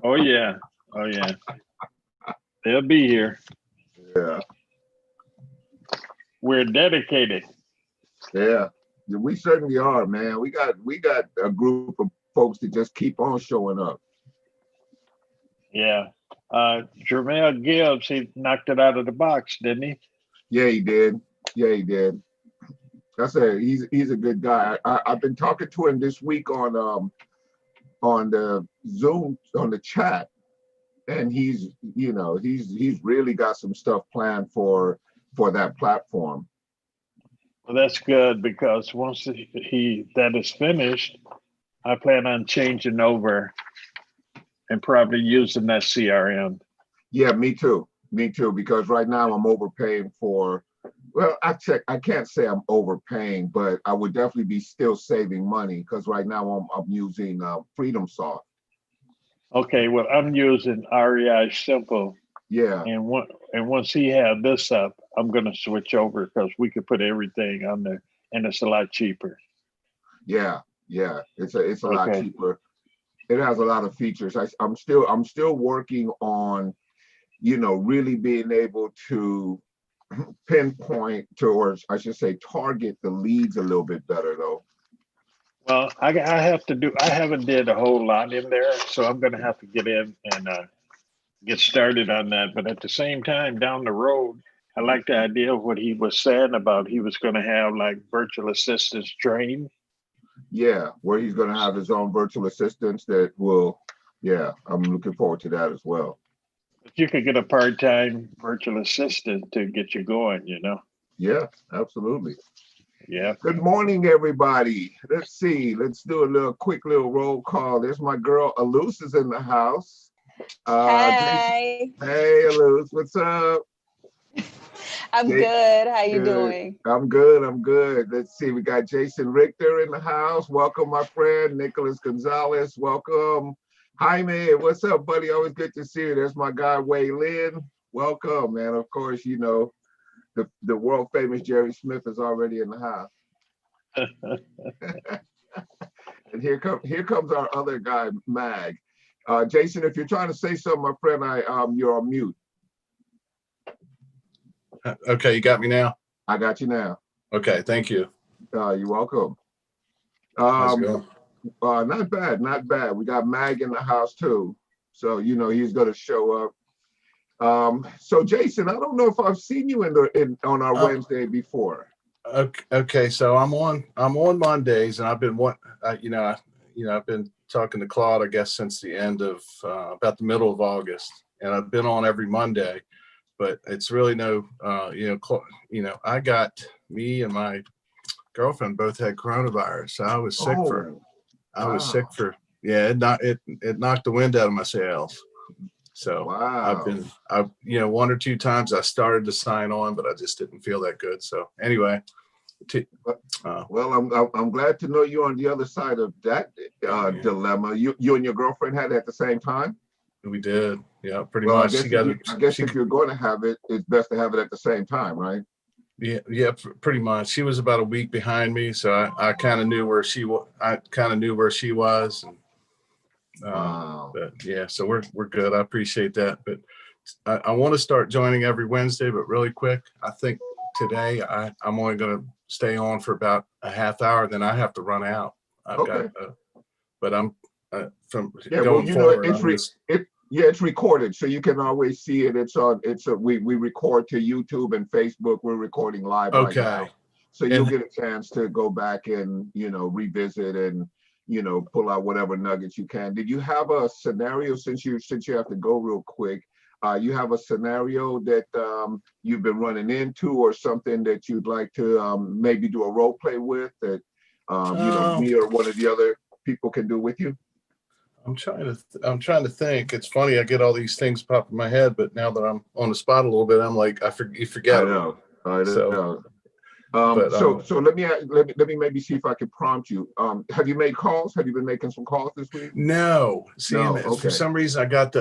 Oh yeah. Oh yeah. They'll be here. Yeah. We're dedicated. Yeah. We certainly are, man. We got a group of folks that just keep on showing up. Yeah. Jermel Gibbs, he knocked it out of the box, didn't he? Yeah, he did. Yeah, he did. I said he's a good guy. I've been talking to him this week on the Zoom, on the chat, and he's really got some stuff planned for that platform. Well, that's good, because once that is finished, I plan on changing over and probably using that CRM. Yeah, me too, because right now I'm overpaying for, well, I can't say I'm overpaying, but I would definitely be still saving money, because right now I'm using Freedom Soft. Okay, well, I'm using REI Simple. Yeah. And once he had this up, I'm going to switch over, because we could put everything on there, and it's a lot cheaper. Yeah, it's a lot cheaper. It has a lot of features. I'm still working on, really being able to pinpoint or I should say target the leads a little bit better though. Well, I haven't did a whole lot in there, so I'm going to have to get in and get started on that. But at the same time, down the road, I like the idea of what he was saying about he was going to have like virtual assistants trained. Yeah, where he's going to have his own virtual assistants that will, yeah, I'm looking forward to that as well. If you could get a part-time virtual assistant to get you going, Yeah, absolutely. Yeah. Good morning, everybody. Let's see. Let's do a quick little roll call. There's my girl, Alus, is in the house. Hey. Hey, Alus. What's up? I'm good. How you doing? I'm good. Let's see. We got Jason Richter in the house. Welcome, my friend. Nicholas Gonzalez. Welcome. Jaime, what's up, buddy? Always good to see you. There's my guy, Wei Lin. Welcome, man. Of course, the world famous Jerry Smith is already in the house. And here comes our other guy, Mag. Jason, if you're trying to say something, my friend, you're on mute. Okay, you got me now? I got you now. Okay, thank you. You're welcome. How's it going? Not bad. We got Mag in the house too. So, he's going to show up. So Jason, I don't know if I've seen you on our Wednesday before. Okay, so I'm on Mondays, and I've been I've been talking to Claude, I guess, since the end of about the middle of August, and I've been on every Monday, but it's really I got, me and my girlfriend both had coronavirus. So I was sick it knocked the wind out of my sails. So wow. I've one or two times I started to sign on, but I just didn't feel that good. So anyway, well, I'm glad to know you're on the other side of that dilemma. You and your girlfriend had it at the same time? We did, yeah, pretty much. I guess if you're going to have it, it's best to have it at the same time, right? Yeah, pretty much. She was about a week behind me, so I kind of knew where she was. And, wow. But yeah, so we're good. I appreciate that. But I want to start joining every Wednesday, but really quick. I think today I'm only going to stay on for about a half hour. Then I have to run out. But I'm going forward. It's recorded, so you can always see it. We record to YouTube and Facebook. We're recording live right now. So you'll get a chance to go back and, revisit and, pull out whatever nuggets you can. Did you have a scenario, since you have to go real quick, you have a scenario that you've been running into, or something that you'd like to maybe do a role play with that, me or one of the other people can do with you? I'm trying to think. It's funny, I get all these things pop in my head, but now that I'm on the spot a little bit, I'm like, you forget. I know. So let me maybe see if I can prompt you. Have you made calls? Have you been making some calls this week? No. For some reason I got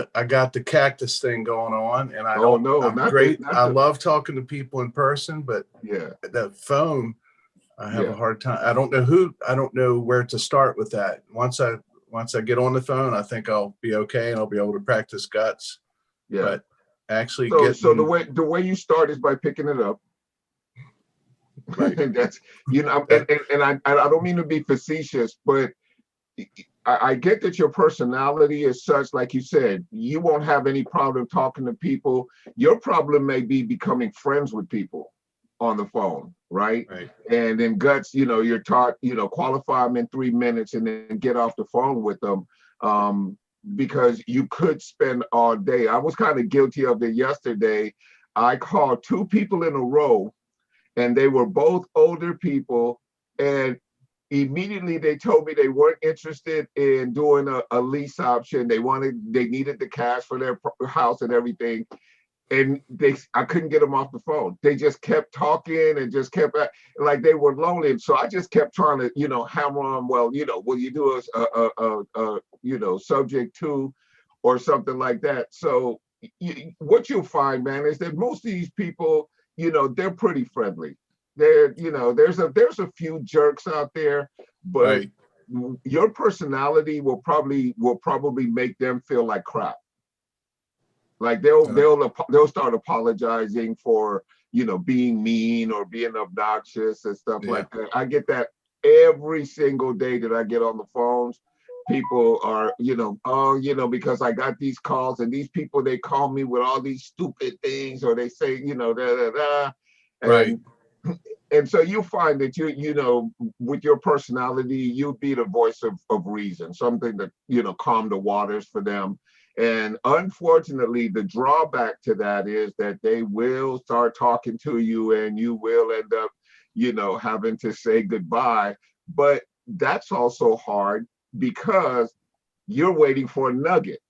the cactus thing going on, and I'm great. I love talking to people in person, but that phone, I have a hard time. I don't know where to start with that. once I get on the phone, I think I'll be okay and I'll be able to practice guts. Yeah. But actually so the way you start is by picking it up. Right. That's, you know, and I don't mean to be facetious, but I get that your personality is such, like you said, you won't have any problem talking to people. Your problem may be becoming friends with people on the phone, right? Right. And in guts, you know, you're taught, you know, qualify them in 3 minutes and then get off the phone with them, because you could spend all day. I was kind of guilty of it yesterday. I called 2 people in a row, and they were both older people, and immediately they told me they weren't interested in doing a lease option. They needed the cash for their house and everything. And I couldn't get them off the phone. They just kept talking and just kept like they were lonely. So I just kept trying to, you know, hammer on, well, you know, will you do a you know, subject to or something like that. So what you'll find, man, is that most of these people, you know, they're pretty friendly. They're, you know, there's a few jerks out there, but Right. your personality will probably make them feel like crap. Like they'll start apologizing for, you know, being mean or being obnoxious and stuff like that. I get that every single day that I get on the phones. People are, you know, oh, you know, because I got these calls and these people, they call me with all these stupid things, or they say, you know, da da da. And, and so you find that you know, with your personality, you be the voice of reason, something that, you know, calm the waters for them. And unfortunately, the drawback to that is that they will start talking to you and you will end up, you know, having to say goodbye. But that's also hard because you're waiting for a nugget.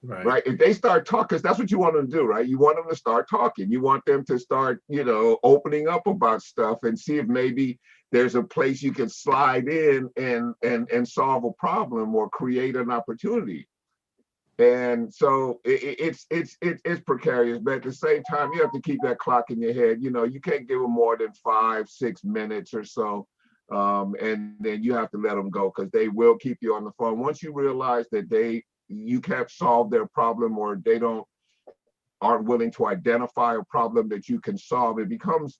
Right. If they start talking, because that's what you want them to do, right? You want them to start talking. You want them to start, you know, opening up about stuff and see if maybe there's a place you can slide in and solve a problem or create an opportunity. And so it's precarious, but at the same time, you have to keep that clock in your head. You know, you can't give them more than 5-6 minutes or so, and then you have to let them go because they will keep you on the phone. Once you realize that you can't solve their problem, or they aren't willing to identify a problem that you can solve, it becomes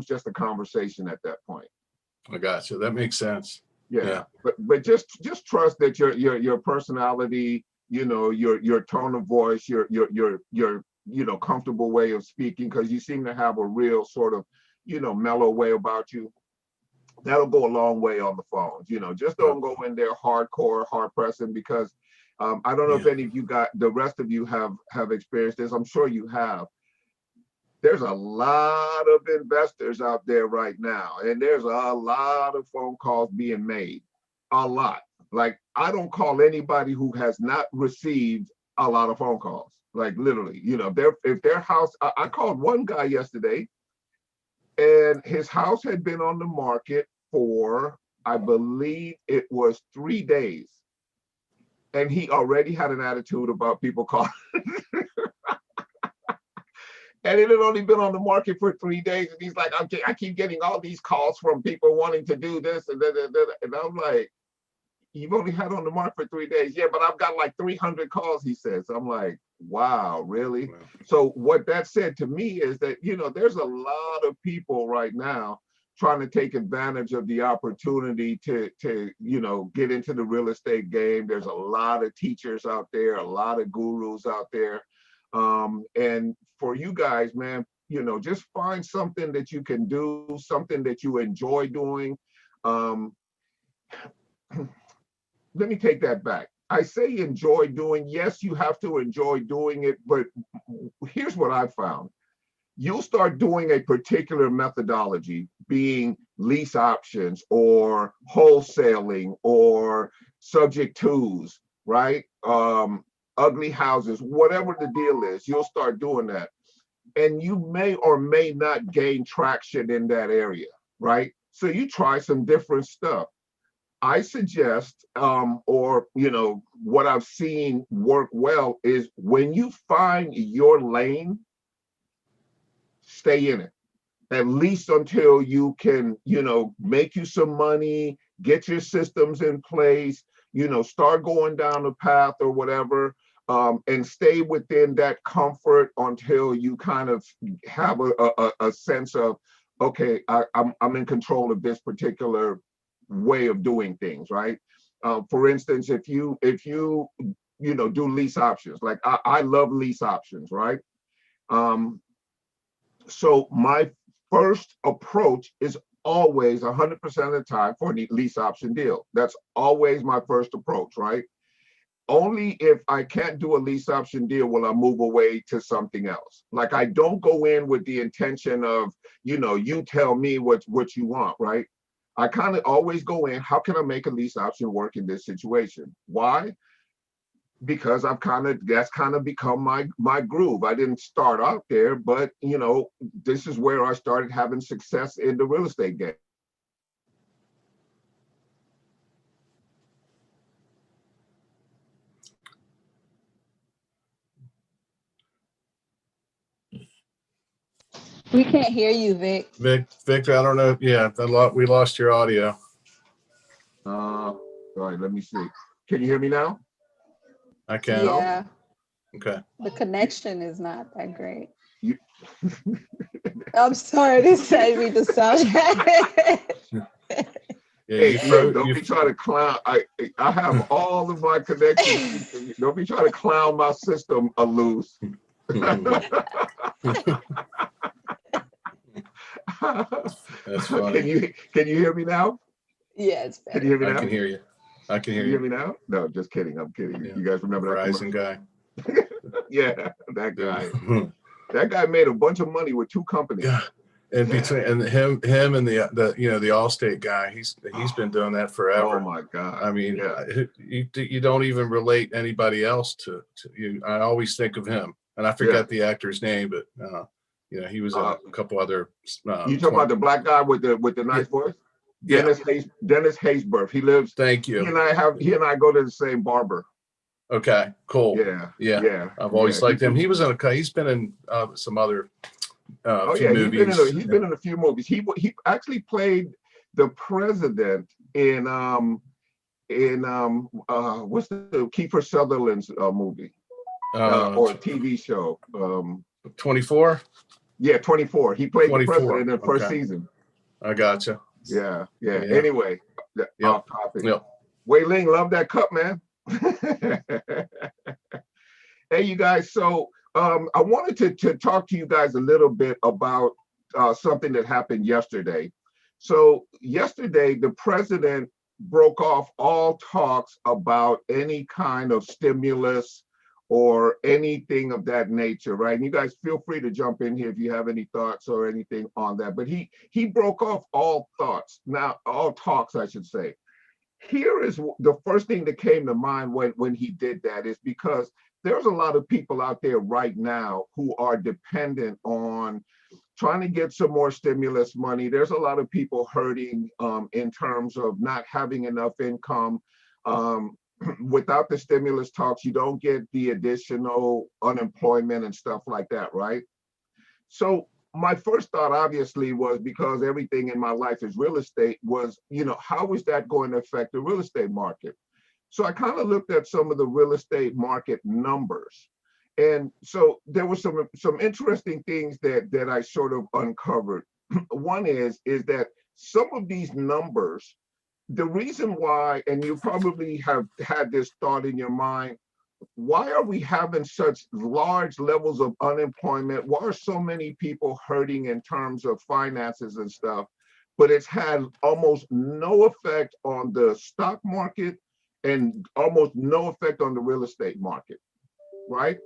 just a conversation at that point. I got you. That makes sense. Yeah. But just trust that your personality, you know, your tone of voice, your you know, comfortable way of speaking, because you seem to have a real sort of, you know, mellow way about you. That'll go a long way on the phones. You know, just don't go in there hardcore, hard pressing, because I don't know if any of you the rest of you have experienced this. I'm sure you have. There's a lot of investors out there right now, and there's a lot of phone calls being made. A lot. Like, I don't call anybody who has not received a lot of phone calls. Like, literally, you know, if their house, I called one guy yesterday, and his house had been on the market for, I believe it was 3 days. And he already had an attitude about people calling. And it had only been on the market for 3 days. And he's like, I keep getting all these calls from people wanting to do this. And I'm like, you've only had on the market for 3 days. Yeah, but I've got like 300 calls, he says. I'm like, wow, really? Wow. So what that said to me is that, you know, there's a lot of people right now trying to take advantage of the opportunity to you know, get into the real estate game. There's a lot of teachers out there, a lot of gurus out there. And for you guys, man, you know, just find something that you can do, something that you enjoy doing. Let me take that back. I say enjoy doing. Yes, you have to enjoy doing it, but here's what I found. You'll start doing a particular methodology, being lease options or wholesaling or subject twos, right? Ugly houses, whatever the deal is, you'll start doing that. And you may or may not gain traction in that area, right? So you try some different stuff. I suggest, or, you know, what I've seen work well is when you find your lane, stay in it, at least until you can, you know, make you some money, get your systems in place, start going down the path or whatever, and stay within that comfort until you kind of have a sense of, okay, I'm in control of this particular way of doing things, right? For instance, if you do lease options, like I love lease options, right? So my first approach is always 100% of the time for a lease option deal. That's always my first approach, right? Only if I can't do a lease option deal will I move away to something else. Like, I don't go in with the intention of, you tell me what you want, right? I kind of always go in, how can I make a lease option work in this situation? Why? Because that's kind of become my groove. I didn't start out there, but this is where I started having success in the real estate game. We can't hear you, Vic. Victor, I don't know. Yeah, we lost your audio. All right, let me see. Can you hear me now? I can. Yeah. Okay. The connection is not that great. I'm sorry, this made me to sound. Yeah, hey, don't be trying to clown. I have all of my connections. Don't be trying to clown my system loose. That's funny. Can you hear me now? Yeah, it's better. Can you hear me now? I can hear you. Can you hear me now? No, just kidding. I'm kidding. Yeah. You guys remember that Verizon guy? Yeah, that guy. That guy made a bunch of money with 2 companies. Yeah. And between him and the Allstate guy, he's been doing that forever. Oh my God! I mean, you don't even relate anybody else to you. I always think of him, and I forget the actor's name, but he was a couple other. You talking about the black guy with the nice voice? Dennis Haysbert. He lives. Thank you. He and I go to the same barber. Okay, cool. Yeah. I've always liked him. He's been in some other. Movies. He's been in a few movies. He actually played the president in what's the Kiefer Sutherland's movie or TV show? 24. Yeah, 24. He played 24. the president in the first season. I gotcha. Yeah. Anyway, off topic. Yep. Wei Ling, love that cup, man. Hey, you guys. So. I wanted to talk to you guys a little bit about something that happened yesterday. So yesterday, the president broke off all talks about any kind of stimulus or anything of that nature, right? And you guys feel free to jump in here if you have any thoughts or anything on that. But he broke off all talks, I should say. Here is the first thing that came to mind when he did that, is because there's a lot of people out there right now who are dependent on trying to get some more stimulus money. There's a lot of people hurting in terms of not having enough income. Without the stimulus talks, you don't get the additional unemployment and stuff like that, right? So my first thought obviously was, because everything in my life is real estate, was, how is that going to affect the real estate market? So I kind of looked at some of the real estate market numbers. And so there were some interesting things that I sort of uncovered. One is that some of these numbers, the reason why, and you probably have had this thought in your mind, why are we having such large levels of unemployment? Why are so many people hurting in terms of finances and stuff? But it's had almost no effect on the stock market and almost no effect on the real estate market, right?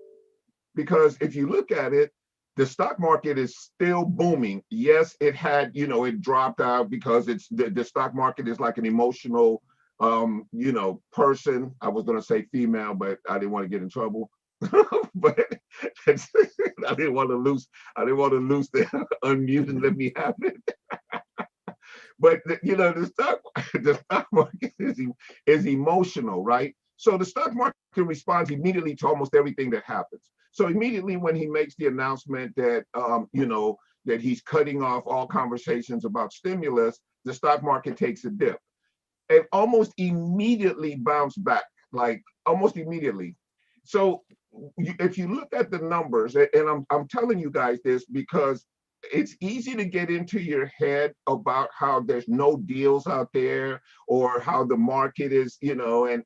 Because if you look at it, the stock market is still booming. Yes, it had, it dropped out because it's the stock market is like an emotional, person. I was going to say female, but I didn't want to get in trouble. But I didn't want to lose the unmute and let me have it. But the stock market is emotional, right? So the stock market responds immediately to almost everything that happens. So immediately when he makes the announcement that that he's cutting off all conversations about stimulus, the stock market takes a dip. and almost immediately bounced back, like almost immediately. So if you look at the numbers, and I'm telling you guys this because it's easy to get into your head about how there's no deals out there, or how the market is, you know, and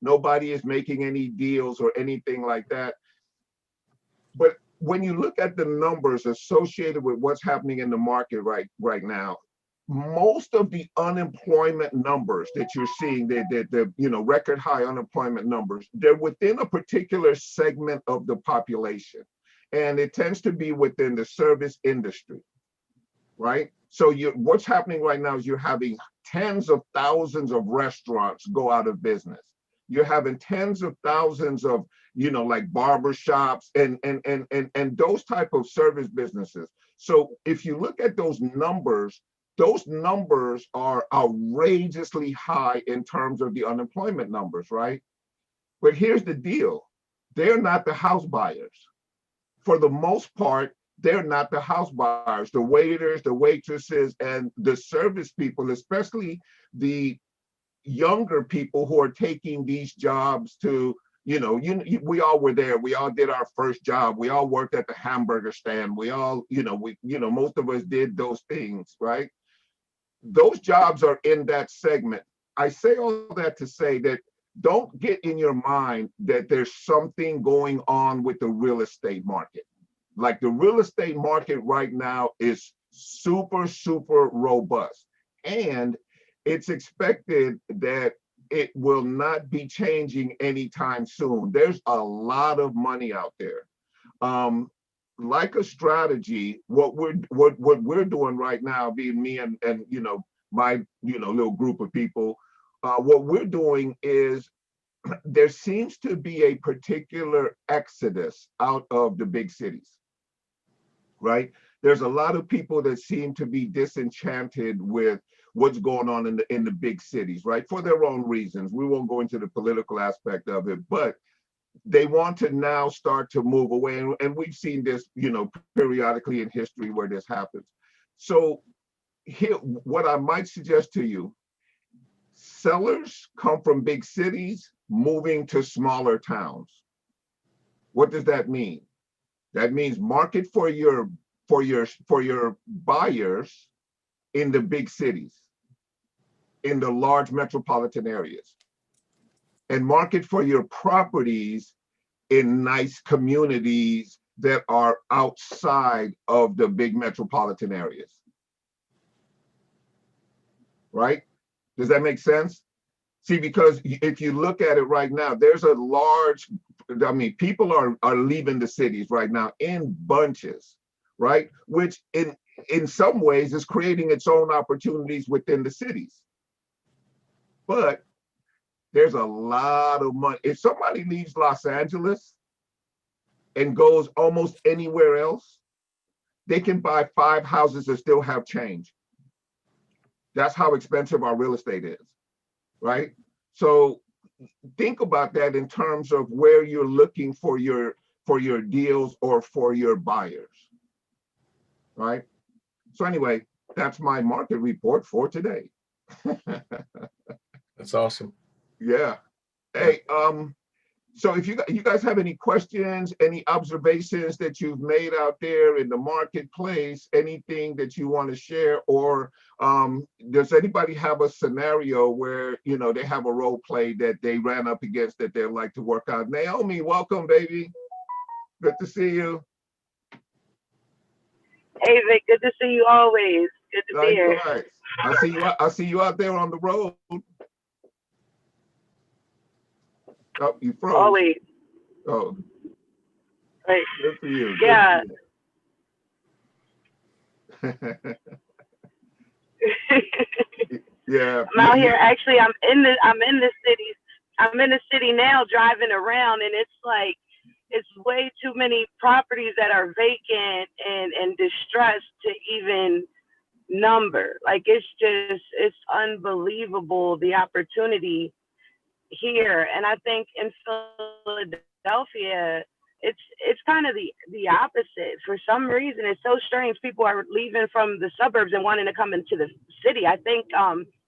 nobody is making any deals or anything like that. But when you look at the numbers associated with what's happening in the market right now, most of the unemployment numbers that you're seeing, the you know, record high unemployment numbers, they're within a particular segment of the population, and it tends to be within the service industry, right? So what's happening right now is you're having tens of thousands of restaurants go out of business. You're having tens of thousands of, you know, like barbershops and those type of service businesses. So if you look at those numbers are outrageously high in terms of the unemployment numbers, right? But here's the deal. They're not the house buyers. For the most part, they're not the house buyers. The waiters, the waitresses, and the service people, especially the younger people who are taking these jobs to, you know, we all were there. We all did our first job. We all worked at the hamburger stand. We all, most of us did those things, right? Those jobs are in that segment. I say all that to say that don't get in your mind that there's something going on with the real estate market. Like, the real estate market right now is super, super robust. And it's expected that it will not be changing anytime soon. There's a lot of money out there. Like a strategy, what we're doing right now, being me and my little group of people, what we're doing is there seems to be a particular exodus out of the big cities, right? There's a lot of people that seem to be disenchanted with what's going on in the big cities, right? For their own reasons. We won't go into the political aspect of it, but they want to now start to move away. And we've seen this, periodically in history where this happens. So here, what I might suggest to you, sellers come from big cities moving to smaller towns. What does that mean? That means market for your buyers in the big cities, in the large metropolitan areas, and market for your properties in nice communities that are outside of the big metropolitan areas. Right? Does that make sense? See, because if you look at it right now, there's a large, people are leaving the cities right now in bunches, right? Which in some ways is creating its own opportunities within the cities. But there's a lot of money. If somebody leaves Los Angeles and goes almost anywhere else, they can buy 5 houses and still have change. That's how expensive our real estate is, right? So think about that in terms of where you're looking for your deals or for your buyers, right? So anyway, that's my market report for today. That's awesome. Yeah. Hey, so if you guys have any questions, any observations that you've made out there in the marketplace, anything that you want to share, or does anybody have a scenario where, they have a role play that they ran up against that they'd like to work out? Naomi, welcome, baby. Good to see you. Hey, Vic, good to see you always. Good to be here. I see you out there on the road. Oh, you froze. Always. Oh. Right. Good for you. Yeah. Yeah. I'm out here. Actually, I'm in the city now, driving around, and it's like it's way too many properties that are vacant and distressed to even number. Like, it's unbelievable, the opportunity here. And I think in Philadelphia, it's kind of the opposite. For some reason, it's so strange. People are leaving from the suburbs and wanting to come into the city. I think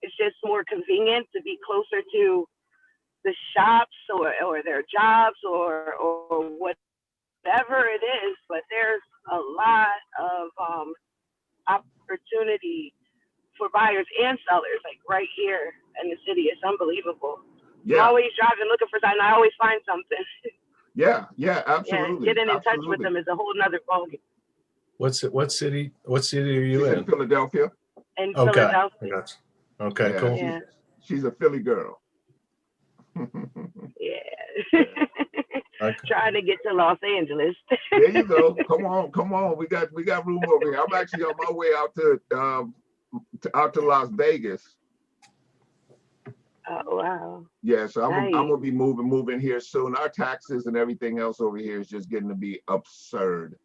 it's just more convenient to be closer to the shops or their jobs or whatever it is. But there's a lot of opportunity for buyers and sellers, like right here in the city. It's unbelievable. Yeah. I'm always driving looking for something. I always find something. Yeah, absolutely. Yeah, getting in touch with them is a whole nother ballgame. What city are you She's in? in Philadelphia. In Okay. Philadelphia. I got you. Okay, Yeah, cool. Yeah. She's a Philly girl. Yeah. Okay. Trying to get to Los Angeles. There you go. Come on. We got room over here. I'm actually on my way out to Las Vegas. Oh wow. Yeah, so I'm Nice. gonna be moving here soon. Our taxes and everything else over here is just getting to be absurd.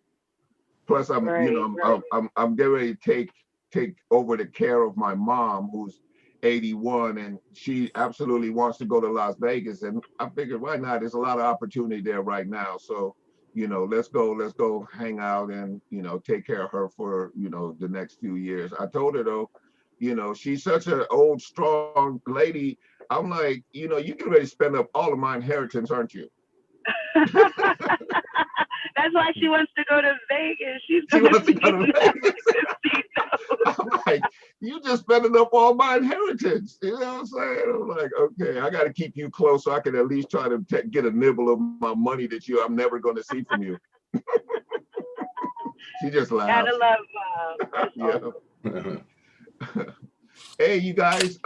Plus, I'm getting ready to take over the care of my mom, who's 81, and she absolutely wants to go to Las Vegas. And I figured, why not? There's a lot of opportunity there right now. So, let's go hang out and, take care of her for, the next few years. I told her though, she's such an old, strong lady. I'm like, you get ready to spend up all of my inheritance, aren't you? That's why she wants to go to Vegas. She wants to go to Vegas. I'm like, you just spending up all my inheritance. You know what I'm saying? I'm like, okay, I got to keep you close so I can at least try to get a nibble of my money that I'm never going to see from you. She just laughs. Gotta love Yeah. Hey, you guys,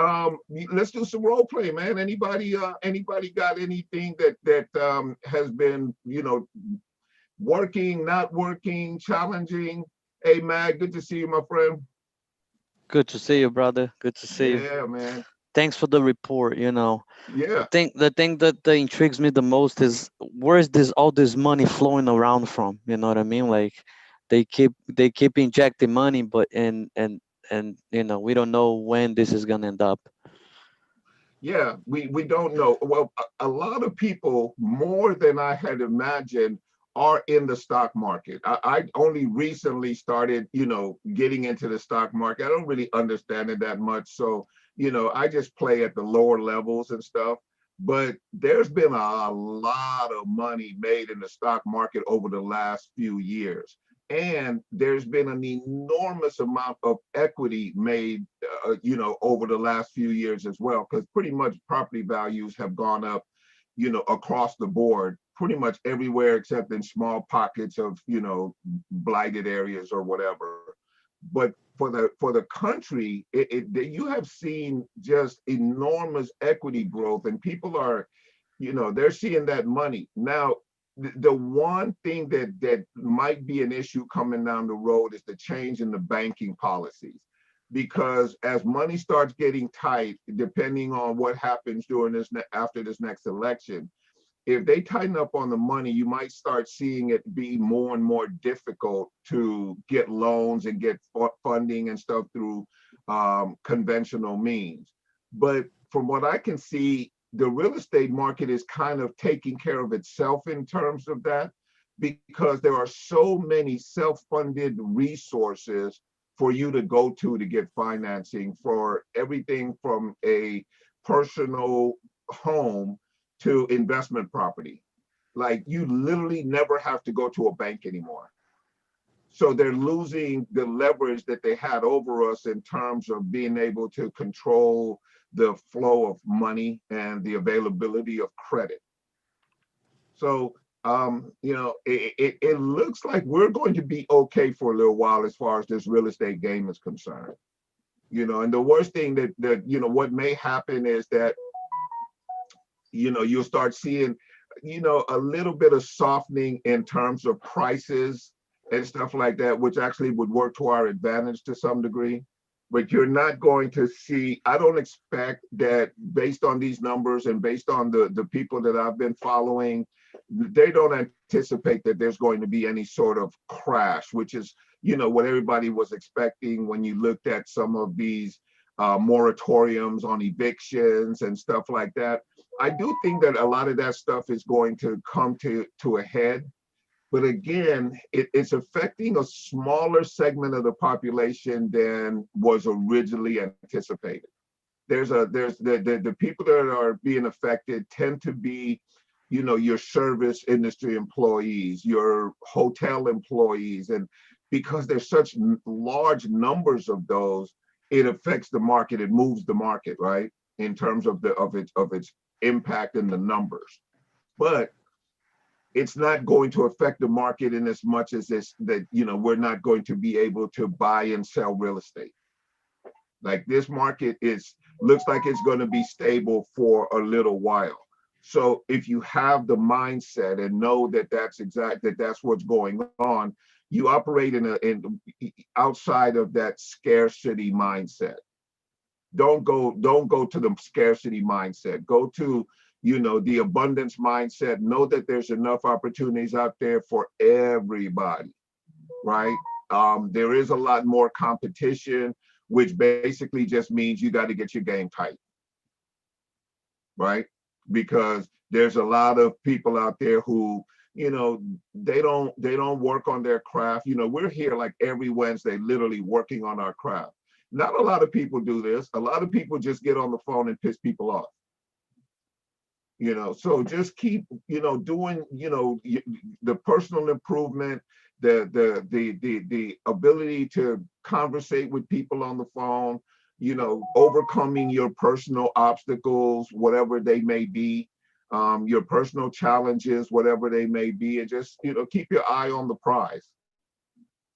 let's do some role play, man. Anybody got anything that has been, working, not working, challenging? Hey, Mag, good to see you, my friend. Good to see you, brother. Good to see you. Yeah, man. Thanks for the report. Yeah. The thing that intrigues me the most is where is all this money flowing around from? You know what I mean? Like they keep injecting money, but and we don't know when this is gonna end up. Yeah, we don't know. Well, a lot of people, more than I had imagined, are in the stock market. I only recently started, getting into the stock market. I don't really understand it that much. So, I just play at the lower levels and stuff. But there's been a lot of money made in the stock market over the last few years. And there's been an enormous amount of equity made, over the last few years as well, because pretty much property values have gone up, across the board, pretty much everywhere except in small pockets of, blighted areas or whatever. But for the country, you have seen just enormous equity growth, and people are, they're seeing that money now. The one thing that might be an issue coming down the road is the change in the banking policies, because as money starts getting tight, depending on what happens after this next election, if they tighten up on the money, you might start seeing it be more and more difficult to get loans and get funding and stuff through conventional means. But from what I can see, the real estate market is kind of taking care of itself in terms of that, because there are so many self-funded resources for you to go to get financing for everything from a personal home to investment property. Like, you literally never have to go to a bank anymore. So they're losing the leverage that they had over us in terms of being able to control the flow of money and the availability of credit. So, it looks like we're going to be okay for a little while as far as this real estate game is concerned. And the worst thing that what may happen is that, you'll start seeing, a little bit of softening in terms of prices and stuff like that, which actually would work to our advantage to some degree. But you're not going to see, I don't expect that, based on these numbers and based on the people that I've been following, they don't anticipate that there's going to be any sort of crash, which is, what everybody was expecting when you looked at some of these moratoriums on evictions and stuff like that. I do think that a lot of that stuff is going to come to a head. But again, it's affecting a smaller segment of the population than was originally anticipated. there's the people that are being affected tend to be, you know, your service industry employees, your hotel employees, and because there's such large numbers of those, it affects the market. It moves the market, right, in terms of its impact in the numbers. But it's not going to affect the market in as much as this, that, you know, we're not going to be able to buy and sell real estate. Like this market looks like it's going to be stable for a little while. So if you have the mindset and know that that's what's going on, you operate in outside of that scarcity mindset. Don't go to the scarcity mindset. Go to, you know, the abundance mindset. Know that there's enough opportunities out there for everybody, right? There is a lot more competition, which basically just means you got to get your game tight, right? Because there's a lot of people out there who, you know, they don't work on their craft. You know, we're here like every Wednesday, literally working on our craft. Not a lot of people do this. A lot of people just get on the phone and piss people off. You know, so just keep, you know, doing, you know, the personal improvement, the ability to conversate with people on the phone, you know, overcoming your personal obstacles, whatever they may be, your personal challenges, whatever they may be, and just, you know, keep your eye on the prize.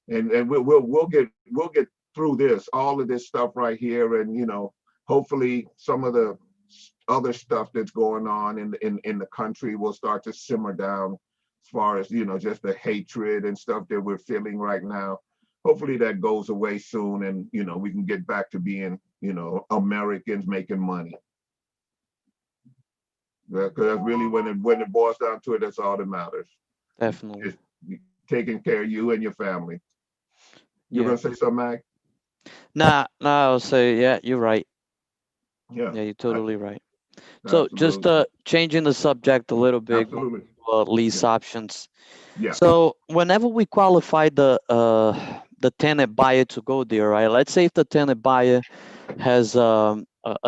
And we'll get through this, all of this stuff right here, and, you know, hopefully some of the other stuff that's going on in the country will start to simmer down, as far as, you know, just the hatred and stuff that we're feeling right now. Hopefully that goes away soon, and, you know, we can get back to being, you know, Americans making money. Because really, when it boils down to it, that's all that matters. Definitely. It's taking care of you and your family. You're gonna say something, Mag? Nah, I'll say, yeah, you're right. Yeah, you're totally right. So just absolutely. changing the subject a little bit, Absolutely. lease options. Yeah. So whenever we qualify the tenant buyer to go there, right? Let's say if the tenant buyer has a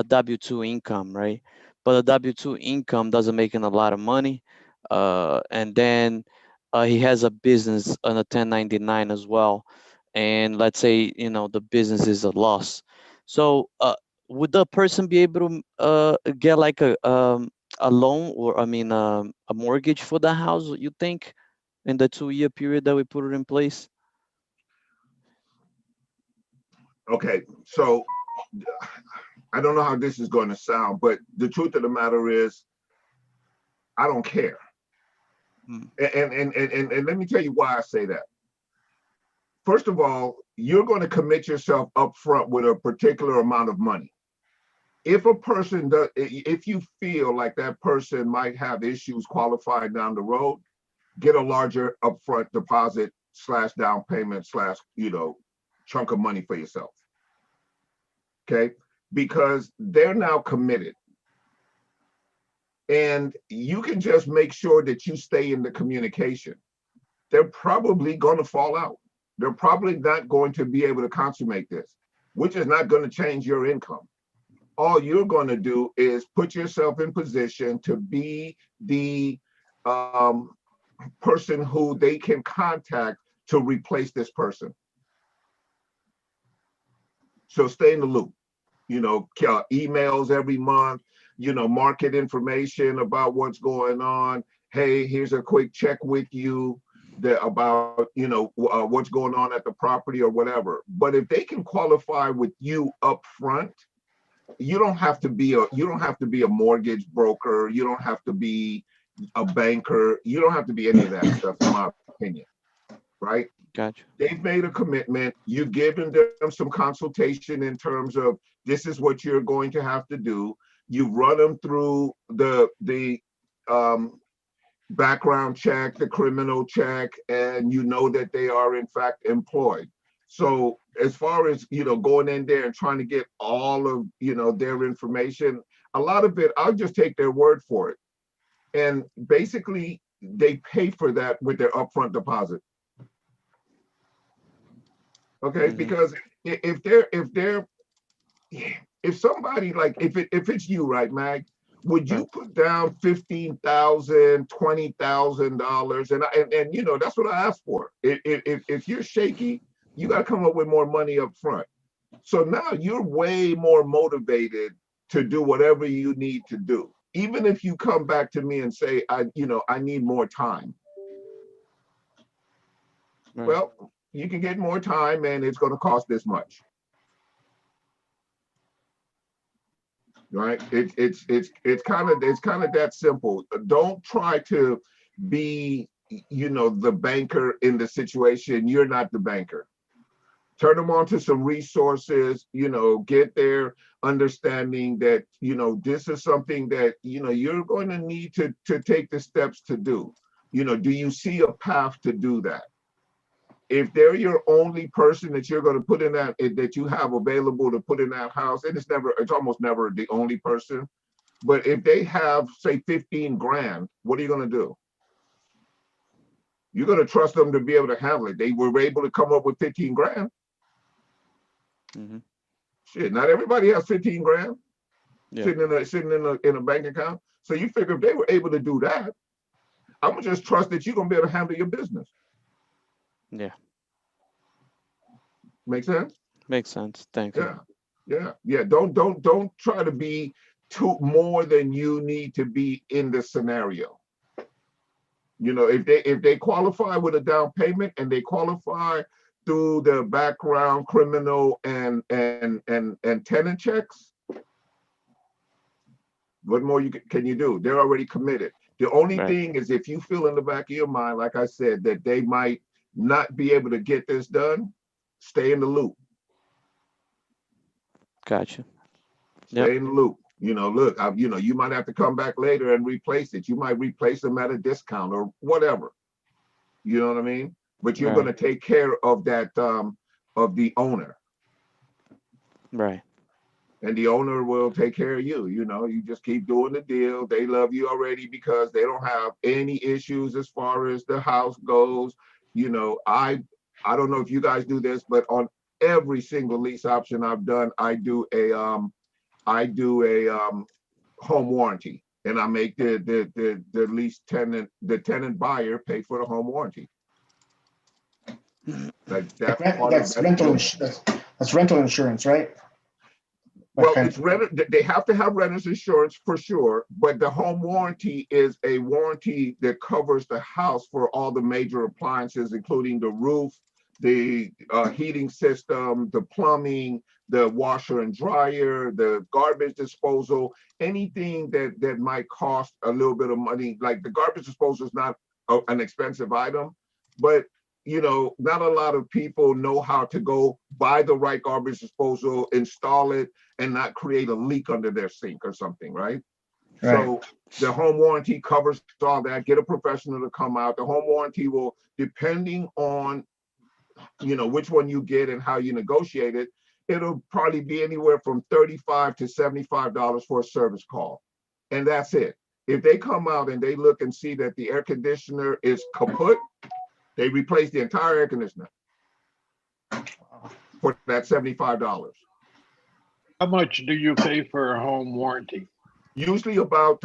W-2 income, right? But the W-2 income doesn't make him a lot of money, and then he has a business on a 1099 as well, and let's say, you know, the business is a loss. So would the person be able to get like a loan, or I mean a mortgage for the house, you think, in the 2-year period that we put it in place? Okay, so I don't know how this is going to sound, but the truth of the matter is, I don't care. And let me tell you why I say that. First of all, you're going to commit yourself up front with a particular amount of money. If a person does, if you feel like that person might have issues qualifying down the road, get a larger upfront deposit / down payment / you know, chunk of money for yourself. Okay, because they're now committed. And you can just make sure that you stay in the communication. They're probably going to fall out. They're probably not going to be able to consummate this, which is not going to change your income. All you're going to do is put yourself in position to be the person who they can contact to replace this person. So stay in the loop, you know, emails every month, you know, market information about what's going on. Hey, here's a quick check with you about, you know, what's going on at the property or whatever. But if they can qualify with you up front, you don't have to be a mortgage broker. You don't have to be a banker. You don't have to be any of that stuff, in my opinion. Right? Gotcha. They've made a commitment. You've given them some consultation in terms of this is what you're going to have to do. You've run them through the background check, the criminal check, and you know that they are in fact employed. So as far as, you know, going in there and trying to get all of, you know, their information, a lot of it, I'll just take their word for it. And basically they pay for that with their upfront deposit. Okay, because if they're if somebody like, if it's you, right, Mag, would you put down $15,000, $20,000? And you know, that's what I asked for. If you're shaky, you got to come up with more money up front. So now you're way more motivated to do whatever you need to do. Even if you come back to me and say, I need more time. Right. Well, you can get more time and it's going to cost this much. Right? It's kind of that simple. Don't try to be, you know, the banker in the situation. You're not the banker. Turn them on to some resources, you know, get their understanding that, you know, this is something that, you know, you're going to need to take the steps to do. You know, do you see a path to do that? If they're your only person that you're going to put in that you have available to put in that house, and it's almost never the only person. But if they have, say, 15 grand, what are you going to do? You're going to trust them to be able to handle it. They were able to come up with 15 grand. Mm-hmm. Shit, not everybody has 15 grand Yeah. sitting in a bank account. So you figure if they were able to do that, I'm gonna just trust that you're gonna be able to handle your business. Yeah. Make sense? Makes sense. Thank you. Yeah. Don't try to be more than you need to be in the scenario. You know, if they qualify with a down payment and they qualify through the background criminal and tenant checks, what more can you do? They're already committed. The only thing is, if you feel in the back of your mind, like I said, that they might not be able to get this done, stay in the loop. Gotcha. Stay in the loop. You know, look, you know, you might have to come back later and replace it. You might replace them at a discount or whatever. You know what I mean? But you're going to take care of that, of the owner. Right. And the owner will take care of you. You know, you just keep doing the deal. They love you already because they don't have any issues as far as the house goes. You know, I don't know if you guys do this, but on every single lease option I've done, I do a home warranty, and I make the lease tenant, the tenant buyer, pay for the home warranty. Like that's rental insurance, right? Well, it's rented. They have to have renter's insurance for sure, but the home warranty is a warranty that covers the house for all the major appliances, including the roof, the heating system, the plumbing, the washer and dryer, the garbage disposal, anything that might cost a little bit of money. Like the garbage disposal is not an expensive item, but you know, not a lot of people know how to go buy the right garbage disposal, install it, and not create a leak under their sink or something, right? So the home warranty covers all that. Get a professional to come out. The home warranty will, depending on, you know, which one you get and how you negotiate it, it'll probably be anywhere from $35 to $75 for a service call. And that's it. If they come out and they look and see that the air conditioner is kaput, they replace the entire air conditioner for that $75. How much do you pay for a home warranty? Usually about,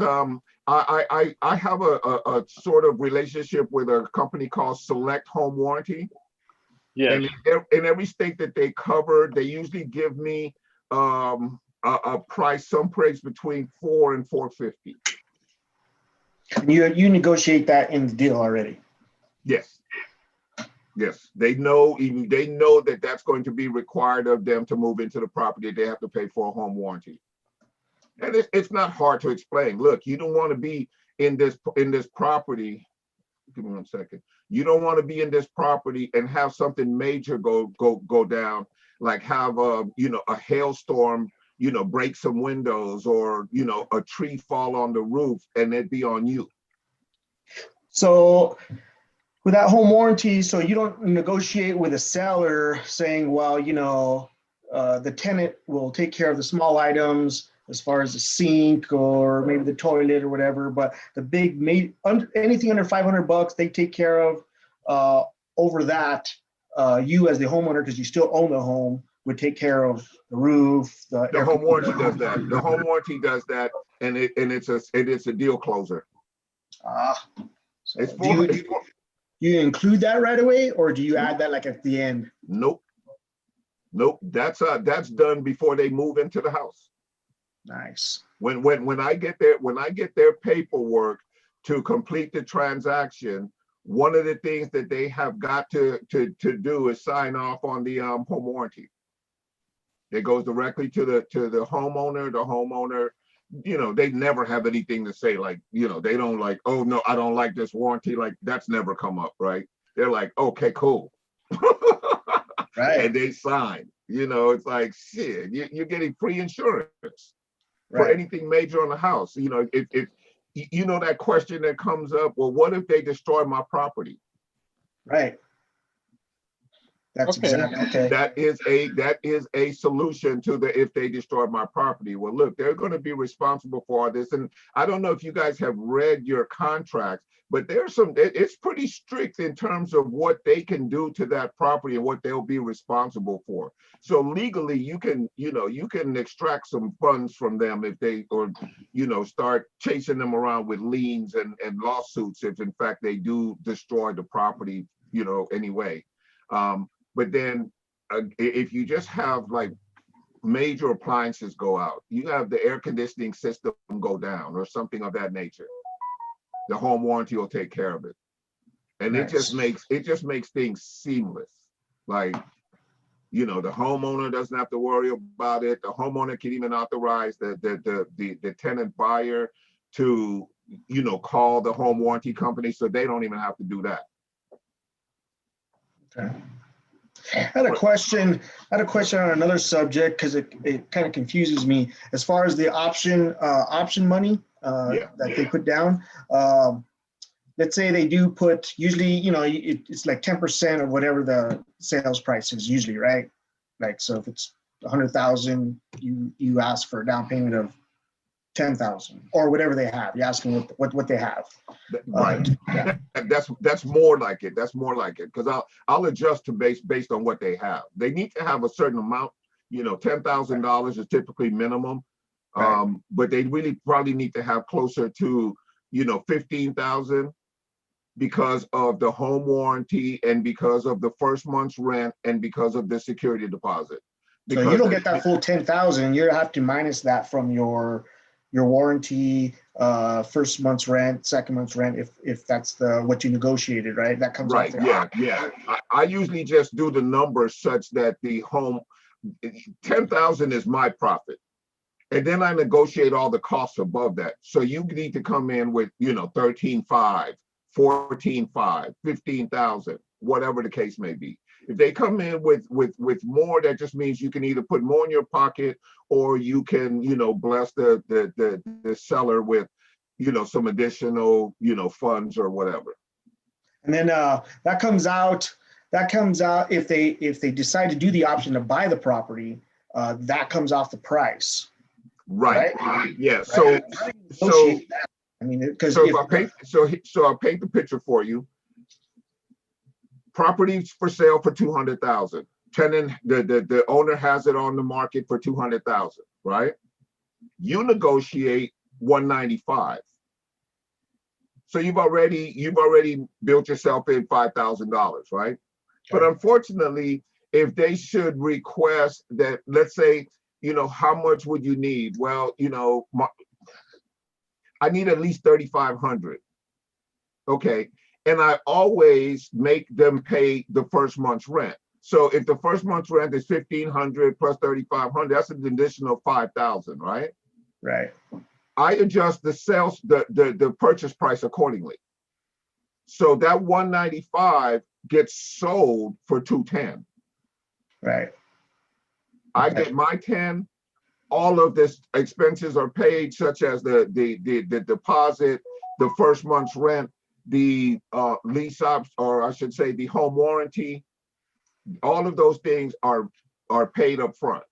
I have a sort of relationship with a company called Select Home Warranty. Yes. And in every state that they cover, they usually give me a price, some price between $400 and $450. You negotiate that in the deal already. Yes, they know that that's going to be required of them to move into the property. They have to pay for a home warranty, and it's not hard to explain. Look, you don't want to be in this property. Give me 1 second. You don't want to be in this property and have something major go down, like have a hailstorm, you know, break some windows, or you know, a tree fall on the roof and it be on you. So with that home warranty, so you don't negotiate with a seller saying, well, you know, the tenant will take care of the small items as far as the sink or maybe the toilet or whatever, but the big, anything under $500, they take care of. Over that, you as the homeowner, because you still own the home, would take care of the roof, the home warranty does that. The home warranty does that, and it's a deal closer. So do you include that right away, or do you add that like at the end? Nope. That's done before they move into the house. Nice. When I get their paperwork to complete the transaction, one of the things that they have got to do is sign off on the home warranty. It goes directly to the homeowner. The homeowner, they never have anything to say, like, they don't like, oh no, I don't like this warranty. Like, that's never come up, right? They're like, okay, cool. Right. And they sign. It's like, shit, you're getting free insurance for Right. anything major on the house. If that question that comes up, well, what if they destroy my property? Right. That's Okay. exactly okay. That is a solution to the if they destroy my property. Well, look, they're going to be responsible for all this. And I don't know if you guys have read your contracts, but it's pretty strict in terms of what they can do to that property and what they'll be responsible for. So legally, you can extract some funds from them if they, or start chasing them around with liens and lawsuits if in fact they do destroy the property, anyway. But then if you just have like major appliances go out, you have the air conditioning system go down or something of that nature, the home warranty will take care of it. And Nice. it just makes things seamless. Like, the homeowner doesn't have to worry about it. The homeowner can even authorize the tenant buyer to, call the home warranty company, so they don't even have to do that. Okay. I had a question on another subject because it kind of confuses me as far as the option money that they put down. Let's say they do put, usually, it's like 10% of whatever the sales price is usually, right? Like, so if it's 100,000, you ask for a down payment of 10,000 or whatever they have. You ask them what they have. Right. Yeah. That's more like it. That's more like it. Because I'll adjust to based on what they have. They need to have a certain amount. $10,000 is typically minimum. Right. But they really probably need to have closer to 15,000 because of the home warranty and because of the first month's rent and because of the security deposit. Because so you don't get that full 10,000. You have to minus that from your warranty, first month's rent, second month's rent, if that's what you negotiated, right? That comes right. Off Yeah. I usually just do the numbers such that the home 10,000 is my profit. And then I negotiate all the costs above that. So you need to come in with, 13.5, 14.5, 15,000, whatever the case may be. If they come in with more, that just means you can either put more in your pocket or you can, bless the seller with, some additional, funds or whatever. And then that comes out if they decide to do the option to buy the property, that comes off the price. Right. Yeah. Right? So I mean, because I'll paint the picture for you. Properties for sale for 200,000. Tenant, the owner has it on the market for 200,000, right? You negotiate 195. So you've already built yourself in $5,000, right? Okay. But unfortunately, if they should request that, let's say, how much would you need? Well, I need at least 3,500. Okay. And I always make them pay the first month's rent. So if the first month's rent is 1,500 plus 3,500, that's an additional 5,000, right? Right. I adjust the purchase price accordingly. So that 195 gets sold for 210. Right. I get my 10. All of this expenses are paid, such as the deposit, the first month's rent, the lease ops, or I should say the home warranty. All of those things are paid up front,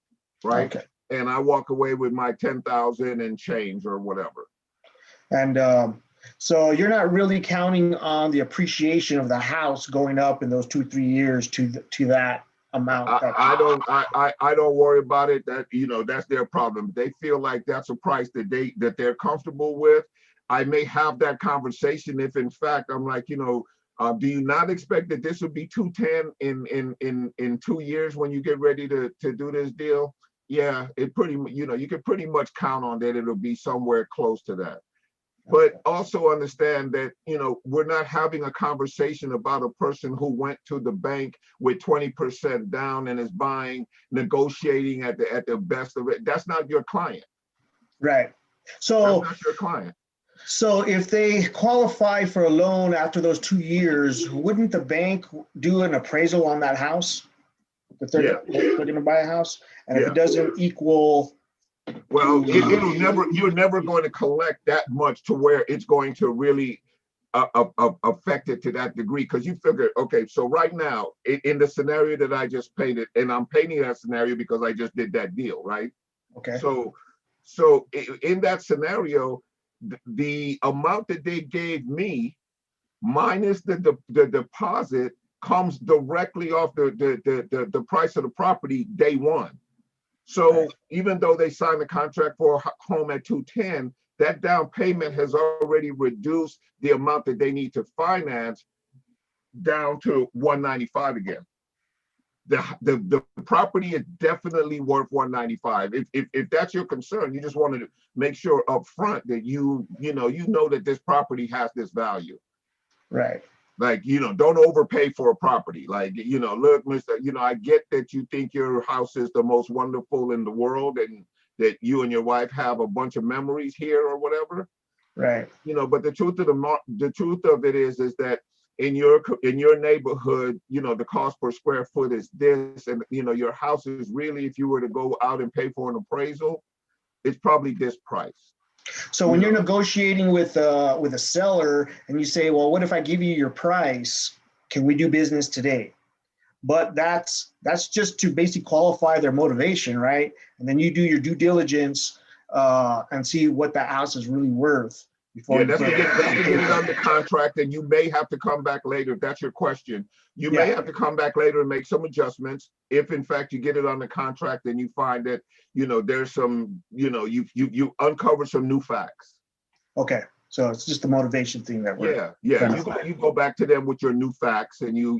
right? Okay. And I walk away with my 10,000 and change or whatever. And so you're not really counting on the appreciation of the house going up in those 2-3 years to that amount. I don't worry about it. That, you know, that's their problem. They feel like that's a price that they're comfortable with. I may have that conversation if in fact I'm like, you know, do you not expect that this would be 210 in 2 years when you get ready to do this deal? Yeah, you can pretty much count on that it'll be somewhere close to that. But also understand that, you know, we're not having a conversation about a person who went to the bank with 20% down and is negotiating at the best of it. That's not your client. Right. So that's not your client. So if they qualify for a loan after those 2 years, wouldn't the bank do an appraisal on that house? If they're going to buy a house, and if it doesn't equal, well, you're never going to collect that much to where it's going to really affect it to that degree. Because you figure, okay, so right now in the scenario that I just painted, and I'm painting that scenario because I just did that deal, right? Okay. So in that scenario, the amount that they gave me minus the deposit comes directly off the price of the property day one. So even though they signed the contract for a home at 210, that down payment has already reduced the amount that they need to finance down to 195 again. The property is definitely worth 195. If that's your concern, you just wanted to make sure up front that you know that this property has this value. Right. Like, you know, don't overpay for a property. Like, you know, look, Mr., you know, I get that you think your house is the most wonderful in the world and that you and your wife have a bunch of memories here or whatever. Right. You know, but the truth of it is that in your neighborhood, you know, the cost per square foot is this, and you know, your house is really, if you were to go out and pay for an appraisal, it's probably this price. So when you're negotiating with a seller and you say, well, what if I give you your price? Can we do business today? But that's just to basically qualify their motivation, right? And then you do your due diligence and see what that house is really worth. That's to get it under contract, and you may have to come back later. If that's your question, you may have to come back later and make some adjustments. If in fact you get it on the contract and you find that, you know, there's some, you know, you uncover some new facts. Okay, so it's just the motivation thing that we're you go back to them with your new facts and you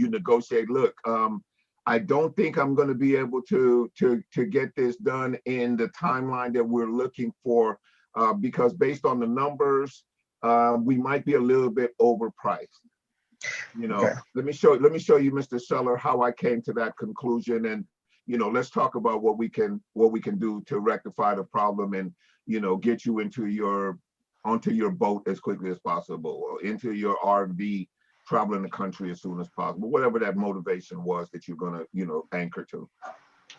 negotiate. Look, I don't think I'm going to be able to get this done in the timeline that we're looking for. Because based on the numbers, we might be a little bit overpriced. You know, let me show you, Mr. Seller, how I came to that conclusion, and you know, let's talk about what we can do to rectify the problem, and you know, get you onto your boat as quickly as possible, or into your RV, traveling the country as soon as possible. Whatever that motivation was that you're gonna, you know, anchor to.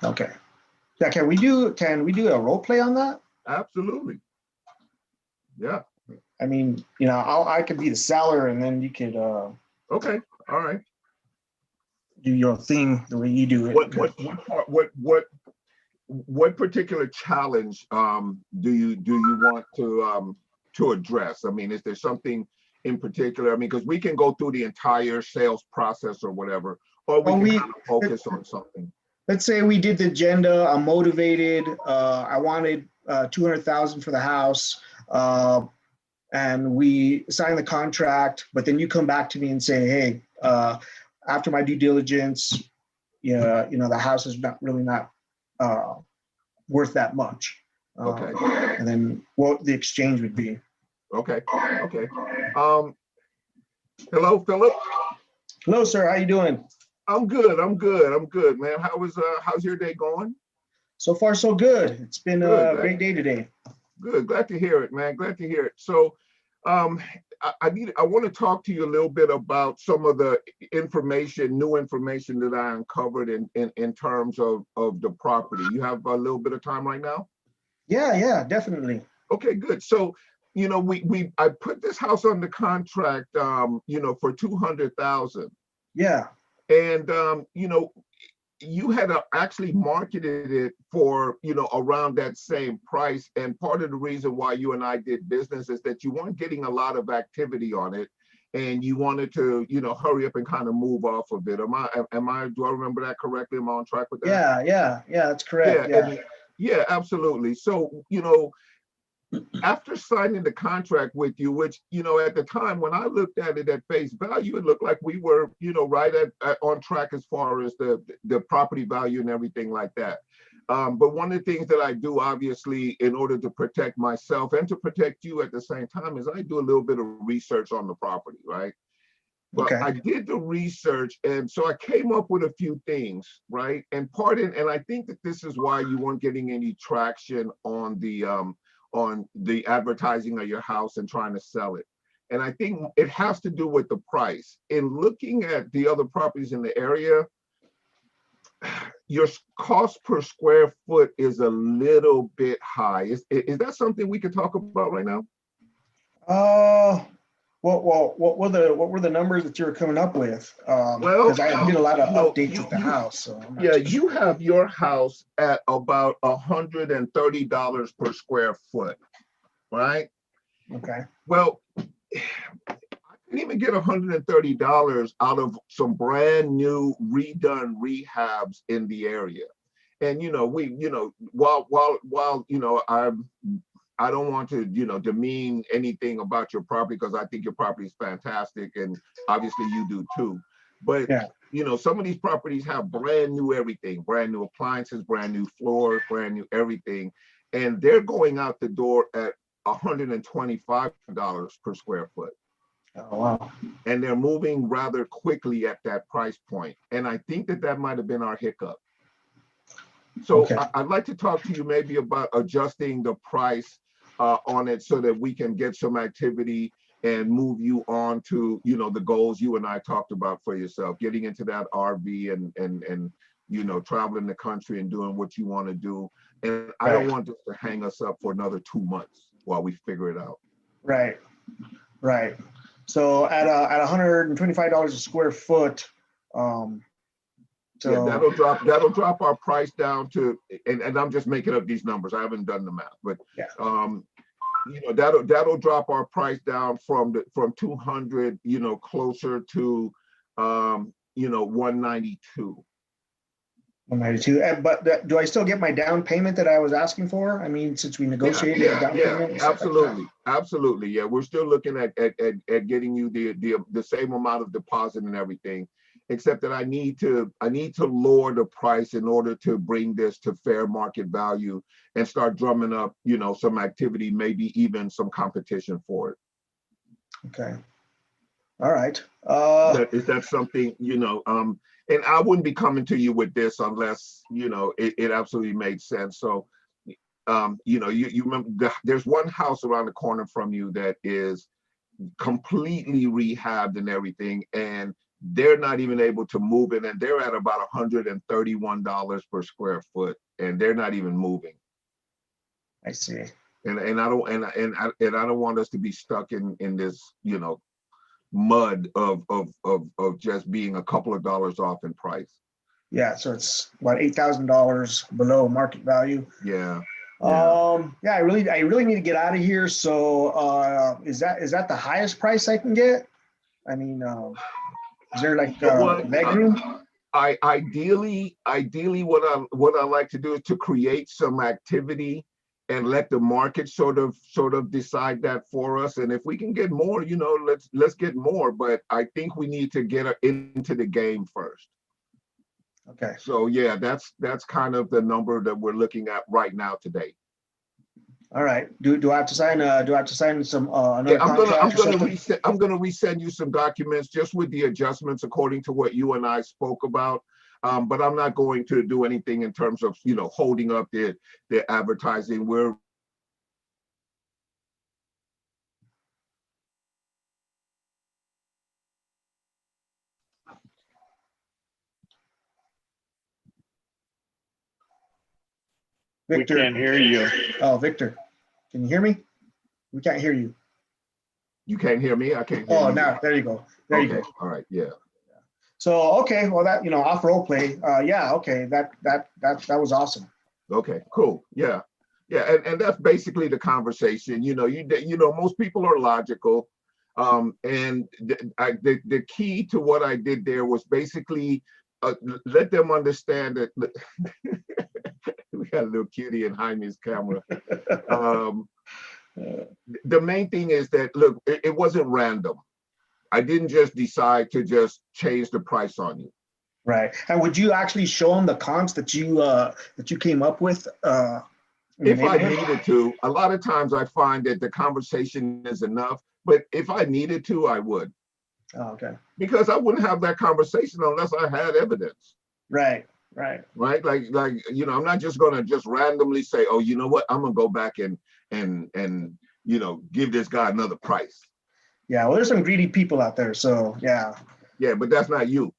Okay. Yeah. Can we do a role play on that? Absolutely. Yeah. I mean, you know, I could be the seller, and then you could. Okay. All right. Do your thing the way you do it. What particular challenge do you want to address? I mean, is there something in particular? I mean, because we can go through the entire sales process or whatever, or we can kind of focus on something. Let's say we did the agenda. I'm motivated. I wanted 200,000 for the house. And we sign the contract, but then you come back to me and say, hey, after my due diligence, you know, the house is not worth that much. Okay. And then what the exchange would be. Okay. Hello, Philip. Hello, sir. How you doing? I'm good, man. How's your day going? So far, so good. It's been a great day today. Good. Glad to hear it, man. Glad to hear it. So I want to talk to you a little bit about some of the new information that I uncovered in terms of the property. You have a little bit of time right now? Yeah, definitely. Okay, good. So, you know, I put this house under contract, you know, for 200,000. Yeah. And, you know, you had actually marketed it for, you know, around that same price. And part of the reason why you and I did business is that you weren't getting a lot of activity on it. and you wanted to, hurry up and kind of move off of it. Do I remember that correctly? Am I on track with that? Yeah, that's correct. Yeah, absolutely. So, after signing the contract with you, which, at the time when I looked at it at face value, it looked like we were, right on track as far as the property value and everything like that. But one of the things that I do, obviously, in order to protect myself and to protect you at the same time, is I do a little bit of research on the property, right? But I did the research, and so I came up with a few things, right? And I think that this is why you weren't getting any traction on the advertising of your house and trying to sell it. And I think it has to do with the price. In looking at the other properties in the area, your cost per square foot is a little bit high. Is that something we could talk about right now? What were the numbers that you were coming up with? Because I did a lot of updates with the house. So you have your house at about $130 per square foot, right? Okay. Well, I can even get $130 out of some brand new redone rehabs in the area. And while I don't want to, demean anything about your property, because I think your property is fantastic, and obviously you do too. But some of these properties have brand new everything, brand new appliances, brand new floors, brand new everything, and they're going out the door at $125 per square foot. Oh, wow. And they're moving rather quickly at that price point. And I think that might have been our hiccup. So I'd like to talk to you maybe about adjusting the price on it so that we can get some activity and move you on to, the goals you and I talked about for yourself, getting into that RV and traveling the country and doing what you want to do. And I don't want this to hang us up for another 2 months while we figure it out. Right. So at $125 a square foot, that'll drop our price down to, and I'm just making up these numbers. I haven't done the math, but that'll drop our price down from 200, closer to 192. 192. But do I still get my down payment that I was asking for? I mean, since we negotiated the down payment. Absolutely. Yeah, we're still looking at getting you the same amount of deposit and everything, except that I need to lower the price in order to bring this to fair market value and start drumming up, some activity, maybe even some competition for it. Okay. All right. Is that something, and I wouldn't be coming to you with this unless, it absolutely made sense. So, you remember there's one house around the corner from you that is completely rehabbed and everything, and they're not even able to move it, and they're at about $131 per square foot, and they're not even moving. I see. And I don't want us to be stuck in this, mud of just being a couple of dollars off in price. Yeah, so it's about $8,000 below market value. Yeah. I really need to get out of here. So is that the highest price I can get? I mean, is there like leg room? Ideally, what I like to do is to create some activity and let the market sort of decide that for us. And if we can get more, let's get more. But I think we need to get into the game first. Okay. So yeah, that's kind of the number that we're looking at right now today. All right. Do I have to sign some another contract? I'm gonna resend you some documents just with the adjustments according to what you and I spoke about. But I'm not going to do anything in terms of holding up the advertising. Victor. We can't hear you. Oh, Victor, can you hear me? We can't hear you. You can't hear me? I can't hear you. Oh, now there you go. There you go. All right. Yeah. So okay, well that off role play, okay, that was awesome. Okay, cool, yeah, and that's basically the conversation. Most people are logical. And the key to what I did there was basically let them understand that we got a little cutie in Jaime's camera. The main thing is that, look, it wasn't random. I didn't just decide to just change the price on you. Right. And would you actually show them the comps that you came up with? If I needed to. A lot of times I find that the conversation is enough, but if I needed to, I would. Oh, okay. Because I wouldn't have that conversation unless I had evidence. Right. Right. Like, you know, I'm not just going to just randomly say, oh, you know what, I'm going to go back and, you know, give this guy another price. Yeah. Well, there's some greedy people out there. So, yeah. Yeah, but that's not you.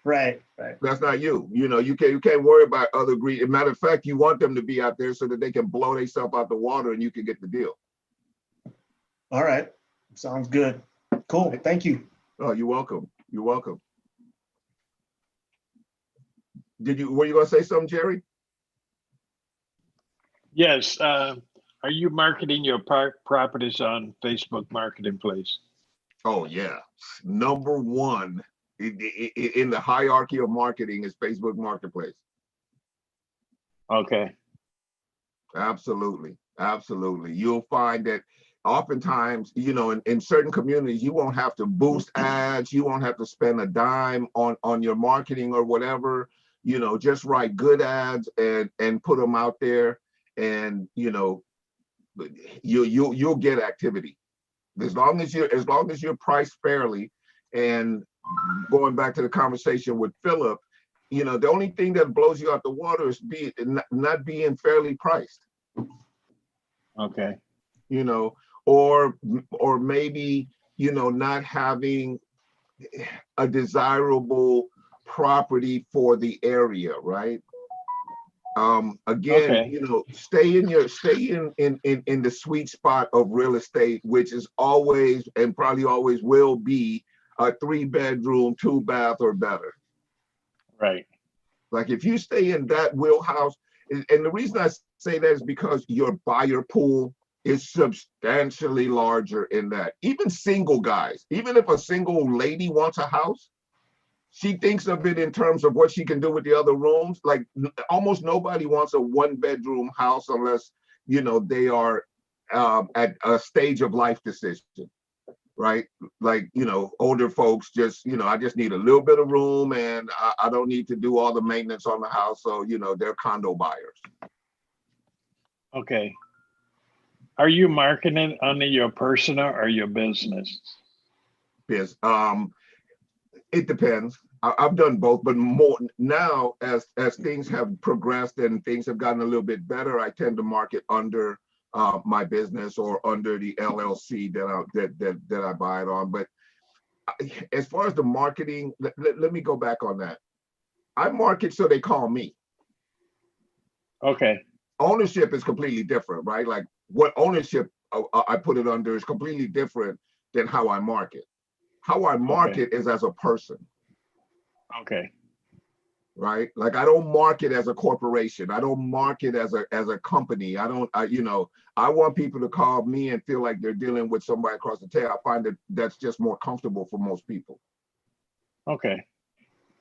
Right. That's not you. You know, you can't worry about other greed. As a matter of fact, you want them to be out there so that they can blow themselves out the water and you can get the deal. All right. Sounds good. Cool. Thank you. Oh, you're welcome. You're welcome. Were you going to say something, Jerry? Yes. Are you marketing your properties on Facebook Marketplace? Oh, yeah. Number one in the hierarchy of marketing is Facebook Marketplace. Okay. Absolutely. You'll find that oftentimes, you know, in certain communities, you won't have to boost ads. You won't have to spend a dime on your marketing or whatever. You know, just write good ads and put them out there, and you know, you'll get activity as long as you're priced fairly. And going back to the conversation with Philip, you know, the only thing that blows you out the water is not being fairly priced. Okay. You know, or maybe, you know, not having a desirable property for the area, right? Again, Okay. you know, stay in the sweet spot of real estate, which is always and probably always will be a 3-bedroom, 2-bath or better. Right. Like if you stay in that wheelhouse, and the reason I say that is because your buyer pool is substantially larger in that. Even single guys, even if a single lady wants a house, she thinks of it in terms of what she can do with the other rooms. Like almost nobody wants a 1-bedroom house unless, you know, they are at a stage of life decision, right? Like, you know, older folks just, you know, I just need a little bit of room and I don't need to do all the maintenance on the house. So, you know, they're condo buyers. Okay. Are you marketing under your personal or your business? Yes. It depends. I've done both, but more now as things have progressed and things have gotten a little bit better, I tend to market under my business or under the LLC that I buy it on. But as far as the marketing, let me go back on that. I market so they call me. Okay. Ownership is completely different, right? Like what ownership I put it under is completely different than how I market. How I market is as a person. Okay. Right? Like I don't market as a corporation. I don't market as a company. You know, I want people to call me and feel like they're dealing with somebody across the table. I find that that's just more comfortable for most people. Okay.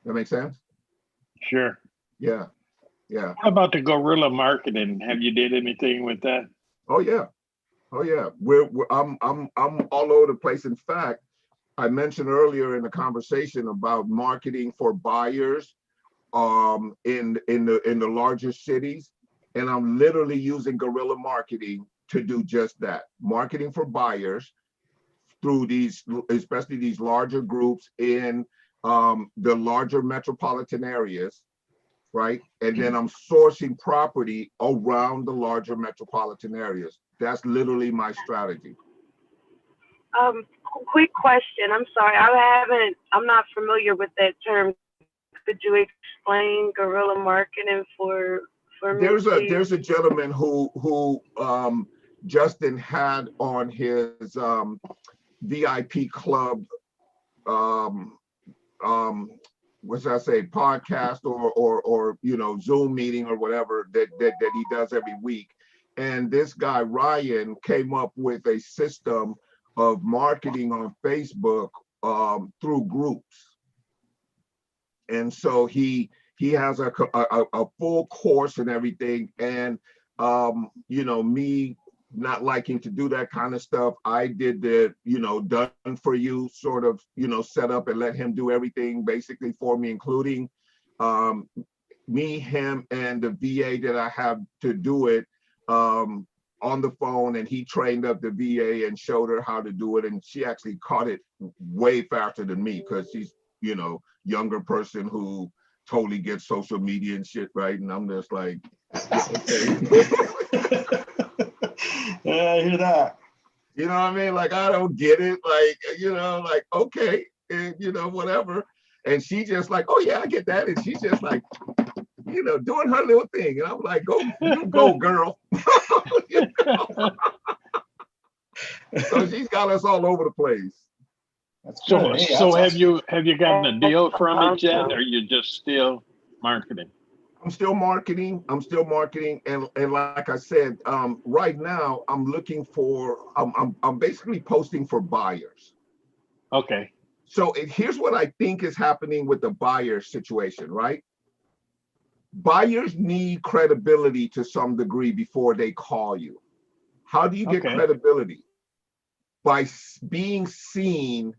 That makes sense? Sure. Yeah. How about the guerrilla marketing? Have you did anything with that? Oh yeah. I'm all over the place. In fact, I mentioned earlier in the conversation about marketing for buyers in the larger cities, and I'm literally using guerrilla marketing to do just that. Marketing for buyers through especially these larger groups in the larger metropolitan areas, right? And then I'm sourcing property around the larger metropolitan areas. That's literally my strategy. Quick question. I'm sorry. I'm not familiar with that term. Could you explain guerrilla marketing for me? There's a gentleman who Justin had on his VIP club what should I say, podcast or you know, Zoom meeting or whatever that he does every week. And this guy Ryan came up with a system of marketing on Facebook through groups. And so he has a full course and everything. And you know, me not liking to do that kind of stuff, I did the, you know, done for you sort of, you know, set up and let him do everything basically for me, including me, him, and the VA that I have to do it on the phone. And he trained up the VA and showed her how to do it. And she actually caught it way faster than me because she's, you know, younger person who totally gets social media and shit, right? And I'm just like, okay. Yeah, I hear that. You know what I mean? Like, I don't get it. Like, you know, like, okay, and, you know, whatever. And she just like, oh yeah, I get that. And she's just like, you know, doing her little thing. And I'm like, go, you go, girl. You know? So she's got us all over the place. That's So, good. Hey, so that's have you gotten a deal from it yet, or you just still marketing? I'm still marketing. And like I said, right now I'm looking for, I'm basically posting for buyers. Okay. So here's what I think is happening with the buyer situation, right? Buyers need credibility to some degree before they call you. How do you get credibility? By being seen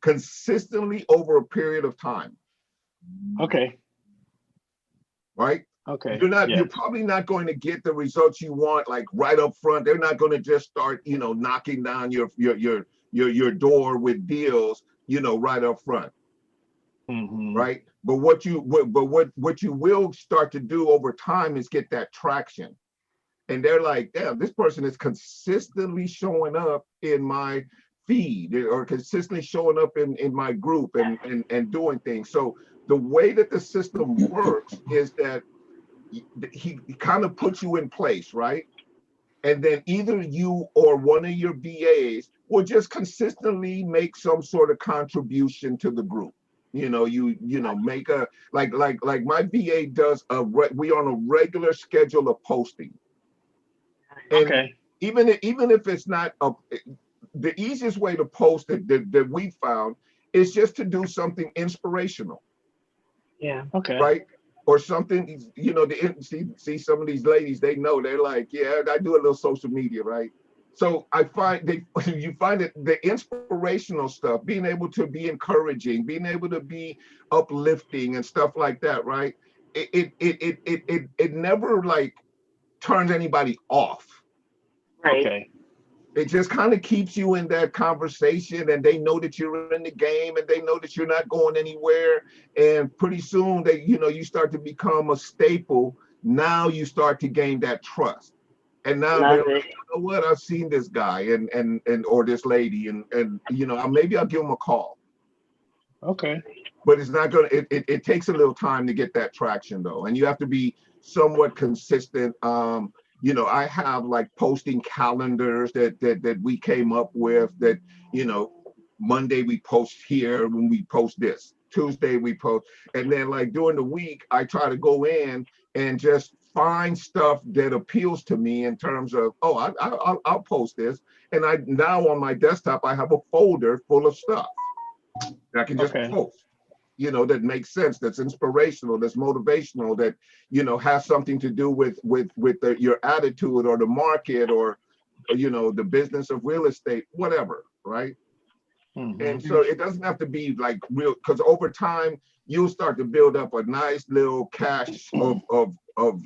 consistently over a period of time. Okay. Right? Okay. You're probably not going to get the results you want like right up front. They're not going to just start, you know, knocking down your door with deals, you know, right up front. Mm-hmm. Right? But what you will start to do over time is get that traction. And they're like, damn, this person is consistently showing up in my feed or consistently showing up in my group and doing things. So the way that the system works is that he kind of puts you in place, right? And then either you or one of your VAs will just consistently make some sort of contribution to the group. You know, you know, make a like my VA does we on a regular schedule of posting. And even if it's not the easiest way to post that we found is just to do something inspirational. Yeah. Okay. Right. Or something, you know, see some of these ladies, they know, they're like, yeah, I do a little social media, right? So I find you find that the inspirational stuff, being able to be encouraging, being able to be uplifting and stuff like that, right? It never like turns anybody off. Right. Okay. It just kind of keeps you in that conversation, and they know that you're in the game, and they know that you're not going anywhere. And pretty soon they, you know, you start to become a staple. Now you start to gain that trust. And now they're like, you know what, I've seen this guy and or this lady, and you know, maybe I'll give them a call. Okay. But it's not gonna, it takes a little time to get that traction though. And you have to be somewhat consistent. You know, I have like posting calendars that we came up with that, you know, Monday we post here when we post this, Tuesday we post, and then like during the week, I try to go in and just find stuff that appeals to me in terms of, oh, I'll post this. And I now on my desktop, I have a folder full of stuff that I can just post. You know, that makes sense, that's inspirational, that's motivational, that, you know, has something to do with your attitude or the market or, you know, the business of real estate, whatever, right? Mm-hmm. And so it doesn't have to be like real, because over time you'll start to build up a nice little cache of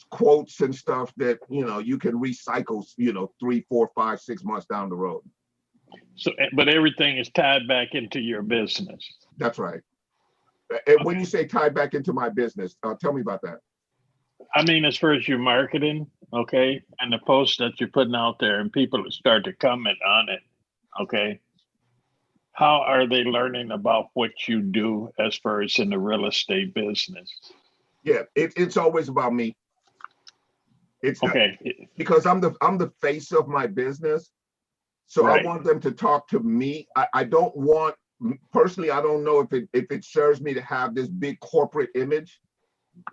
quotes and stuff that, you know, you can recycle, you know, 3, 4, 5, 6 months down the road. So, but everything is tied back into your business. That's right. And when you say tied back into my business, tell me about that. I mean, as far as your marketing, okay, and the posts that you're putting out there and people start to comment on it, okay, how are they learning about what you do as far as in the real estate business? Yeah, it's always about me. It's okay because I'm the face of my business. So I want them to talk to me. I don't want, personally, I don't know if it serves me to have this big corporate image.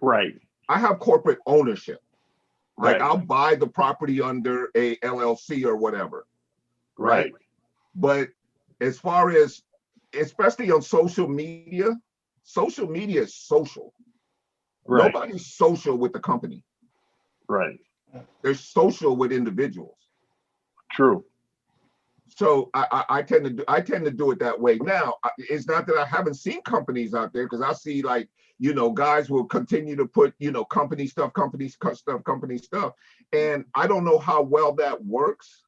Right. I have corporate ownership. Like I'll buy the property under a LLC or whatever. Right. But as far as, especially on social media is social. Right. Nobody's social with the company. Right. They're social with individuals. True. So I tend to do it that way. Now, it's not that I haven't seen companies out there, because I see, like, you know, guys will continue to put, you know, company stuff. And I don't know how well that works.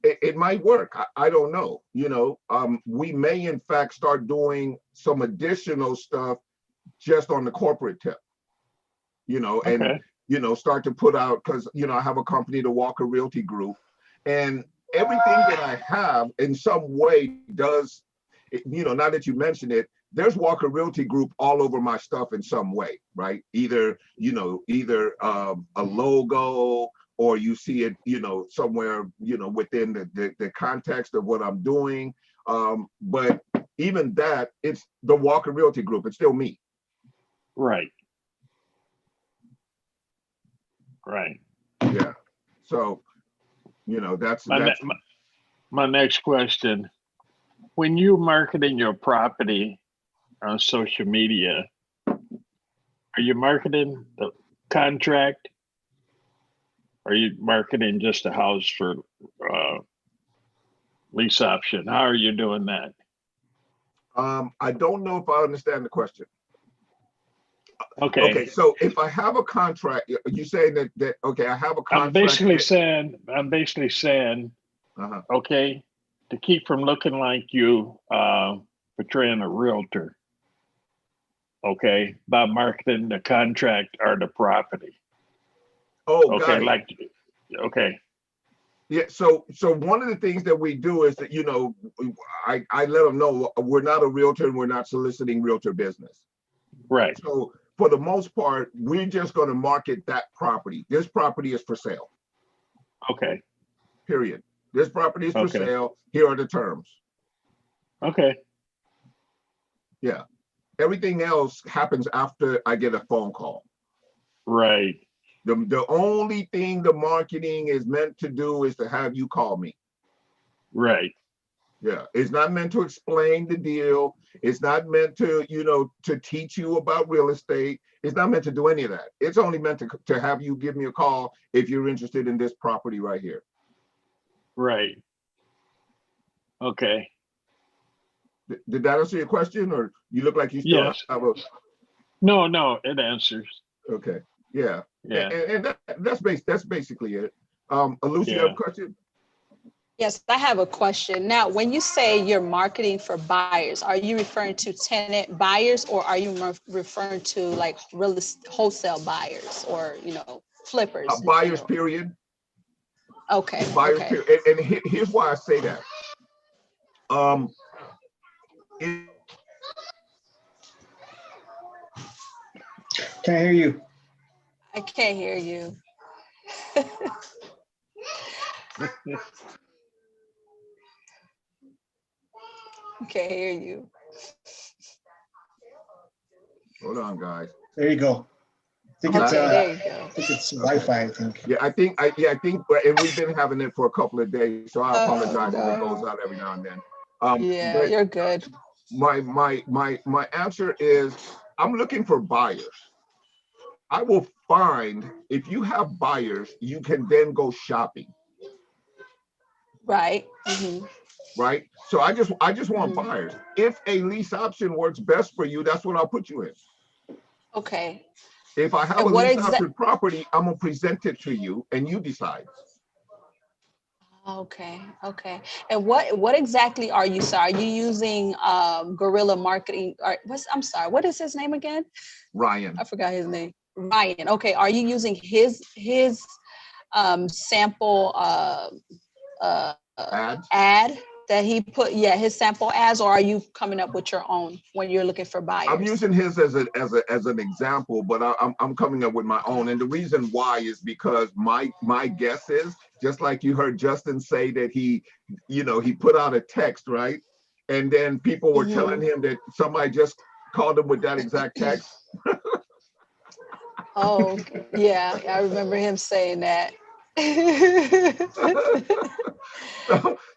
It might work. I don't know. You know, we may in fact start doing some additional stuff just on the corporate tip, you know, and, Okay. you know, start to put out, because, you know, I have a company, the Walker Realty Group, and everything that I have in some way does, you know, now that you mention it, there's Walker Realty Group all over my stuff in some way, right? Either, you know, a logo, or you see it, you know, somewhere, you know, within the context of what I'm doing. But even that, it's the Walker Realty Group. It's still me. Right. Right. Yeah. So, you know, that's my next question. When you marketing your property on social media, are you marketing the contract? Are you marketing just a house for lease option? How are you doing that? I don't know if I understand the question. Okay. Okay, so if I have a contract, you saying that okay, I have a contract. I'm basically saying, okay, to keep from looking like you portraying a realtor, okay, by marketing the contract or the property. Oh, okay, okay. Yeah, so one of the things that we do is that, you know, I let them know we're not a realtor and we're not soliciting realtor business. Right. So for the most part, we're just going to market that property. This property is for sale. Okay. Period. This property is for sale. Here are the terms. Okay. Yeah. Everything else happens after I get a phone call. Right. The only thing the marketing is meant to do is to have you call me. Right. Yeah. It's not meant to explain the deal. It's not meant to, you know, to teach you about real estate. It's not meant to do any of that. It's only meant to have you give me a call if you're interested in this property right here. Right. Okay. Did that answer your question, or you look like you still have a? No, it answers. Okay. Yeah. Yeah. And that's basically it. Lucy, you have a question? Yes, I have a question. Now, when you say you're marketing for buyers, are you referring to tenant buyers, or are you referring to like real wholesale buyers, or, you know, flippers? Buyers, period. Okay. Buyers, period. And here's why I say that. Can't hear you. I can't hear you. Can't hear you. Hold on, guys. There you go. I think there you go. I think it's Wi-Fi, I think. Yeah, I think, and we've been having it for a couple of days, so I apologize if it goes out every now and then. Yeah, you're good. My answer is, I'm looking for buyers. I will find, if you have buyers, you can then go shopping. Right. Mm-hmm. Right. So I just want buyers. If a lease option works best for you, that's what I'll put you in. Okay. If I have a lease option property, I'm gonna present it to you and you decide. Okay. And what exactly are you? Are you using Guerrilla Marketing? Or what is his name again? Ryan. I forgot his name. Ryan. Okay. Are you using his sample ad that he put? Yeah, his sample ads, or are you coming up with your own when you're looking for buyers? I'm using his as an example, but I'm coming up with my own. And the reason why is because my guess is, just like you heard Justin say that he put out a text, right? And then people were telling him that somebody just called him with that exact text. Oh, yeah, I remember him saying that.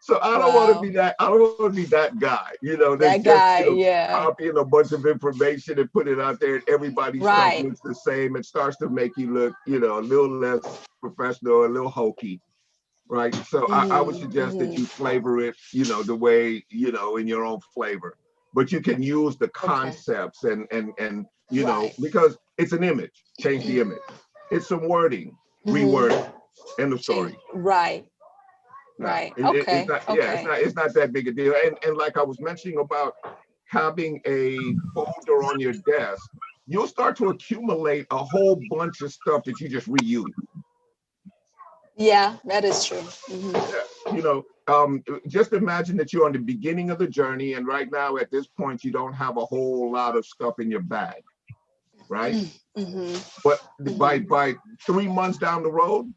So I don't want to be that. I don't want to be that guy. You know, that's That just guy, yeah. copying a bunch of information and put it out there, and everybody's stuff Right. looks the same. It starts to make you look, you know, a little less professional, a little hokey, right? So I would suggest that you flavor it, you know, the way, you know, in your own flavor. But you can use the concepts and you know, because it's an image. Change the image. It's some wording. Reword it. End of story. Right. No, Right. it's not, yeah, it's not that big a deal. And like I was mentioning about having a folder on your desk, you'll start to accumulate a whole bunch of stuff that you just reuse. Yeah, that is true. Yeah, you know, just imagine that you're on the beginning of the journey, and right now at this point you don't have a whole lot of stuff in your bag, right? But by 3 months down the road,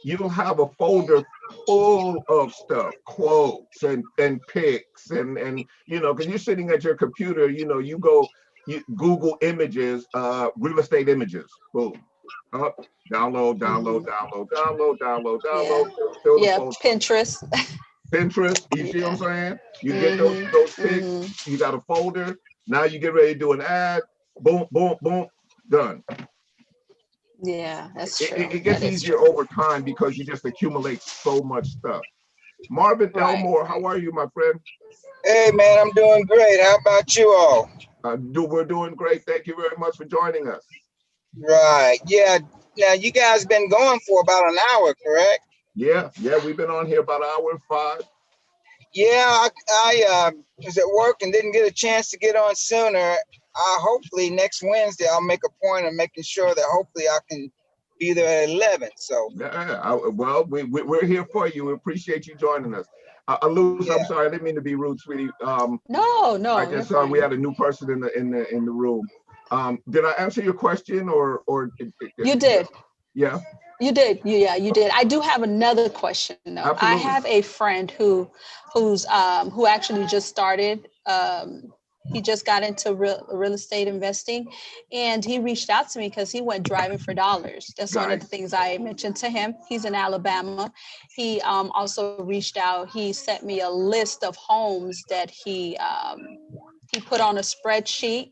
you'll have a folder full of stuff, quotes and pics and you know, because you're sitting at your computer, you know, you Google images, real estate images, boom, up, download, fill the Yeah, folder. Pinterest. You see what I'm saying? You get those pics, you got a folder. Now you get ready to do an ad, boom, boom, boom, done. Yeah, that's true. It gets easier over time because you just accumulate so much stuff. Marvin Elmore, how are you, my friend? Hey, man, I'm doing great. How about you all? We're doing great. Thank you very much for joining us. Right. Yeah. Now, you guys been going for about an hour, correct? Yeah. We've been on here about an hour and 5. Yeah, I was at work and didn't get a chance to get on sooner. Hopefully next Wednesday I'll make a point of making sure that hopefully I can be there at 11. So yeah, well, we're here for you. We appreciate you joining us. Luz, I'm sorry, I didn't mean to be rude, sweetie. No, I just saw we had a new person in the room. Did I answer your question or you did? Yeah. You did. Yeah, you did. I do have another question though. Absolutely. I have a friend who actually just started. He just got into real estate investing, and he reached out to me because he went driving for dollars. That's one of the things I mentioned to him. He's in Alabama. He also reached out. He sent me a list of homes that he put on a spreadsheet.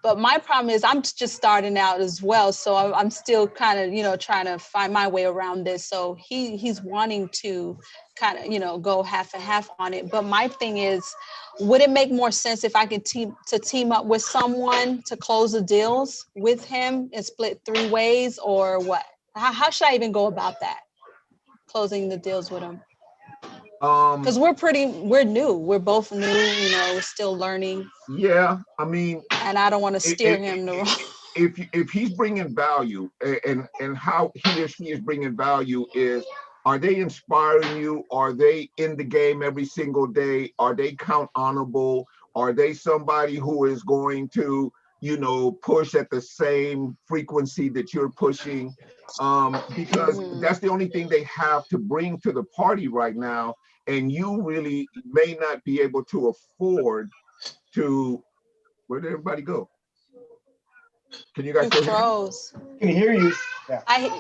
But my problem is I'm just starting out as well. So I'm still kind of, you know, trying to find my way around this. So he's wanting to kind of, you know, go half and half on it. But my thing is, would it make more sense if I could team up with someone to close the deals with him and split 3 ways, or what? How should I even go about that? Closing the deals with him? Because we're new. We're both new, you know, we're still learning. Yeah, I mean, and I don't want to steer him the wrong. If he's bringing value, and how he or she is bringing value is, are they inspiring you? Are they in the game every single day? Are they count honorable? Are they somebody who is going to, you know, push at the same frequency that you're pushing? Because that's the only thing they have to bring to the party right now. And you really may not be able to afford to. Where did everybody go? Can you guys still hear me? Can hear you?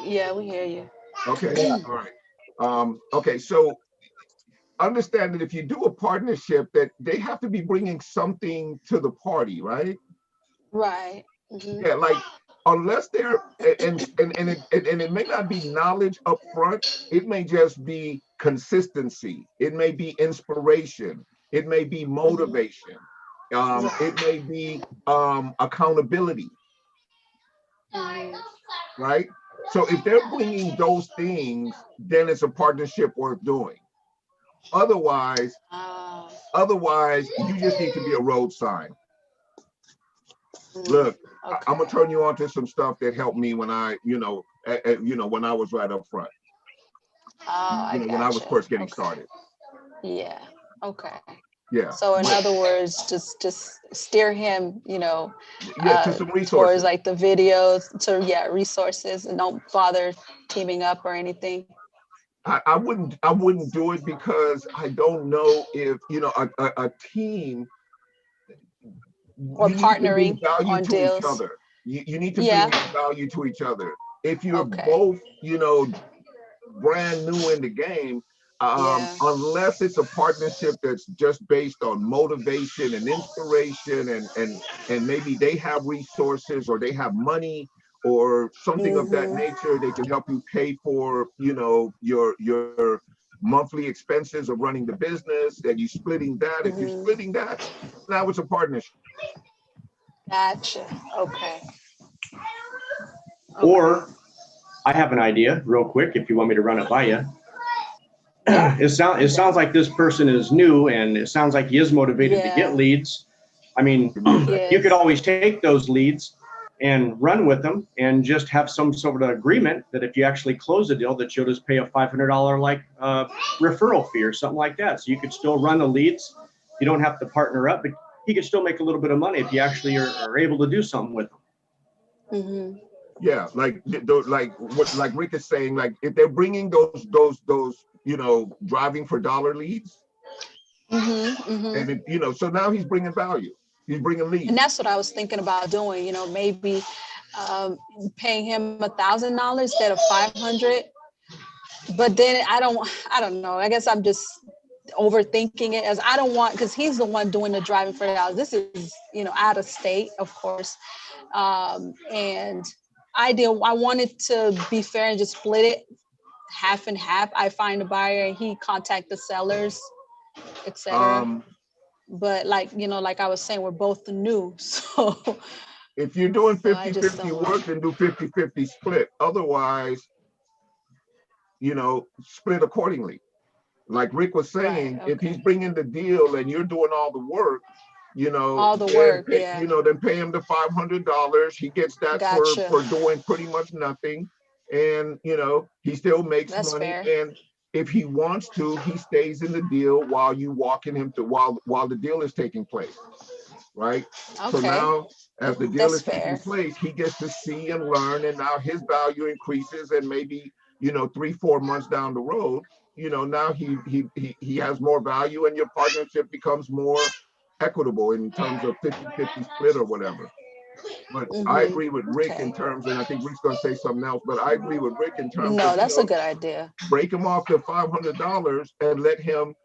Yeah, we hear you. Okay. Yeah. All right. Okay. So understand that if you do a partnership, that they have to be bringing something to the party, right? Right. Yeah. Like, unless they're and it may not be knowledge up front. It may just be consistency. It may be inspiration. It may be motivation. It may be accountability. Right? So if they're bringing those things, then it's a partnership worth doing. Otherwise, you just need to be a road sign. Look, I'm gonna turn you on to some stuff that helped me when I, when I was right up front. When I was first getting started. Yeah. Okay. Yeah. So in other words, just steer him, to some resources, towards like the videos, to resources, and don't bother teaming up or anything. I wouldn't do it because I don't know if a team or partnering on deals. You need to bring value to each other. if you're Okay. both, brand new in the game, Yeah. unless it's a partnership that's just based on motivation and inspiration, and maybe they have resources or they have money or something of that nature, they can help you pay for, your monthly expenses of running the business, and you splitting that. If you're splitting that, now it's a partnership. Gotcha. Okay. Or I have an idea real quick if you want me to run it by you. Yeah. It sounds like this person is new, and it sounds like he is motivated to Yeah. get leads. I mean, you could always take those leads and run with them and just have some sort of agreement that if you actually close a deal, that you'll just pay a $500 like referral fee or something like that. So you could still run the leads. You don't have to partner up, but he could still make a little bit of money if you actually are able to do something with them. Yeah, like what Rick is saying, like if they're bringing those driving for dollar leads, and if, so now he's bringing value. He's bringing leads. And that's what I was thinking about doing. Maybe paying him $1,000 instead of $500. But then I don't know. I guess I'm just overthinking it, as I don't want, because he's the one doing the driving for dollars. This is out of state, of course, and I wanted to be fair and just split it half and half. I find a buyer and he contact the sellers, etc. But like I was saying, we're both new, so if you're doing so I 50-50 work, then do 50-50 split. Otherwise, split accordingly. Like Rick was saying, if he's bringing the deal and you're doing all the work, all the work, then pay him the $500. He gets that for doing pretty much nothing, and he still makes money. Fair. And if he wants to, he stays in the deal while you walking him to while the deal is taking place, right? Okay. So now, as the deal is fair. taking place, he gets to see and learn, and now his value increases, and maybe 3-4 months down the road, now he has more value, and your partnership becomes more equitable in terms of 50-50 split or whatever. But I agree with Rick in terms, and I think Rick's going to say something else, but I agree with Rick in terms of, that's a good idea. Break him off the $500 and let him,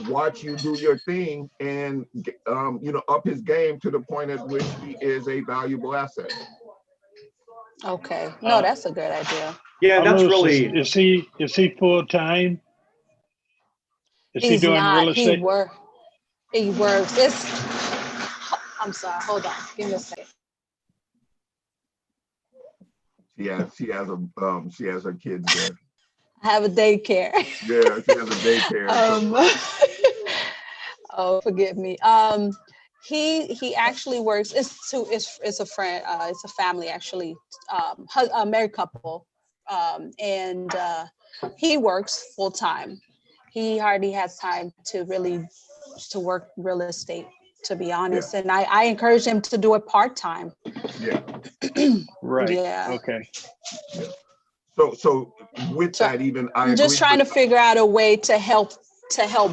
watch you do your thing, and, up his game to the point at which he is a valuable asset. Okay. No, that's a good idea. Yeah, that's really. Is he full time? Is he doing real estate? He works. I'm sorry. Hold on. Give me a second. She has her kids there. I have a daycare. Yeah, she has a daycare. Oh, forgive me. He actually works. It's a friend. It's a family actually. A married couple, and he works full time. He hardly has time to work real estate, to be honest. And I encourage him to do it part time. Yeah. Right. Yeah. Okay. Yeah. So with that, even I'm just trying to figure out a way to help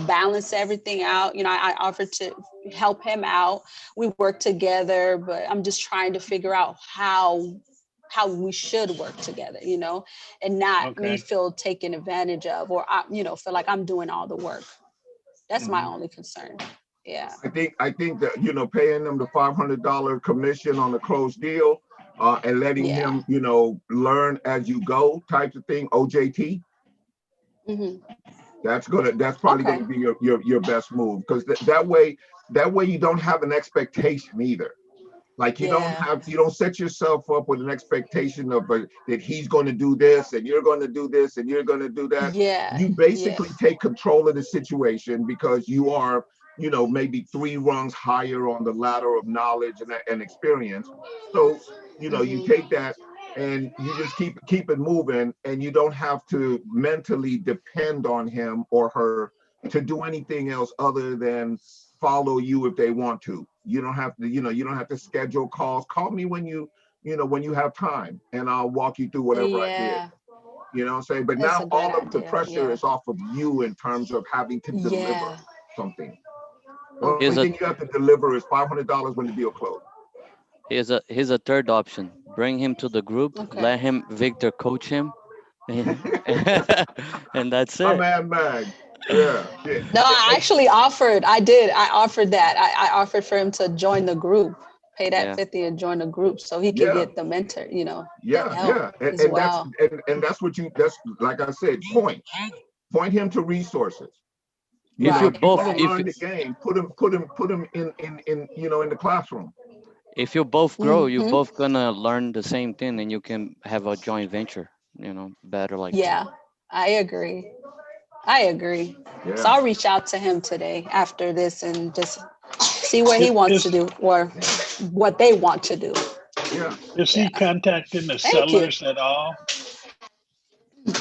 balance everything out. I offered to help him out. We work together, but I'm just trying to figure out how we should work together, and not me feel taken advantage of, or feel like I'm doing all the work. That's my only concern. Yeah. I think that, paying them the $500 commission on the closed deal, and letting him, learn as you go type of thing, OJT. That's probably going to be your best move, because that way you don't have an expectation either. Like you don't set yourself up with an expectation of that he's going to do this and you're going to do this and you're going to do that. Yeah. You basically take control of the situation, because you are, maybe 3 rungs higher on the ladder of knowledge and experience. So, you take that and you just keep it moving, and you don't have to mentally depend on him or her to do anything else other than follow you if they want to. You don't have to, you don't have to schedule calls. Call me when you have time, and I'll walk you through whatever I did. You know what I'm saying? But That's now all of the pressure is off of you in terms of having to deliver something. The only thing you have to deliver is $500 when the deal closed. Here's a third option. Bring him to the group. Okay. Let him Victor coach him, and that's My it. man, Mag. Yeah. Yeah. No, I actually offered. I did. I offered that. I offered for him to join the group, pay that Yeah. 50 and join the group so he could Yeah. get the mentor, the Yeah. help Yeah. as well. And that's what that's like I said, point him to resources. You If know, you Right. if you both, want to if learn the game, put him in in the classroom. if you both grow, you're Hmm. both gonna learn the same thing, and you can have a joint venture. Better like that. Yeah, I agree. I agree. So Yeah. I'll reach out to him today after this and just see what he Is, wants to is, do or what they want to do. Yeah. is Yeah. he contacting the Thank you. sellers at all?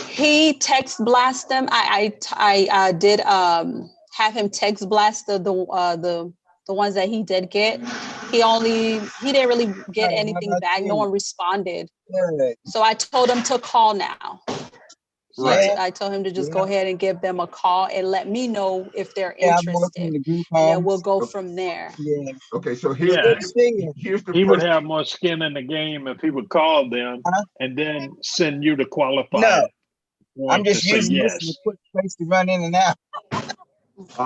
He text blast them. I did have him text blast the ones that he did get. He didn't really get How anything about back. No you? one responded. Good. So I told him to call now. So Right. I told him to just Yeah. go ahead and give them a call and let me know if they're Yeah, I'm working in interested. the group And then we'll homes. go from there. Yeah. Okay. So Yeah, Good to see you. here's the he would first. have more skin in the game if he would call them Huh? and then send you the No, qualified I'm one to just say using this as a yes. quick place to run in and out.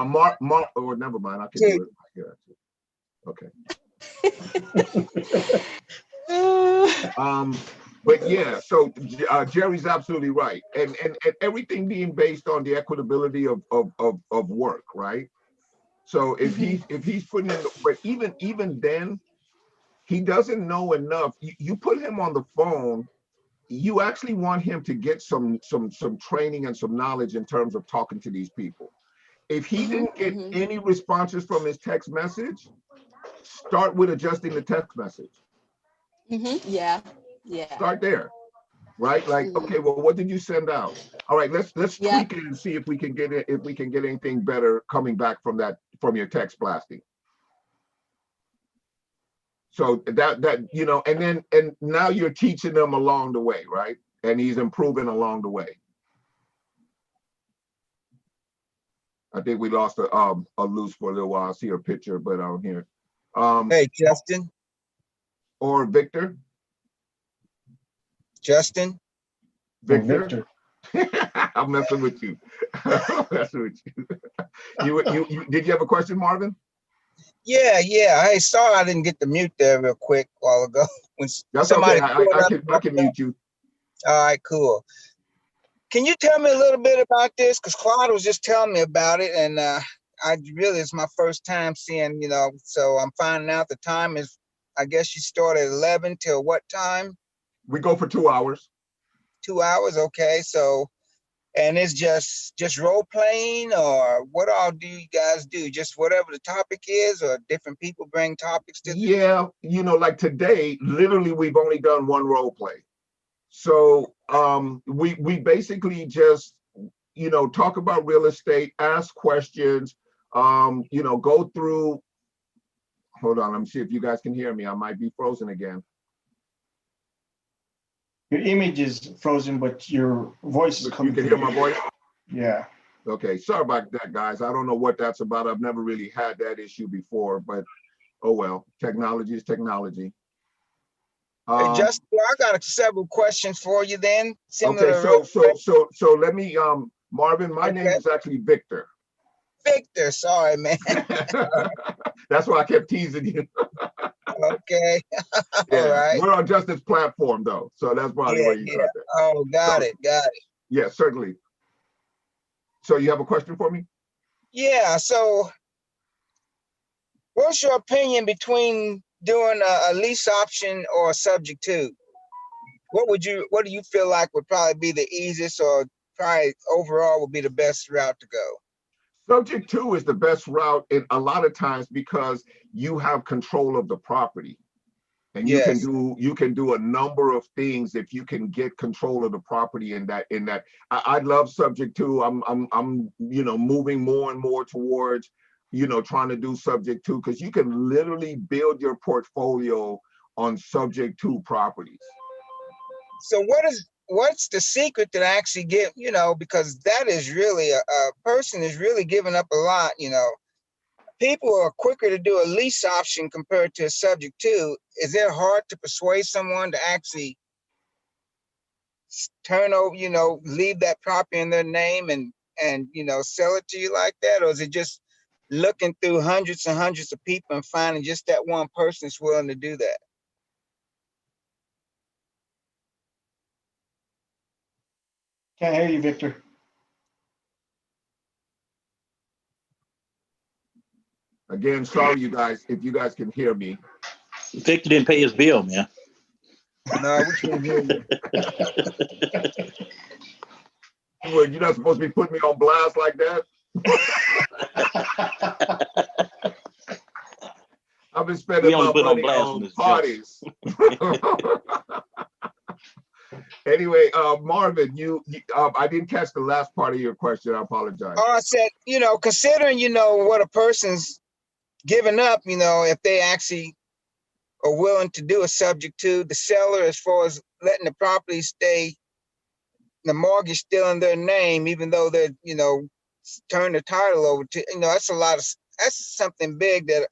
Mark. Oh, never mind. I can Too. do it. Yeah. Okay. But yeah, so Jerry's absolutely right, and everything being based on the equitability of work, right? So if he's putting in, but even then, he doesn't know enough. You put him on the phone. You actually want him to get some training and some knowledge in terms of talking to these people. If he didn't get any responses from his text message, start with adjusting the text message. Yeah. Yeah. Start there, right? Like, okay, well, what did you send out? All right, let's tweak it and see if we can get it, if we can get anything better coming back from your text blasting. So that and now you're teaching them along the way, right? And he's improving along the way. I think we lost a loose for a little while. I see her picture, but I don't hear it. Hey, Justin. Or Victor. Justin. Victor. I'm messing with you. I'm messing with you. You did you have a question, Marvin? Yeah. I saw I didn't get the mute there real quick a while ago. When That's somebody okay. I can mute you. All right, cool. Can you tell me a little bit about this? Because Claude was just telling me about it, and it's my first time seeing, so I'm finding out the time is, I guess you start at 11 till what time? We go for 2 hours. 2 hours, okay. So, and it's just role playing, or what all do you guys do? Just whatever the topic is, or different people bring topics to? Yeah, like today, literally we've only done one role play. So we basically just talk about real estate, ask questions, go through. Hold on, let me see if you guys can hear me. I might be frozen again. Your image is frozen, but your voice is coming. You can hear my voice? Yeah. Okay, sorry about that, guys. I don't know what that's about. I've never really had that issue before, but oh well. Technology is technology. Hey, Justin, I got several questions for you then. Okay, so let me, Marvin, my name is actually Victor. Victor, sorry, man. That's why I kept teasing you. Okay. Yeah, all right. we're on Justin's platform though, so that's probably where you got that. Oh, got it. Yeah, certainly. So you have a question for me? Yeah, so what's your opinion between doing a lease option or a subject to? What do you feel like would probably be the easiest, or probably overall would be the best route to go? Subject to is the best route in a lot of times because you have control of the property. And you can do a number of things if you can get control of the property in that. I love subject to. I'm moving more and more towards trying to do subject to, because you can literally build your portfolio on subject to properties. So what's the secret that I actually get, because that is really a person is really giving up a lot, people are quicker to do a lease option compared to a subject to, is it hard to persuade someone to actually turn over, leave that property in their name and sell it to you like that? Or is it just looking through hundreds and hundreds of people and finding just that one person that's willing to do that? Can't hear you, Victor. Again, sorry, you guys, if you guys can hear me. Victor didn't pay his bill, man. No, we can't hear you. Well, you're not supposed to be putting me on blast like that. I've been spending my money on parties. Anyway, Marvin, I didn't catch the last part of your question. I apologize. Oh, I said, considering, what a person's giving up, if they actually are willing to do a subject to the seller, as far as letting the property stay, the mortgage still in their name, even though they're, turn the title over to, that's that's something big that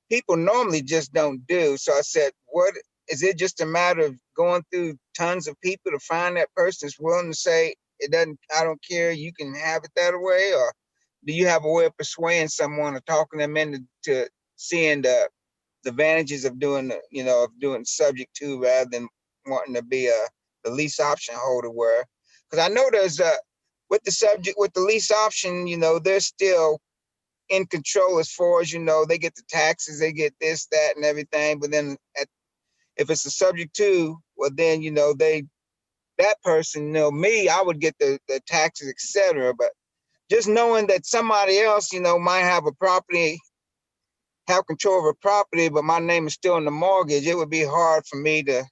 people normally just don't do. So I said, what is it, just a matter of going through tons of people to find that person that's willing to say, I don't care, you can have it that way? Or do you have a way of persuading someone or talking them into seeing the advantages of doing subject to, rather than wanting to be the lease option holder? Where, because I know there's with the lease option, they're still in control as far as, they get the taxes, they get this, that, and everything. But then if it's a subject to, well, then, that person, me, I would get the taxes, etc. But just knowing that somebody else, might have control of a property, but my name is still in the mortgage, it would be hard for me to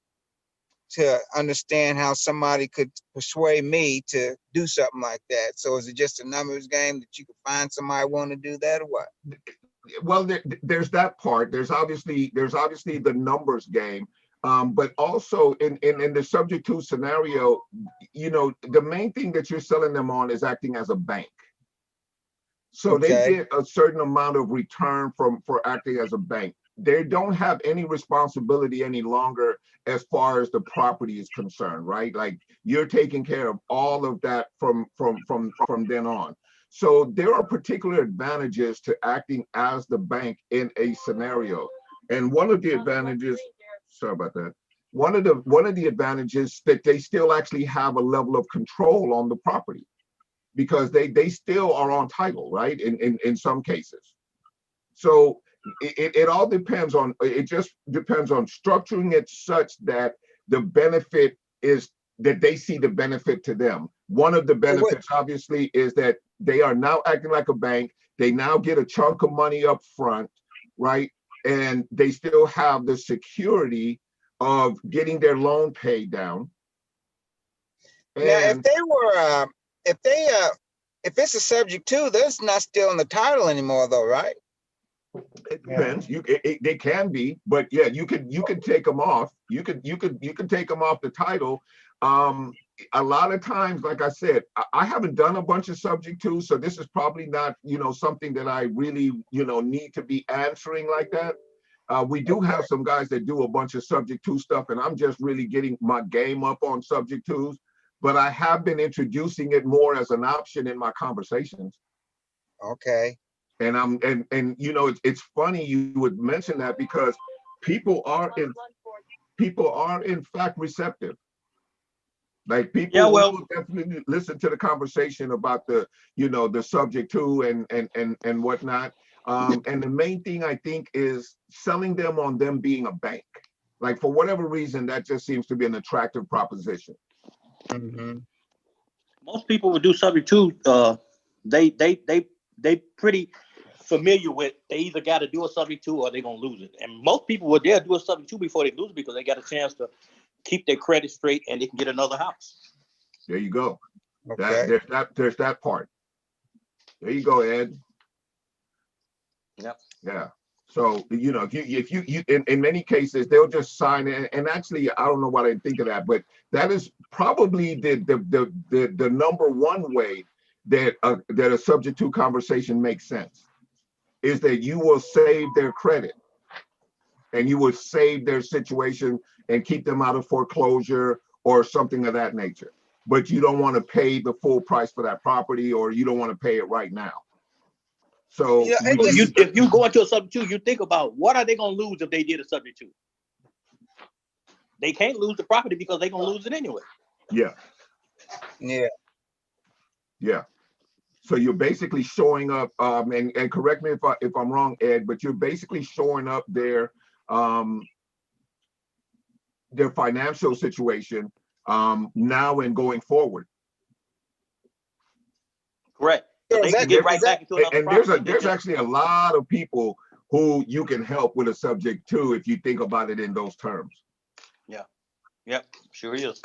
understand how somebody could persuade me to do something like that. So is it just a numbers game that you could find somebody want to do that, or what? Well, there's that part. There's obviously the numbers game. But also in the subject to scenario, the main thing that you're selling them on is acting as a bank. So Okay. They get a certain amount of return for acting as a bank. They don't have any responsibility any longer as far as the property is concerned, right? Like, you're taking care of all of that from then on. So there are particular advantages to acting as the bank in a scenario. And one of the advantages, sorry about that. One of the advantages that they still actually have a level of control on the property, because they still are on title, right? In some cases. So it all depends on, it just depends on structuring it such that the benefit is that they see the benefit to them. One of the benefits, obviously, is that they are now acting like a bank. They now get a chunk of money up front, right? And they still have the security of getting their loan paid down. And now, if it's a subject to, that's not still in the title anymore, though, right? It depends. They can be, but yeah, you could take them off. You could take them off the title. A lot of times, like I said, I haven't done a bunch of subject to, so this is probably not something that I really need to be answering like that. We do have some guys that do a bunch of subject to stuff, and I'm just really getting my game up on subject twos. But I have been introducing it more as an option in my conversations. Okay. And it's funny you would mention that, because people are in fact receptive. Like, people will definitely listen to the conversation about the subject to and whatnot. And the main thing, I think, is selling them on them being a bank. Like, for whatever reason, that just seems to be an attractive proposition. Mm-hmm. Most people would do subject to. They pretty familiar with. They either got to do a subject to or they're gonna lose it. And most people would do a subject to before they lose it, because they got a chance to keep their credit straight and they can get another house. There you go. Okay. There's that part. There you go, Ed. Yep. Yeah. So if you in many cases they'll just sign it, and actually I don't know why I didn't think of that, but that is probably the number one way that a subject to conversation makes sense. is that you will save their credit and you will save their situation and keep them out of foreclosure or something of that nature. But you don't want to pay the full price for that property, or you don't want to pay it right now. So Yeah, if you go into a subject two, you think about what are they going to lose if they did a subject two? They can't lose the property because they're going to lose it anyway. Yeah. Yeah. Yeah. So you're basically showing up, and correct me if I'm wrong, Ed, but you're basically showing up their financial situation now and going forward. Correct. So they can get right back into another property. And there's actually a lot of people who you can help with a subject too, if you think about it in those terms. Yeah. Yep. Sure is.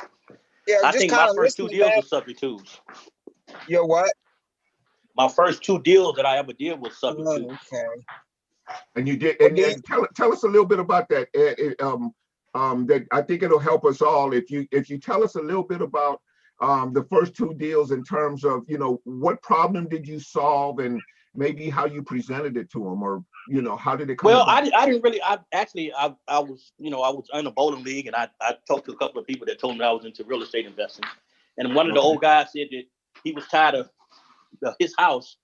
Yeah. I think my first two deals were subject twos. Your what? My first two deals that I ever did was subject twos. Okay. And you did, and tell us a little bit about that. That I think it'll help us all if you tell us a little bit about the first two deals in terms of, you know, what problem did you solve and maybe how you presented it to them, or, you know, how did it come Well, about? I didn't really, I was, you know, I was in a bowling league, and I talked to a couple of people that told me I was into real estate investing. And one of the old guys said that he was tired of his house.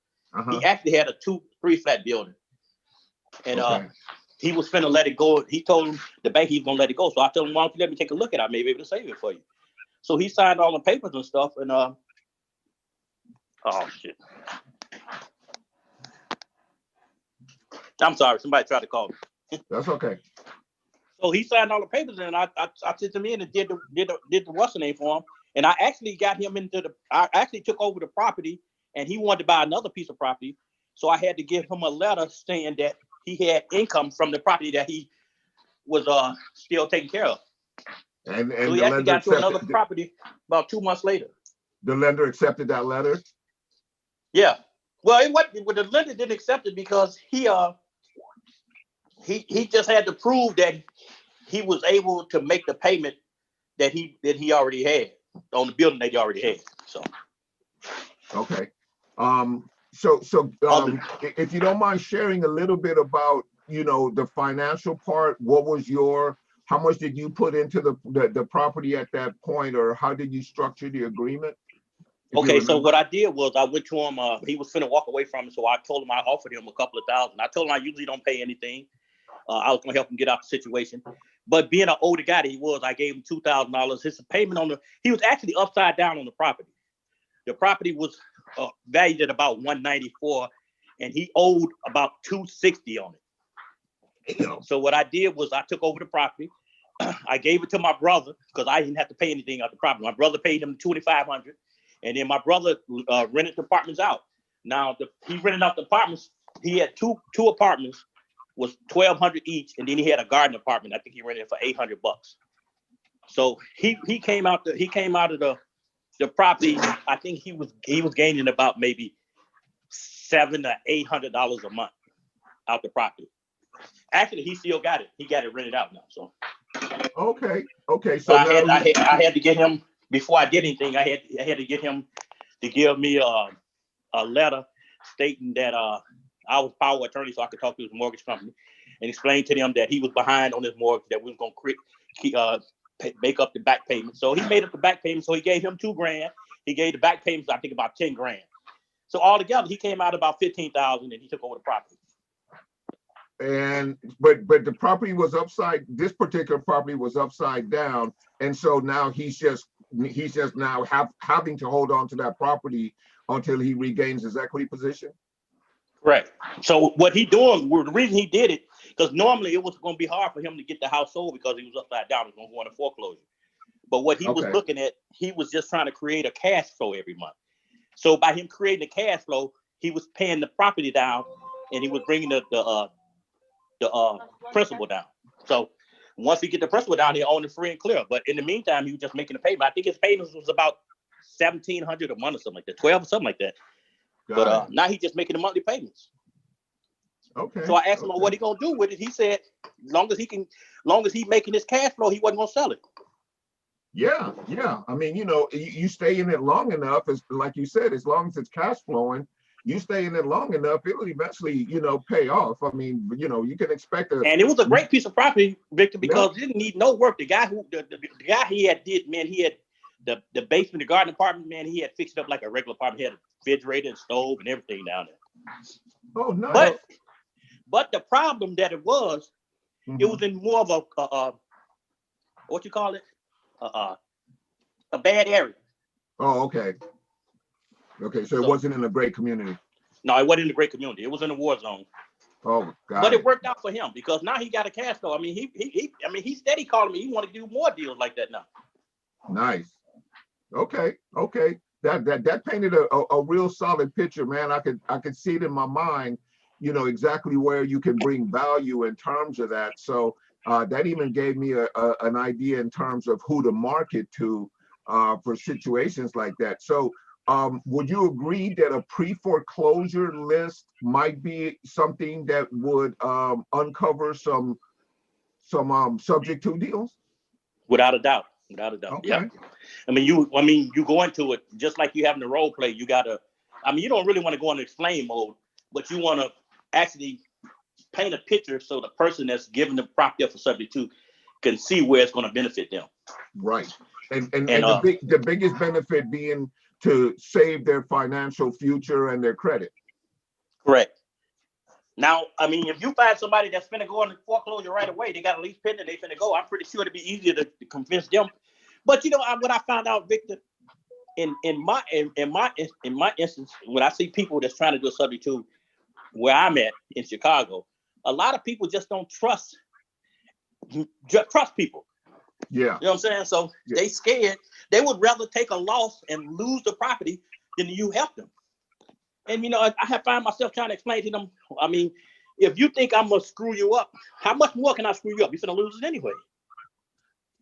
He actually had a 2-3 flat building. And he was finna let it go. He told him the bank he was gonna let it go. So I told him, why don't you let me take a look at it? I may be able to save it for you. So he signed all the papers and stuff. And oh shit. I'm sorry, somebody tried to call me. That's okay. So he signed all the papers, and I sent him in and did the what's the name for him. And I actually got him I actually took over the property, and he wanted to buy another piece of property. So I had to give him a letter saying that he had income from the property that he was still taking care of. And so he actually got to another property about 2 months later. The lender accepted that letter? Yeah. Well, the lender didn't accept it because he just had to prove that he was able to make the payment that he already had on the building that he already had. So okay. So if you don't mind sharing a little bit about, you know, the financial part, how much did you put into the property at that point, or how did you structure the agreement? Okay, so what I did was I went to him, he was finna walk away from me, so I told him I offered him a couple of thousand. I told him I usually don't pay anything. I was gonna help him get out the situation. But being an older guy that he was, I gave him $2,000. His payment he was actually upside down on the property. The property was valued at about $194, and he owed about $260 on it. So what I did was I took over the property. I gave it to my brother because I didn't have to pay anything out the property. My brother paid him $2,500, and then my brother rented the apartments out. Now he rented out the apartments. He had two apartments, was $1,200 each, and then he had a garden apartment. I think he rented it for $800. So he came out of the property. I think he was gaining about maybe $700 to $800 a month out the property. Actually, he still got it. He got it rented out now. So okay. So I had to get him before I did anything. I had to get him to give me a letter stating that I was power attorney, so I could talk to his mortgage company and explain to them that he was behind on his mortgage, that we was gonna make up the back payment. So he made up the back payment. So he gave him $2,000. He gave the back payments, I think, about $10,000. So altogether, he came out about $15,000, and he took over the property. And but the property was this particular property was upside down, and so now he's just now having to hold on to that property until he regains his equity position. Right. So what he doing, the reason he did it, because normally it was going to be hard for him to get the house sold because he was upside down. He was going to go into foreclosure. But what he was looking at, he was just trying to create a cash flow every month. So by him creating a cash flow, he was paying the property down, and he was bringing the principal down. So once he get the principal down, he owned it free and clear. But in the meantime, he was just making a payment. I think his payments was about $1,700 a month or something like that, 12 or something like that. But now he's just making the monthly payments. Okay. So I asked him what he gonna do with it. He said, long as he making his cash flow, he wasn't gonna sell it. Yeah. I mean, you know, you stay in it long enough, as like you said, as long as it's cash flowing, you stay in it long enough, it'll eventually, pay off. I mean, you can expect a. And it was a great piece of property, Victor, because it didn't need no work. The guy the guy he had did, man, he had the basement, the garden apartment, man, he had fixed it up like a regular apartment. He had a refrigerator and stove and everything down there. Oh, nice. But the problem that it was in more of a what you call it, a bad area. Oh, okay. Okay, so it wasn't in a great community. No, it wasn't in a great community. It was in a war zone. Oh, God. But it worked out for him because now he got a cash flow. I mean, he's steady calling me. He want to do more deals like that now. Nice. Okay. That painted a real solid picture, man. I could see it in my mind, exactly where you can bring value in terms of that. So that even gave me an idea in terms of who to market to for situations like that. So would you agree that a pre-foreclosure list might be something that would uncover some subject to deals? Without a doubt. Okay. Yeah. I mean, you go into it just like you having the role play. You gotta. I mean, you don't really want to go into explain mode, but you want to actually paint a picture so the person that's giving the property up for subject to can see where it's going to benefit them. Right. And the biggest benefit being to save their financial future and their credit. Correct. Now, I mean, if you find somebody that's finna go into foreclosure right away, they got a lease pending, they finna go. I'm pretty sure it'd be easier to convince them. But what I found out, Victor, in my instance, when I see people that's trying to do a subject to where I'm at in Chicago, a lot of people just don't trust people. Yeah. You know what I'm saying? So they scared. They would rather take a loss and lose the property than you help them. And, I have found myself trying to explain to them, I mean, if you think I'm going to screw you up, how much more can I screw you up? You're going to lose it anyway.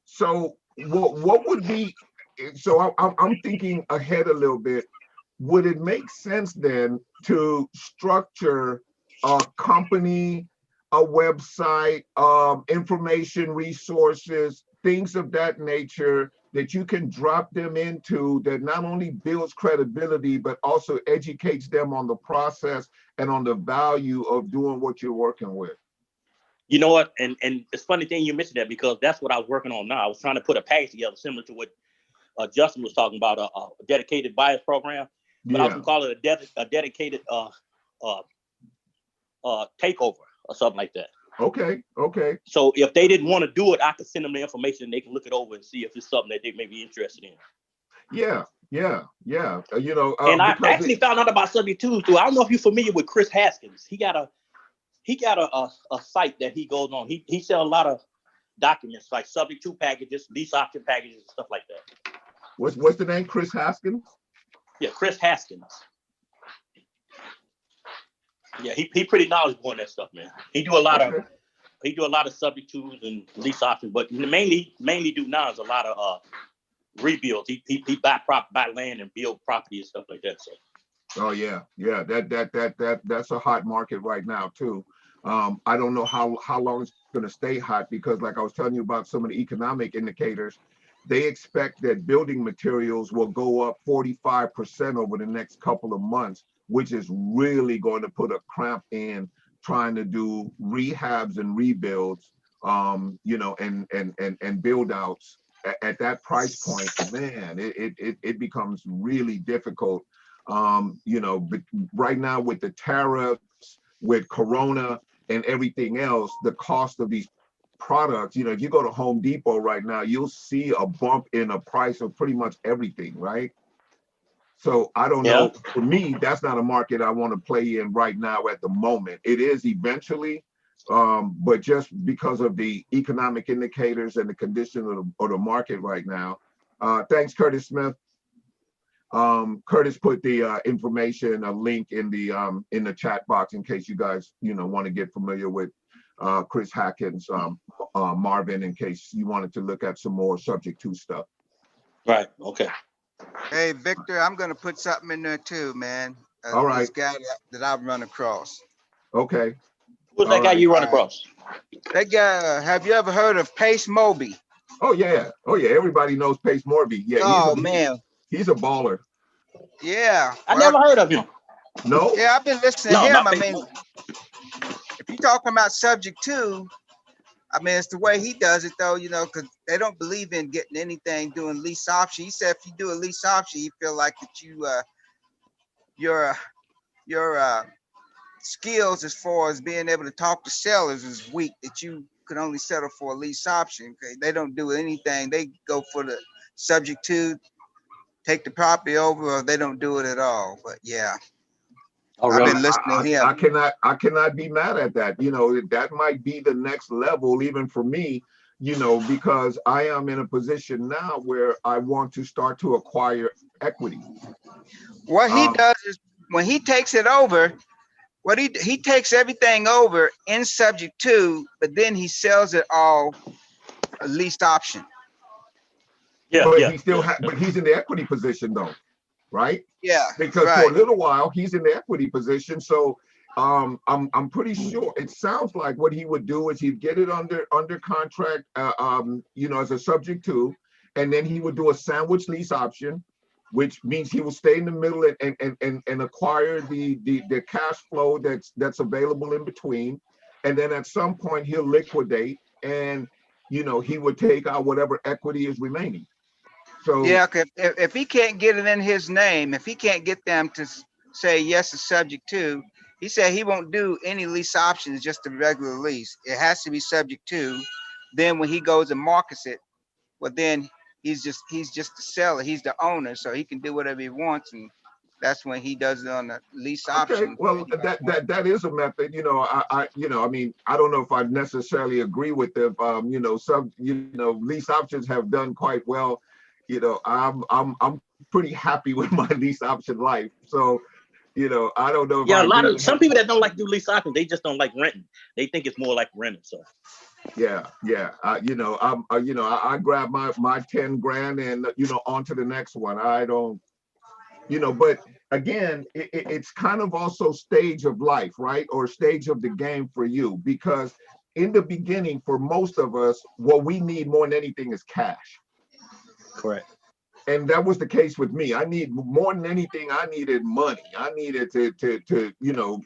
So what would be, so I'm thinking ahead a little bit. Would it make sense then to structure a company, a website, information resources, things of that nature that you can drop them into that not only builds credibility, but also educates them on the process and on the value of doing what you're working with? You know what? And it's funny thing you mentioned that because that's what I was working on now. I was trying to put a package together similar to what Justin was talking about, a dedicated buyers program. But I was going to call it a dedicated takeover or something like that. Okay. So if they didn't want to do it, I could send them the information and they can look it over and see if it's something that they may be interested in. Yeah. And I actually found out about subject to too. I don't know if you're familiar with Chris Haskins. He got a site that he goes on. He sells a lot of documents like subject to packages, lease option packages, and stuff like that. What's the name? Chris Haskins? Yeah, Chris Haskins. Yeah, he pretty knowledgeable on that stuff, man. He do a lot of subject tos and lease options, but mainly do now is a lot of rebuilds. He buy land and build property and stuff like that. So. Oh yeah. That's a hot market right now too. I don't know how long it's going to stay hot because, like I was telling you about some of the economic indicators, they expect that building materials will go up 45% over the next couple of months, which is really going to put a cramp in trying to do rehabs and rebuilds, and build outs at that price point. Man, it becomes really difficult. But right now with the tariffs, with Corona and everything else, the cost of these products, if you go to Home Depot right now, you'll see a bump in the price of pretty much everything, right? So I don't know. For me, that's not a market I want to play in right now at the moment. It is eventually, but just because of the economic indicators and the condition of the market right now. Thanks, Curtis Smith. Curtis put the information, a link in the chat box in case you guys want to get familiar with Chris Haskins, Marvin, in case you wanted to look at some more subject to stuff. Right. Okay. Hey, Victor, I'm going to put something in there too, man. All right. This guy that I've run across. Okay. Who's that guy you run across? That guy, have you ever heard of Pace Moby? Oh yeah. Everybody knows Pace Morby. Yeah. Man. He's a baller. Yeah. I never heard of him. No? Yeah, I've been listening to No, him. not I they. mean, if you're talking about subject to, I mean, it's the way he does it though, you know, because they don't believe in getting anything doing lease option. He said if you do a lease option, you feel like that your skills as far as being able to talk to sellers is weak, that you could only settle for a lease option. Okay? They don't do anything. They go for the subject to, take the property over, or they don't do it at all. But yeah, Oh, I've really? been listening to him. I cannot be mad at that. You know, that might be the next level, even for me, you know, because I am in a position now where I want to start to acquire equity. What he does is when he takes it over, what he takes everything over in subject to, but then he sells it all a leased option. Yeah, But yeah. he still but he's in the equity position though, right? Yeah, Because for a right. little while he's in the equity position. So I'm pretty sure it sounds like what he would do is he'd get it under contract, you know, as a subject to, and then he would do a sandwich lease option, which means he will stay in the middle and acquire the cash flow that's available in between, and then at some point he'll liquidate, and you know he would take out whatever equity is remaining. So Yeah, if he can't get it in his name, if he can't get them to say yes, it's subject to, he said he won't do any lease options, just a regular lease. It has to be subject to. Then when he goes and markets it, well, then he's just the seller. He's the owner, so he can do whatever he wants, and that's when he does it on the lease okay, option. well that is a method. You know, I you know, I mean, I don't know if I necessarily agree with it. You know, some lease options have done quite well. You know, I'm pretty happy with my lease option life. So, you know, I don't know if Yeah, I a lot agree of some people that don't like to do lease options, they just don't like renting. They think it's more like renting. So yeah. You know, I grab my 10 grand and you know on to the next one. I don't, you know, but again, it's kind of also stage of life, right? Or stage of the game for you, because in the beginning, for most of us, what we need more than anything is cash. correct. And that was the case with me. I need more than anything. I needed money. I needed to you know,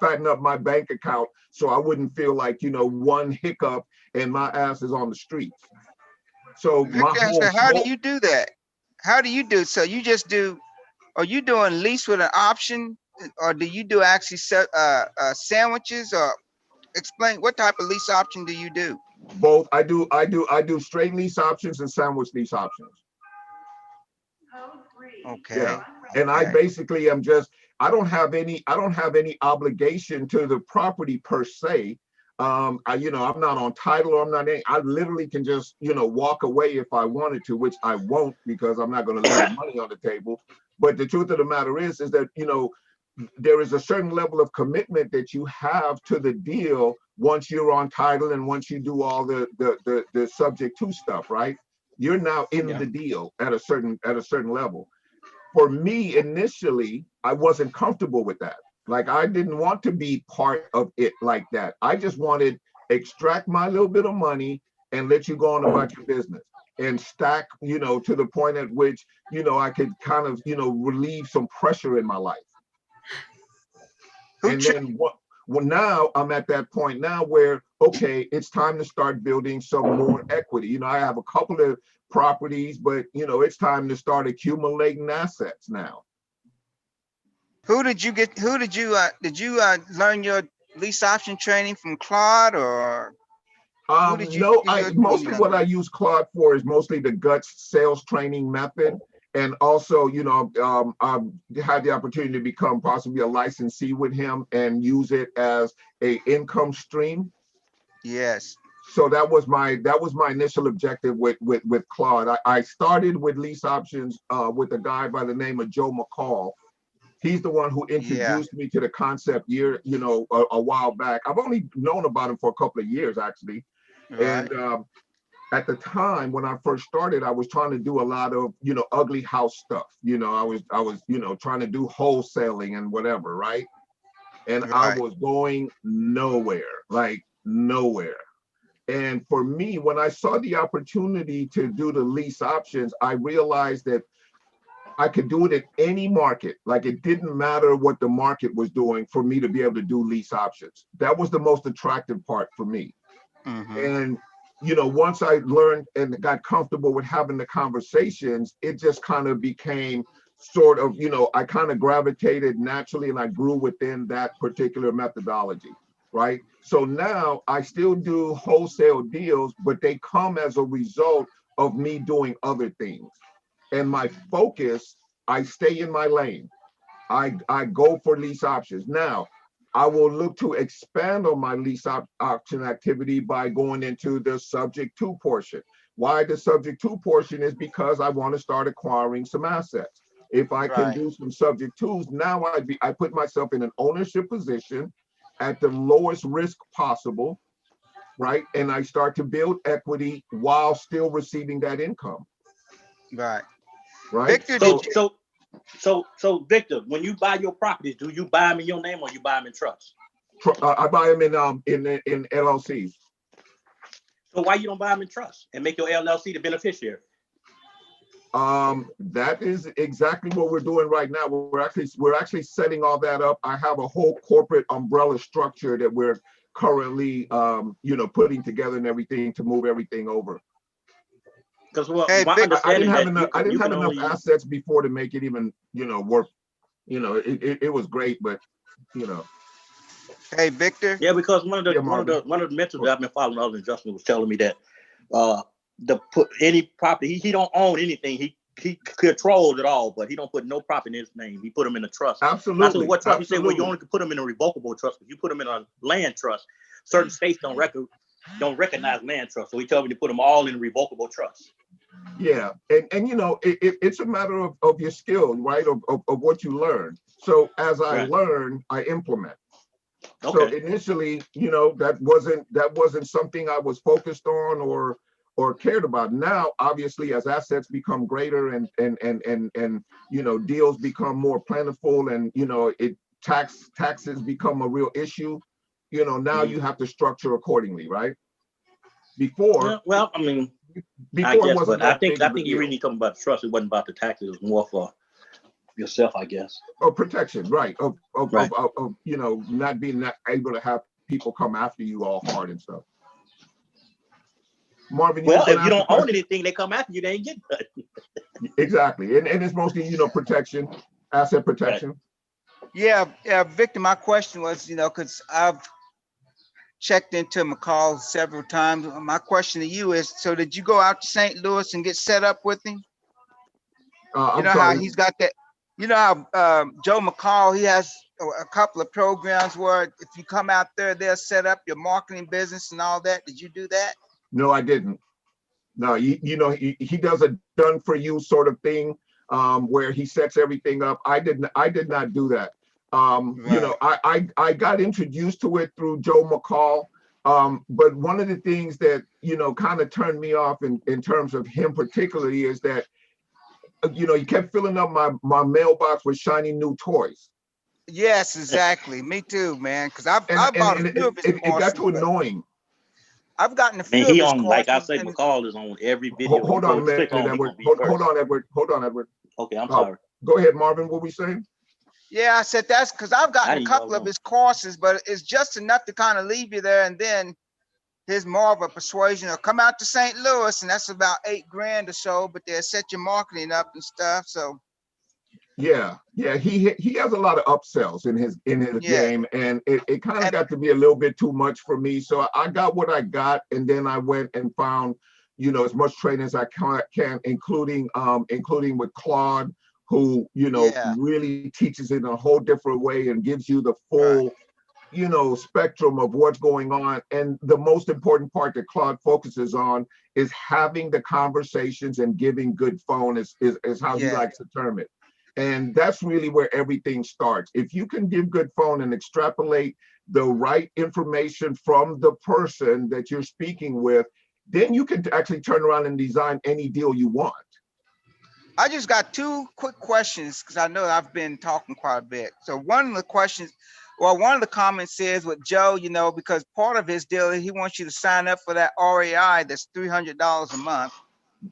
fatten up my bank account so I wouldn't feel like, you know, one hiccup and my ass is on the streets. So my whole How do you do that? How do you do? So you just do? Are you doing lease with an option, or do you do actually sandwiches? Or explain what type of lease option do you do? both. I do straight lease options and sandwich lease options. Okay. Yeah. And I basically am just, I don't have any obligation to the property per se. You know, I'm not on title, or I'm not any, I literally can just, you know, walk away if I wanted to, which I won't, because I'm not going to leave money on the table. But the truth of the matter is that, you know, there is a certain level of commitment that you have to the deal once you're on title and once you do all the subject to stuff, right? You're now in the deal at a certain level. For me, initially, I wasn't comfortable with that. Like, I didn't want to be part of it like that. I just wanted extract my little bit of money and let you go on about your business and stack, you know, to the point at which, you know, I could kind of, you know, relieve some pressure in my life. And then well, now I'm at that point now where, okay, it's time to start building some more equity. You know, I have a couple of properties, but you know, it's time to start accumulating assets now. Did you learn your lease option training from Claude, or No, mostly what I use Claude for is mostly the guts sales training method. And also, you know, I've had the opportunity to become possibly a licensee with him and use it as a income stream. Yes. So that was my initial objective with Claude. I started with lease options with a guy by the name of Joe McCall. He's the one who introduced me to the concept a while back. I've only known about him for a couple of years actually. Right. And at the time when I first started, I was trying to do a lot of, you know, ugly house stuff. You know, I was, you know, trying to do wholesaling and whatever, right? And I was going nowhere, like nowhere. And for me, when I saw the opportunity to do the lease options, I realized that I could do it in any market. Like it didn't matter what the market was doing for me to be able to do lease options. That was the most attractive part for me. And, you know, once I learned and got comfortable with having the conversations, it just kind of became sort of, you know, I kind of gravitated naturally and I grew within that particular methodology, right? So now I still do wholesale deals, but they come as a result of me doing other things. And my focus, I stay in my lane. I go for lease options. Now, I will look to expand on my lease option activity by going into the subject to portion. Why the subject to portion is because I want to start acquiring some assets. If I can do some subject twos, now I put myself in an ownership position at the lowest risk possible, right? And I start to build equity while still receiving that income. Right. Right. Victor, so Victor, when you buy your properties, do you buy them in your name or you buy them in trust? I buy them in LLCs. So why you don't buy them in trust and make your LLC the beneficiary? That is exactly what we're doing right now. We're actually setting all that up. I have a whole corporate umbrella structure that we're currently you know, putting together and everything to move everything over. Because I didn't have enough assets before to make it even, you know, work. You know, it was great, but you know. Hey, Victor. Yeah, because one of the mentors that I've been following, other than Justin, was telling me that any property he don't own anything. He controls it all, but he don't put no property in his name. He put them in a trust. Absolutely. I said, what trust? He said, well, you only can put them in a revocable trust. If you put them in a land trust, certain states don't recognize land trust. So he told me to put them all in revocable trust. Yeah, and you know, it's a matter of your skill, right? Of what you learn. So as I learn, I implement. Okay. So initially, you know, that wasn't something I was focused on or cared about. Now, obviously, as assets become greater and you know, deals become more plentiful and, you know, taxes become a real issue, you know, now you have to structure accordingly, right? Before, well, I mean, before I guess, it wasn't but I that think you really talking about the trust. It wasn't about the taxes. It was more for yourself, I guess. Of protection, right? Of you know, not able to have people come after you all hard and stuff. Marvin, well, if you don't own anything, they come after you, they ain't getting nothing. Exactly, and it's mostly, you know, protection, asset protection. Right. Yeah, Victor. My question was, you know, because I've checked into McCall several times. My question to you is, so did you go out to St. Louis and get set up with him? You know how he's got that, you know how Joe McCall, he has a couple of programs where if you come out there, they'll set up your marketing business and all that. Did you do that? No, I didn't. No, you know, he does a done for you sort of thing where he sets everything up. I did not do that. You know, I got introduced to it through Joe McCall. But one of the things that, you know, kind of turned me off in terms of him particularly is that, you know, he kept filling up my mailbox with shiny new toys. Yes, exactly. Me too, man. Because I bought a few of his courses. It got too annoying. I've gotten a few of his courses. Like I say, McCall is on every video. Hold on a minute, Edward. Hold on, Edward. Okay, I'm sorry. Go ahead, Marvin. What were we saying? Yeah, I said that's because I've gotten a couple of his courses, but it's just enough to kind of leave you there, and then here's more of a persuasion. Or come out to St. Louis, and that's about $8,000 or so, but they'll set your marketing up and stuff. So yeah, he has a lot of upsells in his game, and it kind of got to be a little bit too much for me. So I got what I got, and then I went and found, you know, as much training as I can, including with Claude, who, you know, really teaches it in a whole different way and gives you the full, you know, spectrum of what's going on. And the most important part that Claude focuses on is having the conversations and giving good phone is how he likes to term it. And that's really where everything starts. If you can give good phone and extrapolate the right information from the person that you're speaking with, then you can actually turn around and design any deal you want. I just got two quick questions because I know I've been talking quite a bit. So one of the questions, well, one of the comments says with Joe, you know, because part of his deal, he wants you to sign up for that REI that's $300 a month.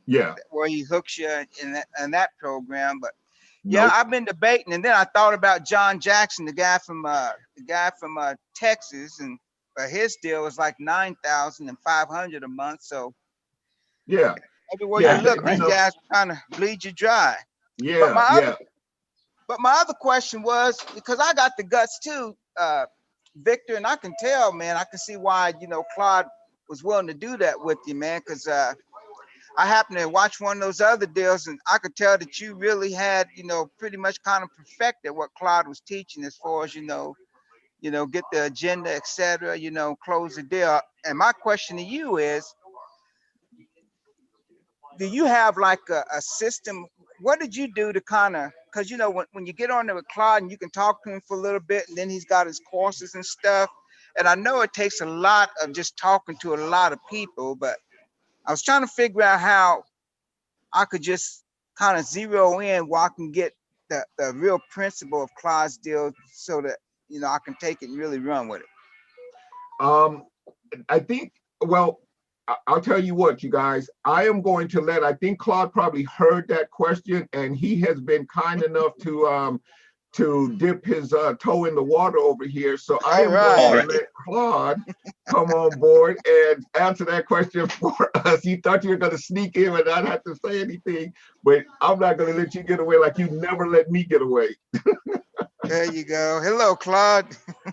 Yeah. Where he hooks you in that program. But Yeah, Nope. I've been debating, and then I thought about John Jackson, the guy from Texas, and his deal was like 9,500 a month. So Yeah. everywhere Yeah. you look, You these know, guys kind of bleed you dry. But yeah. my Yeah. other question was, because I got the guts too, Victor, and I can tell, man, I can see why, Claude was willing to do that with you, man, because I happened to watch one of those other deals, and I could tell that you really had, pretty much kind of perfected what Claude was teaching as far as, get the agenda, etc., close the deal. And my question to you is, do you have like a system? What did you do to kind of, because, when you get on there with Claude and you can talk to him for a little bit, and then he's got his courses and stuff. And I know it takes a lot of just talking to a lot of people, but I was trying to figure out how I could just kind of zero in where I can get the real principle of Claude's deal so that, I can take it and really run with it. I think, well, I'll tell you what, you guys, I think Claude probably heard that question, and he has been kind enough to dip his toe in the water over here. So I am going to let Claude come on board and answer that question for us. You thought you were going to sneak in and not have to say anything, but I'm not going to let you get away like you never let me get away. There you go. Hello, Claude.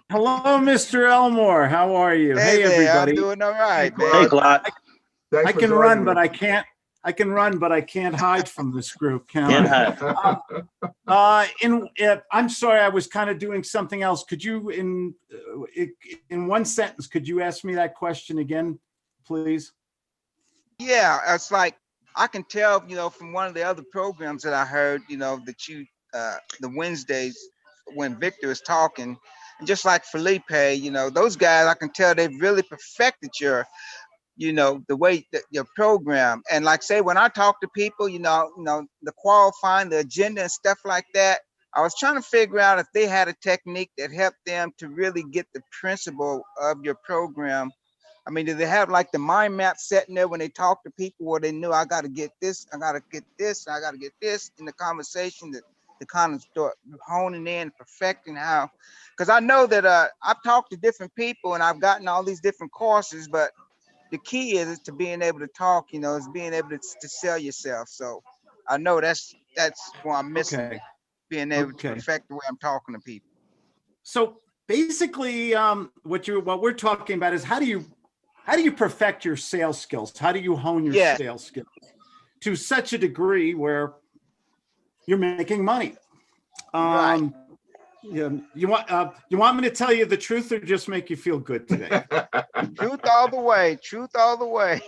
Hello, Mr. Elmore. How are you? Hey, everybody. I'm doing all right, man. Hey, Claude. I can run, but I can't. I can run, but I can't hide from this group. Can't I? I'm sorry, I was kind of doing something else. Could you, in one sentence, could you ask me that question again, please? Yeah, it's like I can tell, from one of the other programs that I heard, that you, the Wednesdays when Victor is talking, and just like Felipe, those guys, I can tell they've really perfected your, the way that your program. And like say, when I talk to people, the qualifying, the agenda and stuff like that, I was trying to figure out if they had a technique that helped them to really get the principle of your program. I mean, do they have like the mind map set in there when they talk to people where they knew I got to get this, I got to get this, I got to get this in the conversation to kind of start honing in, perfecting how, because I know that I've talked to different people and I've gotten all these different courses, but the key is to being able to talk, is being able to sell yourself. So I know that's where I'm missing, being able to perfect the way I'm talking to people. So basically, what we're talking about is how do you perfect your sales skills? How do you hone your sales skills to such a degree where you're making money? Right. You want me to tell you the truth or just make you feel good today? Truth all the way. Truth all the way.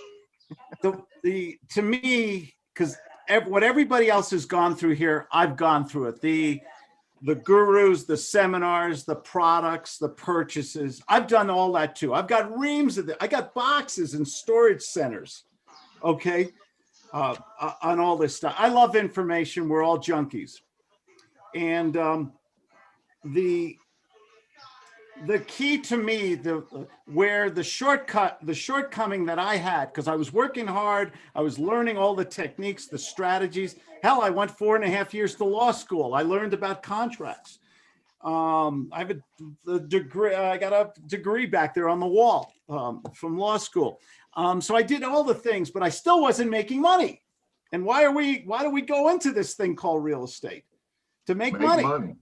To me, because what everybody else has gone through here, I've gone through it. The gurus, the seminars, the products, the purchases. I've done all that too. I've got reams of it. I got boxes and storage centers. Okay. On all this stuff. I love information. We're all junkies. And the key to me, the shortcoming that I had, because I was working hard, I was learning all the techniques, the strategies. Hell, I went 4.5 years to law school. I learned about contracts. I have a degree. I got a degree back there on the wall from law school. So I did all the things, but I still wasn't making money. And why do we go into this thing called real estate? To make money.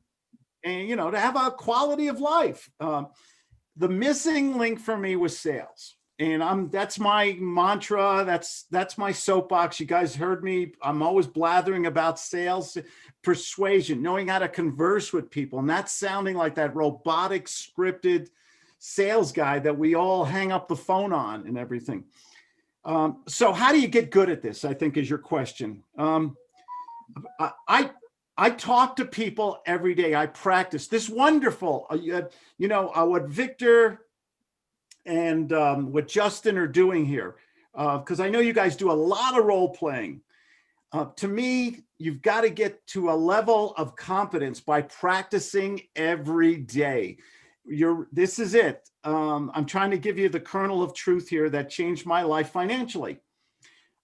And, to have a quality of life. The missing link for me was sales. And that's my mantra. That's my soapbox. You guys heard me. I'm always blathering about sales, persuasion, knowing how to converse with people, not sounding like that robotic scripted sales guy that we all hang up the phone on and everything. So how do you get good at this, I think is your question. I talk to people every day. I practice this wonderful, what Victor and what Justin are doing here, because I know you guys do a lot of role playing. To me, you've got to get to a level of competence by practicing every day. This is it. I'm trying to give you the kernel of truth here that changed my life financially.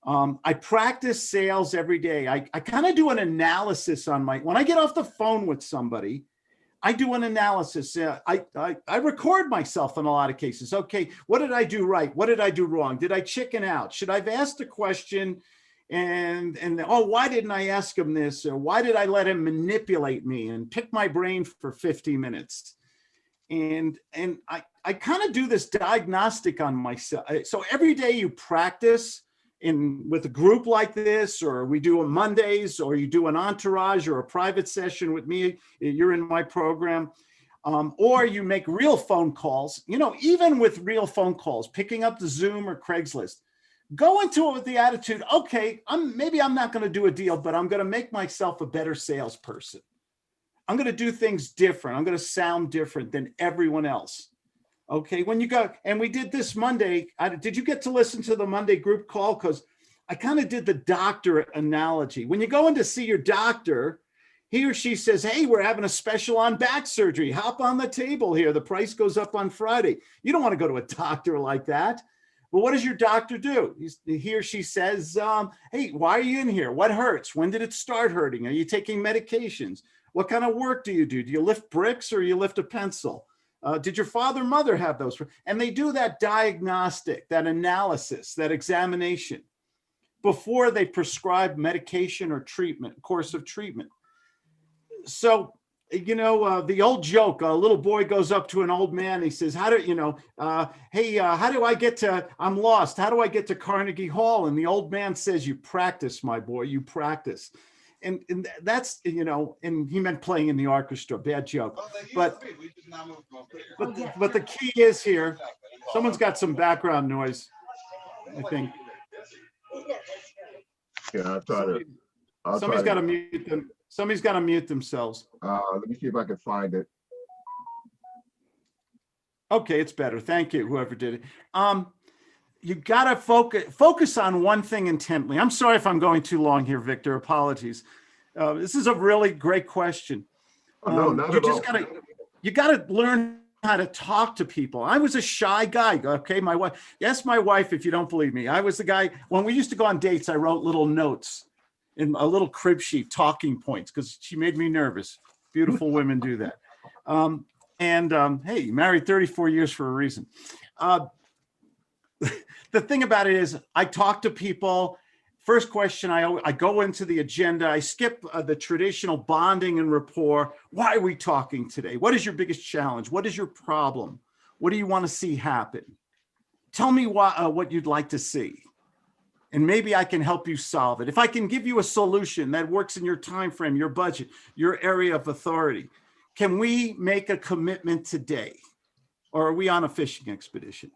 I practice sales every day. I kind of do an analysis on when I get off the phone with somebody, I do an analysis. I record myself in a lot of cases. Okay, what did I do right? What did I do wrong? Did I chicken out? Should I have asked a question and oh, why didn't I ask him this? Or why did I let him manipulate me and pick my brain for 50 minutes? And I kind of do this diagnostic on myself. So every day you practice with a group like this, or we do on Mondays, or you do an entourage or a private session with me, you're in my program, or you make real phone calls. Even with real phone calls, picking up the Zoom or Craigslist, go into it with the attitude, okay, maybe I'm not going to do a deal, but I'm going to make myself a better salesperson. I'm going to do things different. I'm going to sound different than everyone else. Okay, when you go, and we did this Monday, did you get to listen to the Monday group call? Because I kind of did the doctor analogy. When you go in to see your doctor, he or she says, hey, we're having a special on back surgery. Hop on the table here. The price goes up on Friday. You don't want to go to a doctor like that. But what does your doctor do? He or she says, hey, why are you in here? What hurts? When did it start hurting? Are you taking medications? What kind of work do you do? Do you lift bricks or you lift a pencil? Did your father or mother have those? And they do that diagnostic, that analysis, that examination before they prescribe medication or treatment, course of treatment. So, the old joke, a little boy goes up to an old man. He says, how do I get to, I'm lost. How do I get to Carnegie Hall? And the old man says, you practice, my boy, you practice. And that's, and he meant playing in the orchestra, bad joke. But the key is here, someone's got some background noise, I think. Yeah, somebody's got to mute them. Somebody's got to mute themselves. Let me see if I can find it. Okay, it's better. Thank you, whoever did it. You got to focus on one thing intently. I'm sorry if I'm going too long here, Victor. Apologies. This is a really great question. No, not at all. You got to learn how to talk to people. I was a shy guy. Okay, my wife. Yes, my wife. If you don't believe me, I was the guy. When we used to go on dates, I wrote little notes in a little crib sheet, talking points, because she made me nervous. Beautiful women do that. Hey, married 34 years for a reason. The thing about it is I talk to people. First question, I go into the agenda. I skip the traditional bonding and rapport. Why are we talking today? What is your biggest challenge? What is your problem? What do you want to see happen? Tell me what you'd like to see. And maybe I can help you solve it. If I can give you a solution that works in your time frame, your budget, your area of authority, can we make a commitment today? Or are we on a fishing expedition?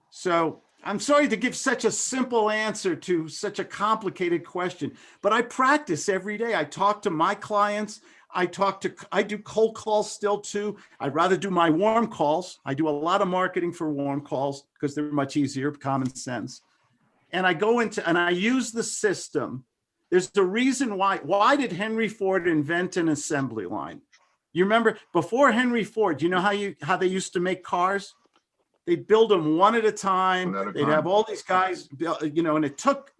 So I'm sorry to give such a simple answer to such a complicated question, but I practice every day. I talk to my clients. I do cold calls still too. I'd rather do my warm calls. I do a lot of marketing for warm calls because they're much easier, common sense. And I go into, and I use the system. There's a reason why did Henry Ford invent an assembly line? You remember before Henry Ford, you know how they used to make cars? They'd build them one at a time. They'd have all these guys, and it took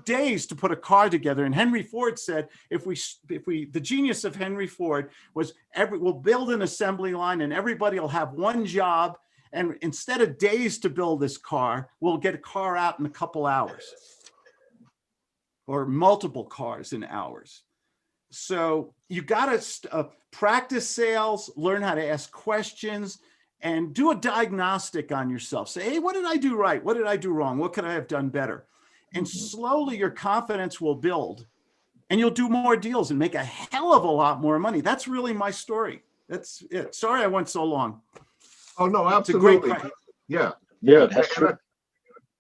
days to put a car together. And Henry Ford said, the genius of Henry Ford was we'll build an assembly line and everybody will have one job. And instead of days to build this car, we'll get a car out in a couple hours or multiple cars in hours. So you got to practice sales, learn how to ask questions, and do a diagnostic on yourself. Say, hey, what did I do right? What did I do wrong? What could I have done better? And slowly your confidence will build and you'll do more deals and make a hell of a lot more money. That's really my story. That's it. Sorry I went so long. Oh, no, absolutely. Yeah. That's true.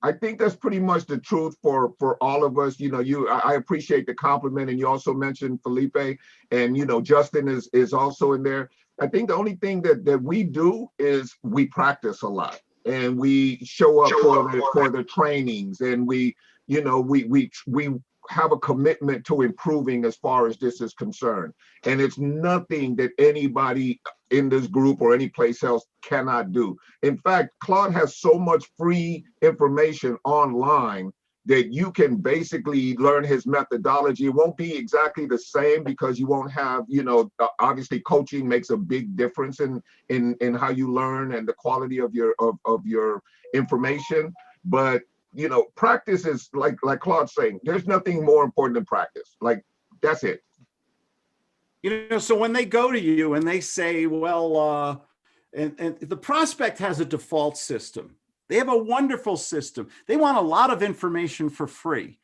I think that's pretty much the truth for all of us. I appreciate the compliment. And you also mentioned Felipe, and, Justin is also in there. I think the only thing that we do is we practice a lot and we show up for the trainings, and we have a commitment to improving as far as this is concerned. And it's nothing that anybody in this group or any place else cannot do. In fact, Claude has so much free information online that you can basically learn his methodology. It won't be exactly the same because you won't have, obviously coaching makes a big difference in how you learn and the quality of your information. But, practice is like Claude's saying, there's nothing more important than practice. Like, that's it. So when they go to you and they say, well, and the prospect has a default system. They have a wonderful system. They want a lot of information for free.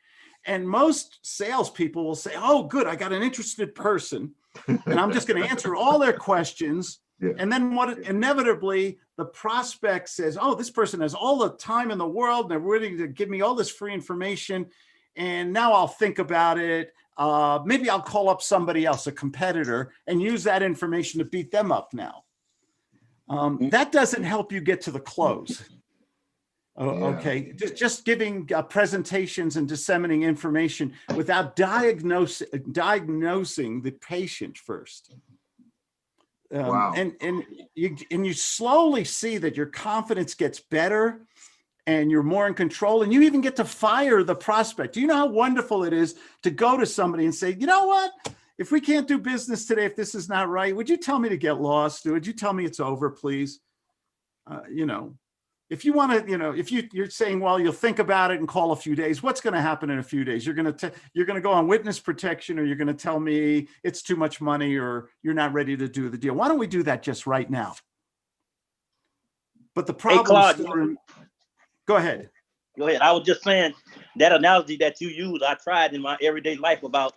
And most salespeople will say, oh, good, I got an interested person and I'm just going to answer all their questions. Yeah. And then inevitably the prospect says, oh, this person has all the time in the world and they're willing to give me all this free information. And now I'll think about it. Maybe I'll call up somebody else, a competitor, and use that information to beat them up now. That doesn't help you get to the close. Okay, just giving presentations and disseminating information without diagnosing the patient first. Wow. And you slowly see that your confidence gets better and you're more in control, and you even get to fire the prospect. Do you know how wonderful it is to go to somebody and say, you know what? If we can't do business today, if this is not right, would you tell me to get lost? Would you tell me it's over, please? If you want to, if you're saying, well, you'll think about it and call a few days, what's going to happen in a few days? You're going to go on witness protection, or you're going to tell me it's too much money, or you're not ready to do the deal. Why don't we do that just right now? But the problem is go ahead. Go ahead. I was just saying that analogy that you use, I tried in my everyday life about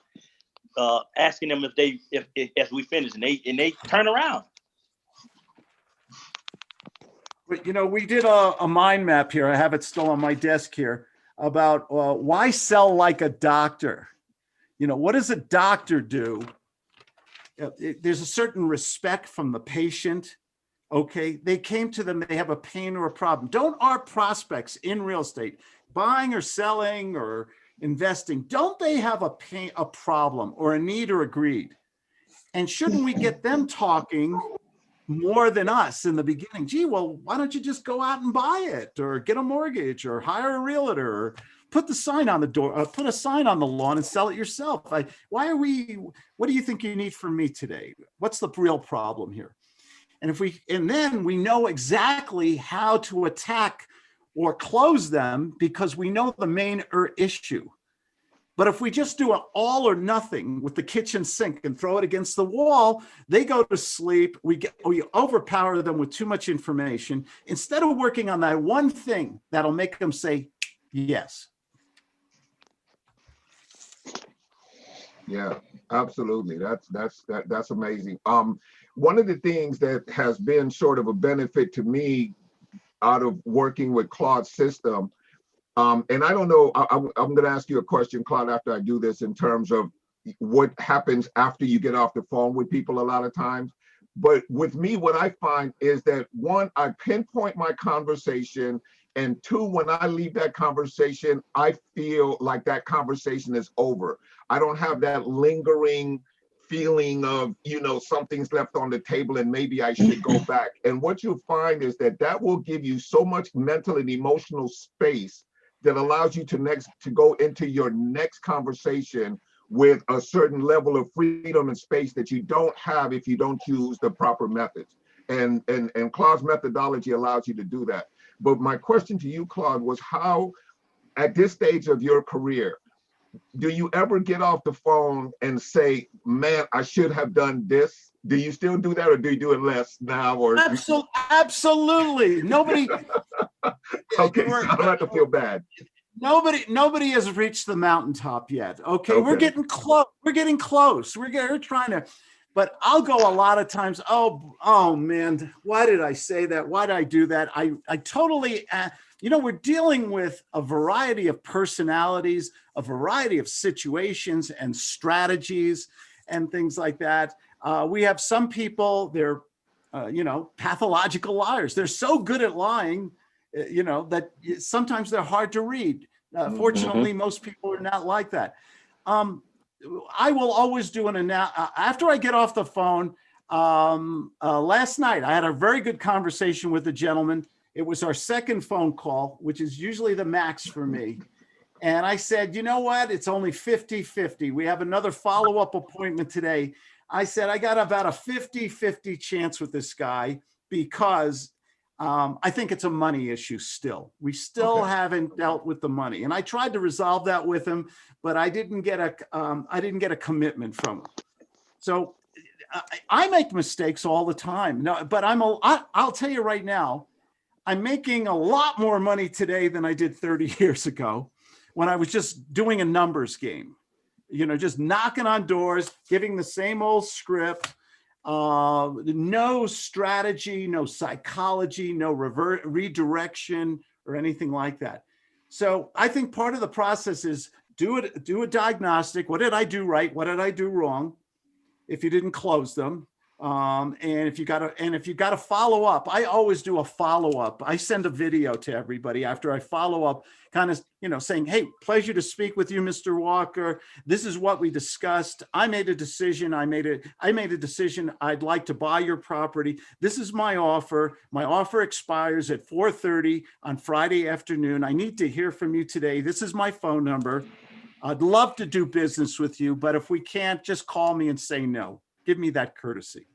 asking them if as we finish, and they turn around. We did a mind map here. I have it still on my desk here about why sell like a doctor. What does a doctor do? There's a certain respect from the patient. Okay, they came to them, they have a pain or a problem. Don't our prospects in real estate, buying or selling or investing, don't they have a problem or a need or a greed? And shouldn't we get them talking more than us in the beginning? Gee, well, why don't you just go out and buy it, or get a mortgage, or hire a realtor, or put the sign on the door, put a sign on the lawn and sell it yourself? What do you think you need from me today? What's the real problem here? And then we know exactly how to attack or close them because we know the main issue. But if we just do an all or nothing with the kitchen sink and throw it against the wall, they go to sleep. We overpower them with too much information instead of working on that one thing that'll make them say yes. Yeah, absolutely. That's amazing. One of the things that has been sort of a benefit to me out of working with Claude's system, and I don't know, I'm going to ask you a question, Claude, after I do this, in terms of what happens after you get off the phone with people a lot of times. But with me, what I find is that, one, I pinpoint my conversation, and two, when I leave that conversation, I feel like that conversation is over. I don't have that lingering feeling of, something's left on the table and maybe I should go back. And what you'll find is that will give you so much mental and emotional space that allows you to go into your next conversation with a certain level of freedom and space that you don't have if you don't use the proper methods. And Claude's methodology allows you to do that. But my question to you, Claude, was how, at this stage of your career, do you ever get off the phone and say, man, I should have done this? Do you still do that, or do you do it less now? Or absolutely. Nobody. Okay, so I don't have to feel bad. Nobody has reached the mountaintop yet. Okay. We're getting close. We're trying to, but I'll go a lot of times. Oh man, why did I say that? Why did I do that? I totally, we're dealing with a variety of personalities, a variety of situations and strategies and things like that. We have some people, they're, pathological liars. They're so good at lying, that sometimes they're hard to read. Fortunately, most people are not like that. I will always do after I get off the phone. Last night, I had a very good conversation with a gentleman. It was our second phone call, which is usually the max for me. And I said, you know what? It's only 50-50. We have another follow-up appointment today. I said, I got about a 50-50 chance with this guy because I think it's a money issue still. We still haven't dealt with the money. And I tried to resolve that with him, but I didn't get a commitment from him. So I make mistakes all the time. No, but I'll tell you right now, I'm making a lot more money today than I did 30 years ago when I was just doing a numbers game, you know, just knocking on doors, giving the same old script, no strategy, no psychology, no redirection or anything like that. So I think part of the process is do a diagnostic. What did I do right? What did I do wrong? If you didn't close them. And if you got to follow up, I always do a follow up. I send a video to everybody after I follow up, kind of, you know, saying, hey, pleasure to speak with you, Mr. Walker. This is what we discussed. I made a decision. I made a decision. I'd like to buy your property. This is my offer. My offer expires at 4:30 on Friday afternoon. I need to hear from you today. This is my phone number. I'd love to do business with you, but if we can't, just call me and say no. Give me that courtesy.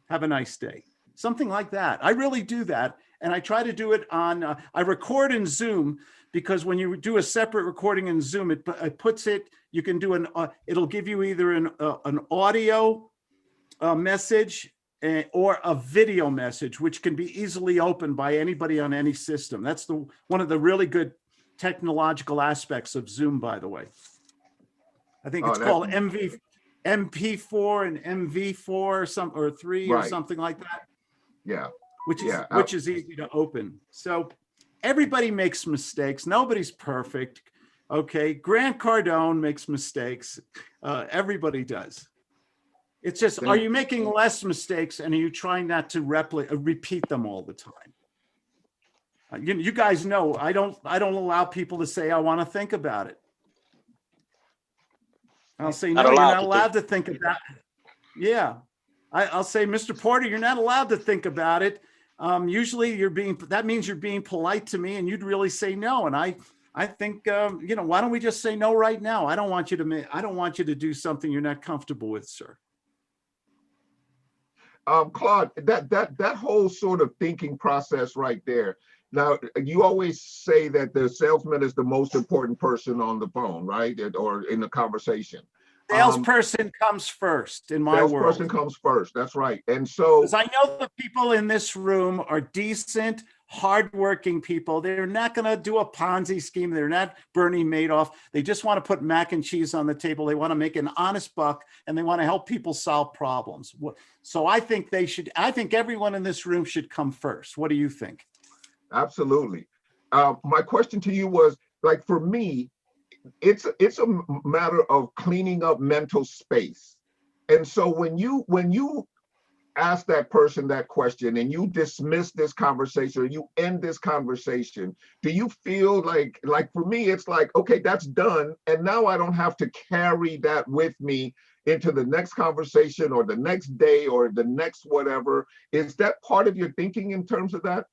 Have a nice day. Something like that. I really do that. And I try to do it on, I record in Zoom because when you do a separate recording in Zoom, it puts it, you can do it'll give you either an audio message or a video message, which can be easily opened by anybody on any system. That's one of the really good technological aspects of Zoom, by the way. I think it's called MP4 and MV4 or 3 or something like that. Yeah. Which is easy to open. So everybody makes mistakes. Nobody's perfect. Okay. Grant Cardone makes mistakes. Everybody does. It's just, are you making less mistakes and are you trying not to repeat them all the time? You guys know I don't allow people to say I want to think about it. I'll say no, you're not allowed to think about it. Yeah, I'll say, Mr. Porter, you're not allowed to think about it. Usually that means you're being polite to me, and you'd really say no. And I think you know, why don't we just say no right now? I don't want you to do something you're not comfortable with, sir. Claude, that whole sort of thinking process right there. Now, you always say that the salesman is the most important person on the phone, right? Or in the conversation. Salesperson comes first in my world. Salesperson comes first. That's right. And so, because I know the people in this room are decent, hardworking people. They're not going to do a Ponzi scheme. They're not Bernie Madoff. They just want to put mac and cheese on the table. They want to make an honest buck, and they want to help people solve problems. So I think everyone in this room should come first. What do you think? Absolutely. My question to you was, like, for me, it's a matter of cleaning up mental space. And so when you ask that person that question and you dismiss this conversation or you end this conversation, do you feel like for me, it's like, okay, that's done. And now I don't have to carry that with me into the next conversation or the next day or the next whatever. Is that part of your thinking in terms of that?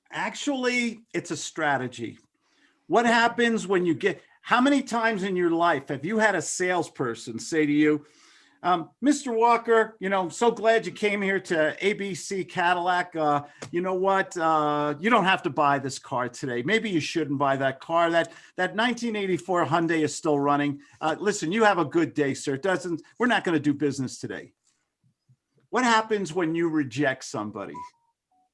Actually, it's a strategy. What happens when how many times in your life have you had a salesperson say to you, Mr. Walker, you know, so glad you came here to ABC Cadillac. You know what? You don't have to buy this car today. Maybe you shouldn't buy that car. That 1984 Hyundai is still running. Listen, you have a good day, sir. We're not going to do business today. What happens when you reject somebody?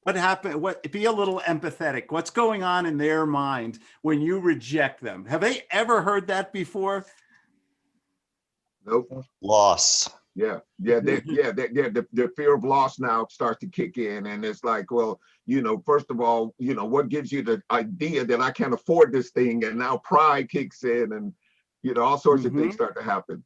What happened? Be a little empathetic. What's going on in their mind when you reject them? Have they ever heard that before? Nope. Loss. Yeah. The fear of loss now starts to kick in, and it's like, well, you know, first of all, you know, what gives you the idea that I can't afford this thing, and now pride kicks in, and you know, all sorts of things start to happen.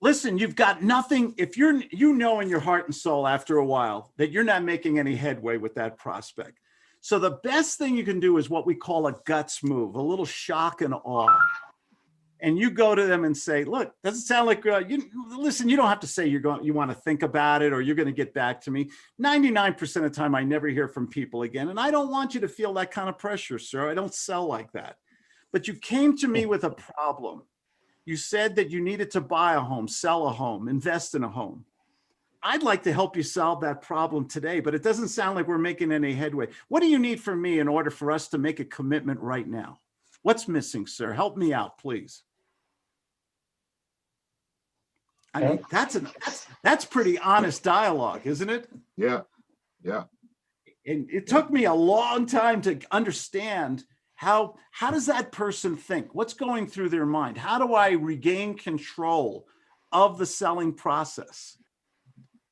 Listen, you've got nothing. If you know in your heart and soul after a while that you're not making any headway with that prospect. So the best thing you can do is what we call a guts move, a little shock and awe. And you go to them and say, look, doesn't sound like listen, you don't have to say you want to think about it or you're going to get back to me. 99% of the time, I never hear from people again. And I don't want you to feel that kind of pressure, sir. I don't sell like that. but you came to me with a problem. You said that you needed to buy a home, sell a home, invest in a home. I'd like to help you solve that problem today, but it doesn't sound like we're making any headway. What do you need from me in order for us to make a commitment right now? What's missing, sir? Help me out, please. I mean, that's pretty honest dialogue, isn't it? Yeah, yeah. And it took me a long time to understand how does that person think? What's going through their mind? How do I regain control of the selling process?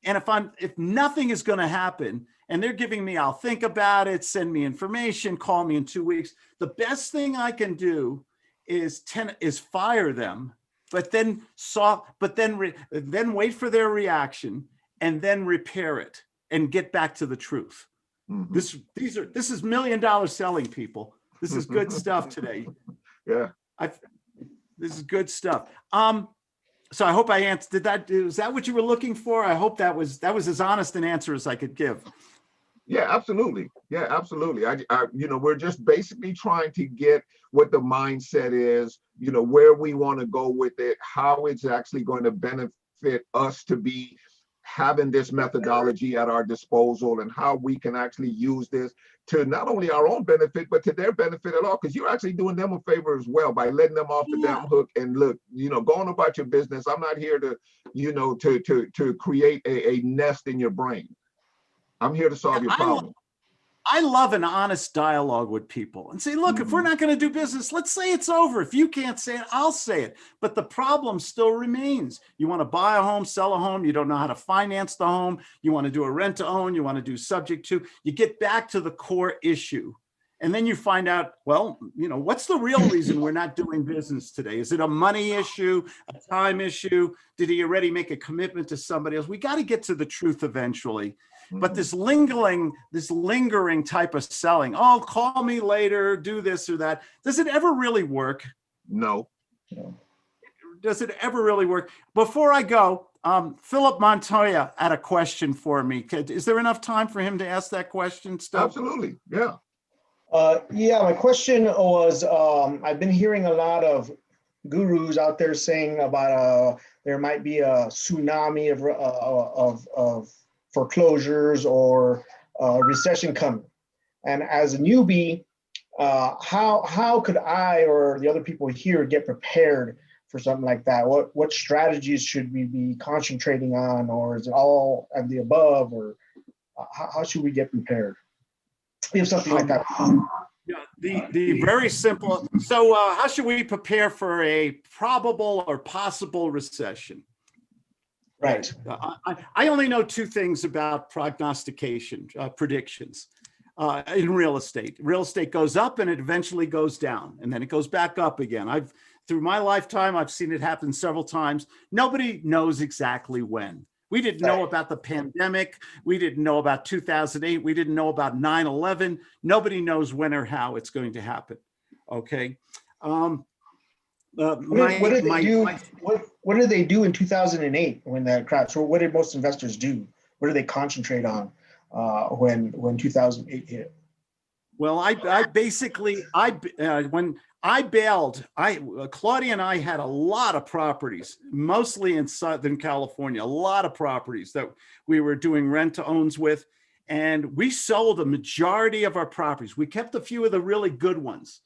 And if nothing is going to happen and they're giving me, I'll think about it, send me information, call me in 2 weeks, the best thing I can do is fire them, but then wait for their reaction and then repair it and get back to the truth. Mm-hmm. This is $1 million selling, people. This is good stuff today. Yeah. This is good stuff. So I hope I answered that. Is that what you were looking for? I hope that was as honest an answer as I could give. Yeah, absolutely. Yeah, absolutely. We're just basically trying to get what the mindset is, where we want to go with it, how it's actually going to benefit us to be having this methodology at our disposal, and how we can actually use this to not only our own benefit, but to their benefit at all. Because you're actually doing them a favor as well by letting them off the damn hook. And look, going about your business. I'm not here to, to create a nest in your brain. I'm here to solve your problem. I love an honest dialogue with people and say, look, if we're not going to do business, let's say it's over. If you can't say it, I'll say it. But the problem still remains. You want to buy a home, sell a home. You don't know how to finance the home. You want to do a rent to own. You want to do subject to. You get back to the core issue. And then you find out, well, what's the real reason we're not doing business today? Is it a money issue, a time issue? Did he already make a commitment to somebody else? We got to get to the truth eventually. But this lingering type of selling, oh, call me later, do this or that. Does it ever really work? No. Does it ever really work? Before I go, Philip Montoya had a question for me. Is there enough time for him to ask that question still? Absolutely, yeah. My question was, I've been hearing a lot of gurus out there saying about there might be a tsunami of foreclosures or recession coming. And as a newbie, how could I or the other people here get prepared for something like that? What strategies should we be concentrating on, or is it all of the above, or how should we get prepared? We have something like that. Yeah, the very simple. So how should we prepare for a probable or possible recession? Right. I only know two things about prognostication, predictions in real estate. Real estate goes up and it eventually goes down, and then it goes back up again. Through my lifetime, I've seen it happen several times. Nobody knows exactly when. We didn't know about the pandemic. We didn't know about 2008. We didn't know about 9/11. Nobody knows when or how it's going to happen. Okay. What did they do in 2008 when that crash? Or what did most investors do? What do they concentrate on when 2008 hit? Well, when I bailed, Claudia and I had a lot of properties, mostly in Southern California, a lot of properties that we were doing rent to owns with, and we sold a majority of our properties. We kept a few of the really good ones.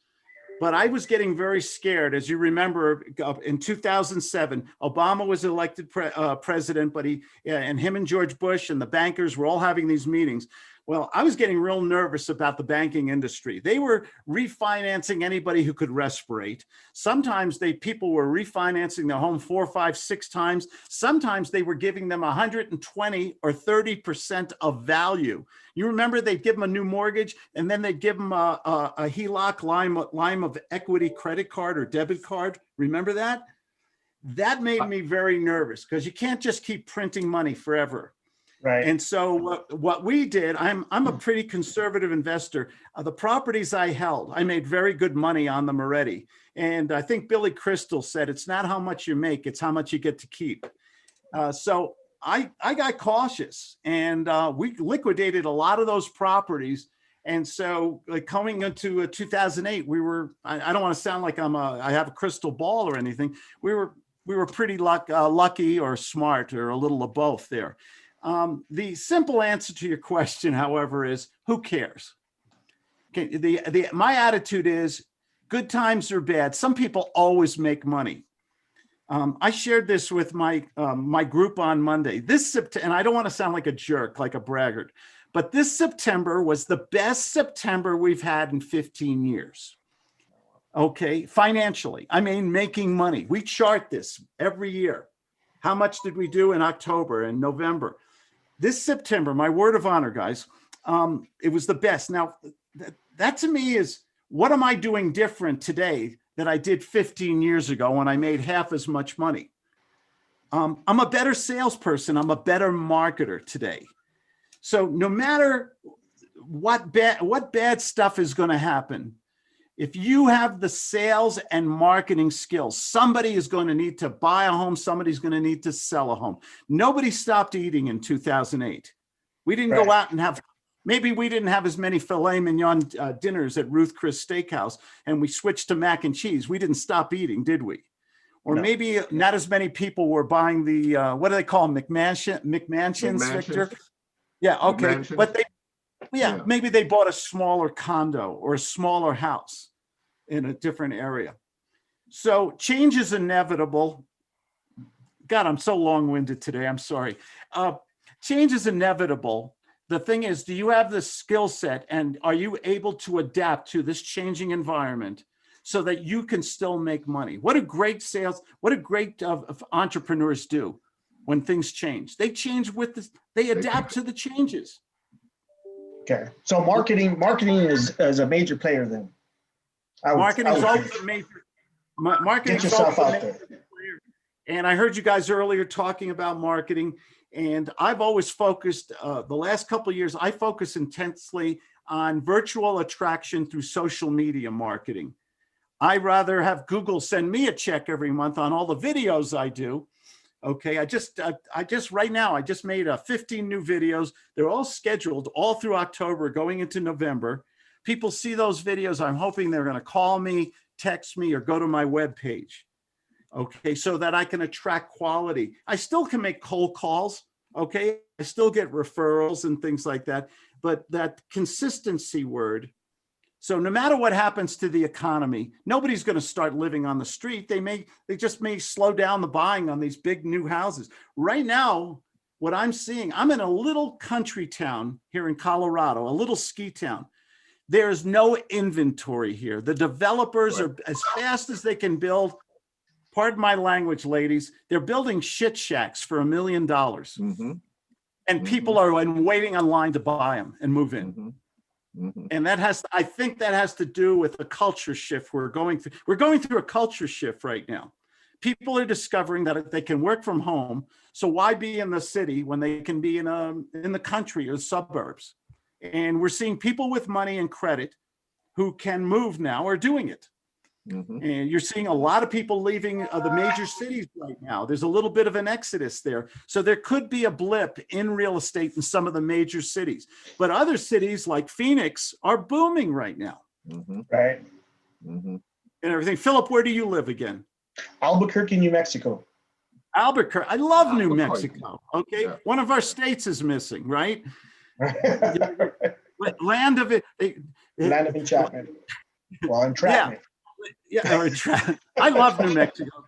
But I was getting very scared. As you remember, in 2007, Obama was elected president, but him and George Bush and the bankers were all having these meetings. Well, I was getting real nervous about the banking industry. They were refinancing anybody who could respirate. Sometimes people were refinancing their home 4, 5, 6 times. Sometimes they were giving them 120 or 30% of value. You remember they'd give them a new mortgage and then they'd give them a HELOC line of equity credit card or debit card. Remember that? That made me very nervous because you can't just keep printing money forever. Right. And so what we did, I'm a pretty conservative investor. The properties I held, I made very good money on them already. And I think Billy Crystal said, it's not how much you make, it's how much you get to keep. So I got cautious, and we liquidated a lot of those properties. And so like coming into 2008, we were, I don't want to sound like I have a crystal ball or anything. We were pretty lucky or smart or a little of both there. The simple answer to your question, however, is who cares? Okay, my attitude is good times or bad. Some people always make money. I shared this with my group on Monday. And I don't want to sound like a jerk, like a braggart, but this September was the best September we've had in 15 years. Okay, financially, I mean, making money. We chart this every year. How much did we do in October and November? This September, my word of honor, guys, it was the best. Now, that to me is, what am I doing different today that I did 15 years ago when I made half as much money? I'm a better salesperson. I'm a better marketer today. So no matter what bad stuff is going to happen, if you have the sales and marketing skills, somebody is going to need to buy a home. Somebody's going to need to sell a home. Nobody stopped eating in 2008. We didn't go out and have, maybe we didn't have as many filet mignon dinners at Ruth Chris Steakhouse and we switched to mac and cheese. We didn't stop eating, did we? Or maybe not as many people were buying the, what do they call them? McMansions, Victor? Yeah, okay. But maybe they bought a smaller condo or a smaller house in a different area. So change is inevitable. God, I'm so long-winded today. I'm sorry. Change is inevitable. The thing is, do you have the skill set and are you able to adapt to this changing environment so that you can still make money? What do great entrepreneurs do when things change? They change they adapt to the changes. Okay, so marketing is a major player then. Marketing is always a major. Marketing. Get yourself out there. And I heard you guys earlier talking about marketing, and I've always focused. The last couple of years, I focus intensely on virtual attraction through social media marketing. I rather have Google send me a check every month on all the videos I do. Okay, I just right now, I just made 15 new videos. They're all scheduled all through October, going into November. People see those videos. I'm hoping they're going to call me, text me, or go to my webpage. Okay, so that I can attract quality. I still can make cold calls. Okay, I still get referrals and things like that. But that consistency word. So no matter what happens to the economy, nobody's going to start living on the street. They just may slow down the buying on these big new houses. Right now, what I'm seeing, I'm in a little country town here in Colorado, a little ski town. There's no inventory here. The developers are, as fast as they can build, pardon my language, ladies, they're building shit shacks for $1 million. Mm-hmm. And people are waiting online to buy them and move in. Mm-hmm. Mm-hmm. And I think that has to do with the culture shift we're going through. We're going through a culture shift right now. People are discovering that they can work from home. So why be in the city when they can be in the country or the suburbs? And we're seeing people with money and credit who can move now are doing it. Mm-hmm. And you're seeing a lot of people leaving the major cities right now. There's a little bit of an exodus there. So there could be a blip in real estate in some of the major cities. But other cities like Phoenix are booming right now. Mm-hmm. Right. Mm-hmm. And everything. Philip, where do you live again? Albuquerque, New Mexico. Albuquerque. I love New Mexico. Okay. Yeah. One of our states is missing, right? Land of enchantment. Well, entrapment. Yeah, I love New Mexico.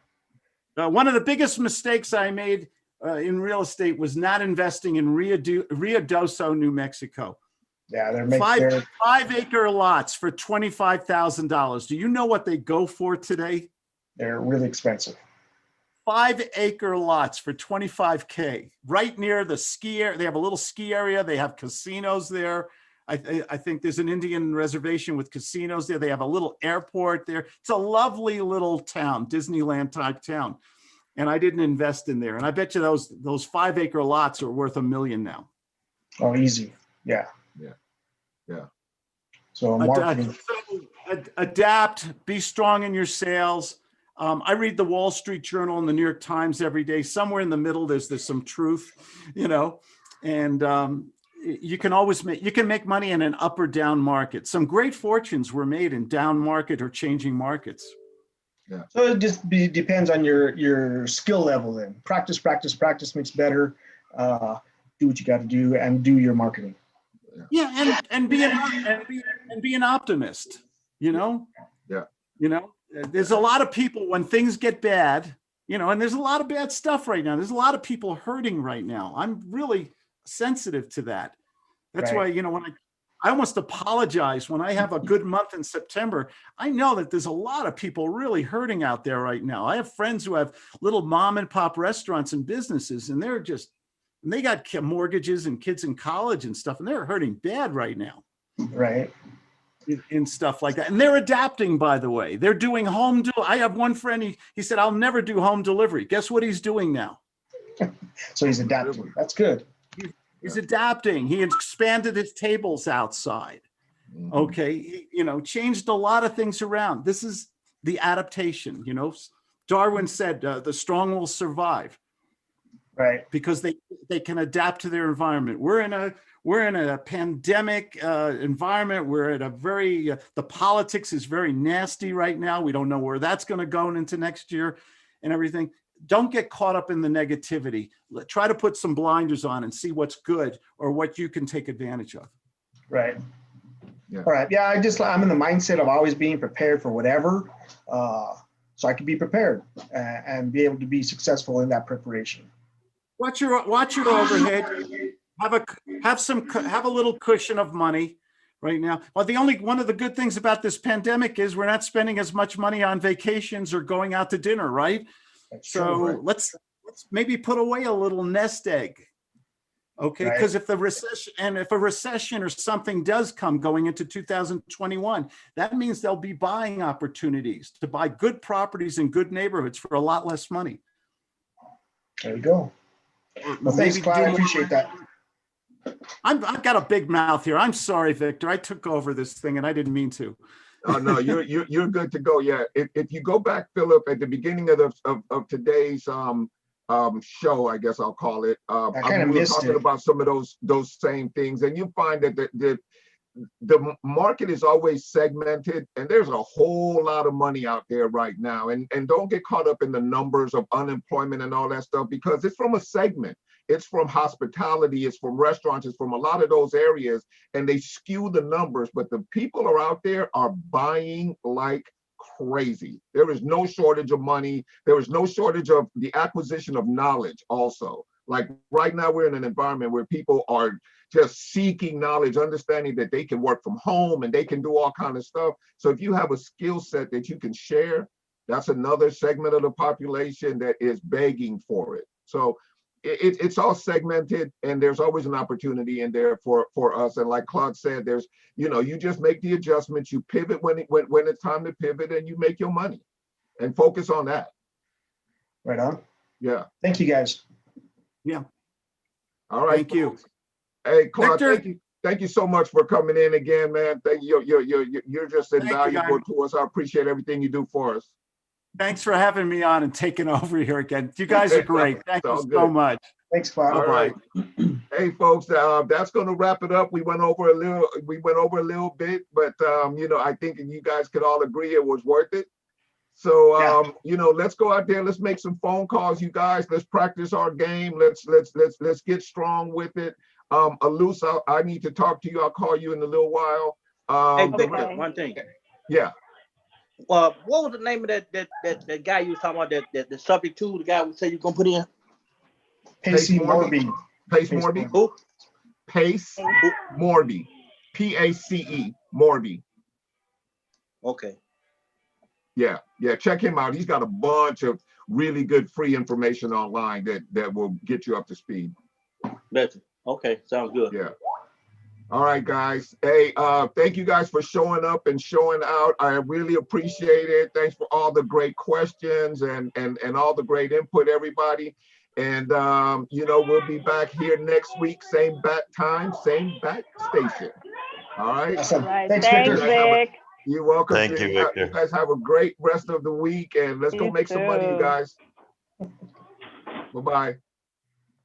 One of the biggest mistakes I made in real estate was not investing in Ruidoso, New Mexico. Yeah, they're making 5-acre lots for $25,000. Do you know what they go for today? They're really expensive. 5-acre lots for $25K, right near the ski area. They have a little ski area. They have casinos there. I think there's an Indian reservation with casinos there. They have a little airport there. It's a lovely little town, Disneyland type town. And I didn't invest in there. And I bet you those 5-acre lots are worth $1 million now. Oh, easy. Yeah. Yeah. Yeah. So marketing. Adapt, be strong in your sales. I read the Wall Street Journal and the New York Times every day. Somewhere in the middle, there's some truth, and you can make money in an up or down market. Some great fortunes were made in down market or changing markets. Yeah. So it just depends on your skill level then. Practice makes better. Do what you got to do and do your marketing. Yeah, and be an optimist, you know? Yeah. You know, there's a lot of people when things get bad, you know, and there's a lot of bad stuff right now. There's a lot of people hurting right now. I'm really sensitive to that. That's why, you know, when I almost apologize when I have a good month in September. I know that there's a lot of people really hurting out there right now. I have friends who have little mom and pop restaurants and businesses, and they got mortgages and kids in college and stuff, and they're hurting bad right now. Right. In stuff like that. And they're adapting, by the way. They're doing I have one friend, he said, I'll never do home delivery. Guess what he's doing now? So he's adapting. That's good. He's adapting. He expanded his tables outside. Okay. He, you know, changed a lot of things around. This is the adaptation. You know, Darwin said the strong will survive. Right. Because they can adapt to their environment. We're in a pandemic environment. We're at a very, the politics is very nasty right now. We don't know where that's going to go into next year and everything. Don't get caught up in the negativity. Try to put some blinders on and see what's good or what you can take advantage of. Right. Yeah. All right. Yeah. I'm in the mindset of always being prepared for whatever, so I can be prepared and be able to be successful in that preparation. Watch your overhead. Have a little cushion of money right now. Well, one of the good things about this pandemic is we're not spending as much money on vacations or going out to dinner, right? That's so true, right? let's maybe put away a little nest egg. Okay, because if a recession or something does come going into 2021, that means there'll be buying opportunities to buy good properties in good neighborhoods for a lot less money. There you go. Well, thanks, Claude. I appreciate that. I've got a big mouth here. I'm sorry, Victor. I took over this thing and I didn't mean to. Oh no, you're good to go. Yeah, if you go back, Philip, at the beginning of today's show, I guess I'll call it. I kind of missed talking it. about some of those same things, and you find that the market is always segmented, and there's a whole lot of money out there right now. And don't get caught up in the numbers of unemployment and all that stuff, because it's from a segment. It's from hospitality, it's from restaurants, it's from a lot of those areas, and they skew the numbers. But the people are out there are buying like crazy. There is no shortage of money. There is no shortage of the acquisition of knowledge also. Like right now, we're in an environment where people are just seeking knowledge, understanding that they can work from home and they can do all kinds of stuff. So if you have a skill set that you can share, that's another segment of the population that is begging for it. So it's all segmented, and there's always an opportunity in there for us. And like Claude said, there's, you just make the adjustments, you pivot when it's time to pivot, and you make your money and focus on that. Right on. Yeah. Thank you, guys. Yeah. All right. Thank you. Hey, Claude, Victor, thank you so much for coming in again, man. Thank you. You're just invaluable to us. I appreciate everything you do for us. Thanks for having me on and taking over here again. You guys are great. Thank you so much. Thanks, Claude. All right. Hey, folks, that's going to wrap it up. We went over a little bit, but I think you guys could all agree it was worth it. So let's go out there. Let's make some phone calls, you guys. Let's practice our game. Let's get strong with it. Alus, I need to talk to you. I'll call you in a little while. Hey, Victor, one thing. Yeah. What was the name of that guy you was talking about? That the subject to the guy who said you're gonna put in? Pace Morby. Pace Morby. Who? Pace Morby. PACE Morby. Okay. Yeah. Check him out. He's got a bunch of really good free information online that will get you up to speed. Better. Okay, sounds good. Yeah. All right, guys. Hey, thank you guys for showing up and showing out. I really appreciate it. Thanks for all the great questions and all the great input, everybody. And we'll be back here next week, same bat time, same bat station. All right. Awesome. Thanks, Vic. You're welcome. Thank you, Victor. You guys have a great rest of the week, and let's go make some money, you guys. Bye-bye.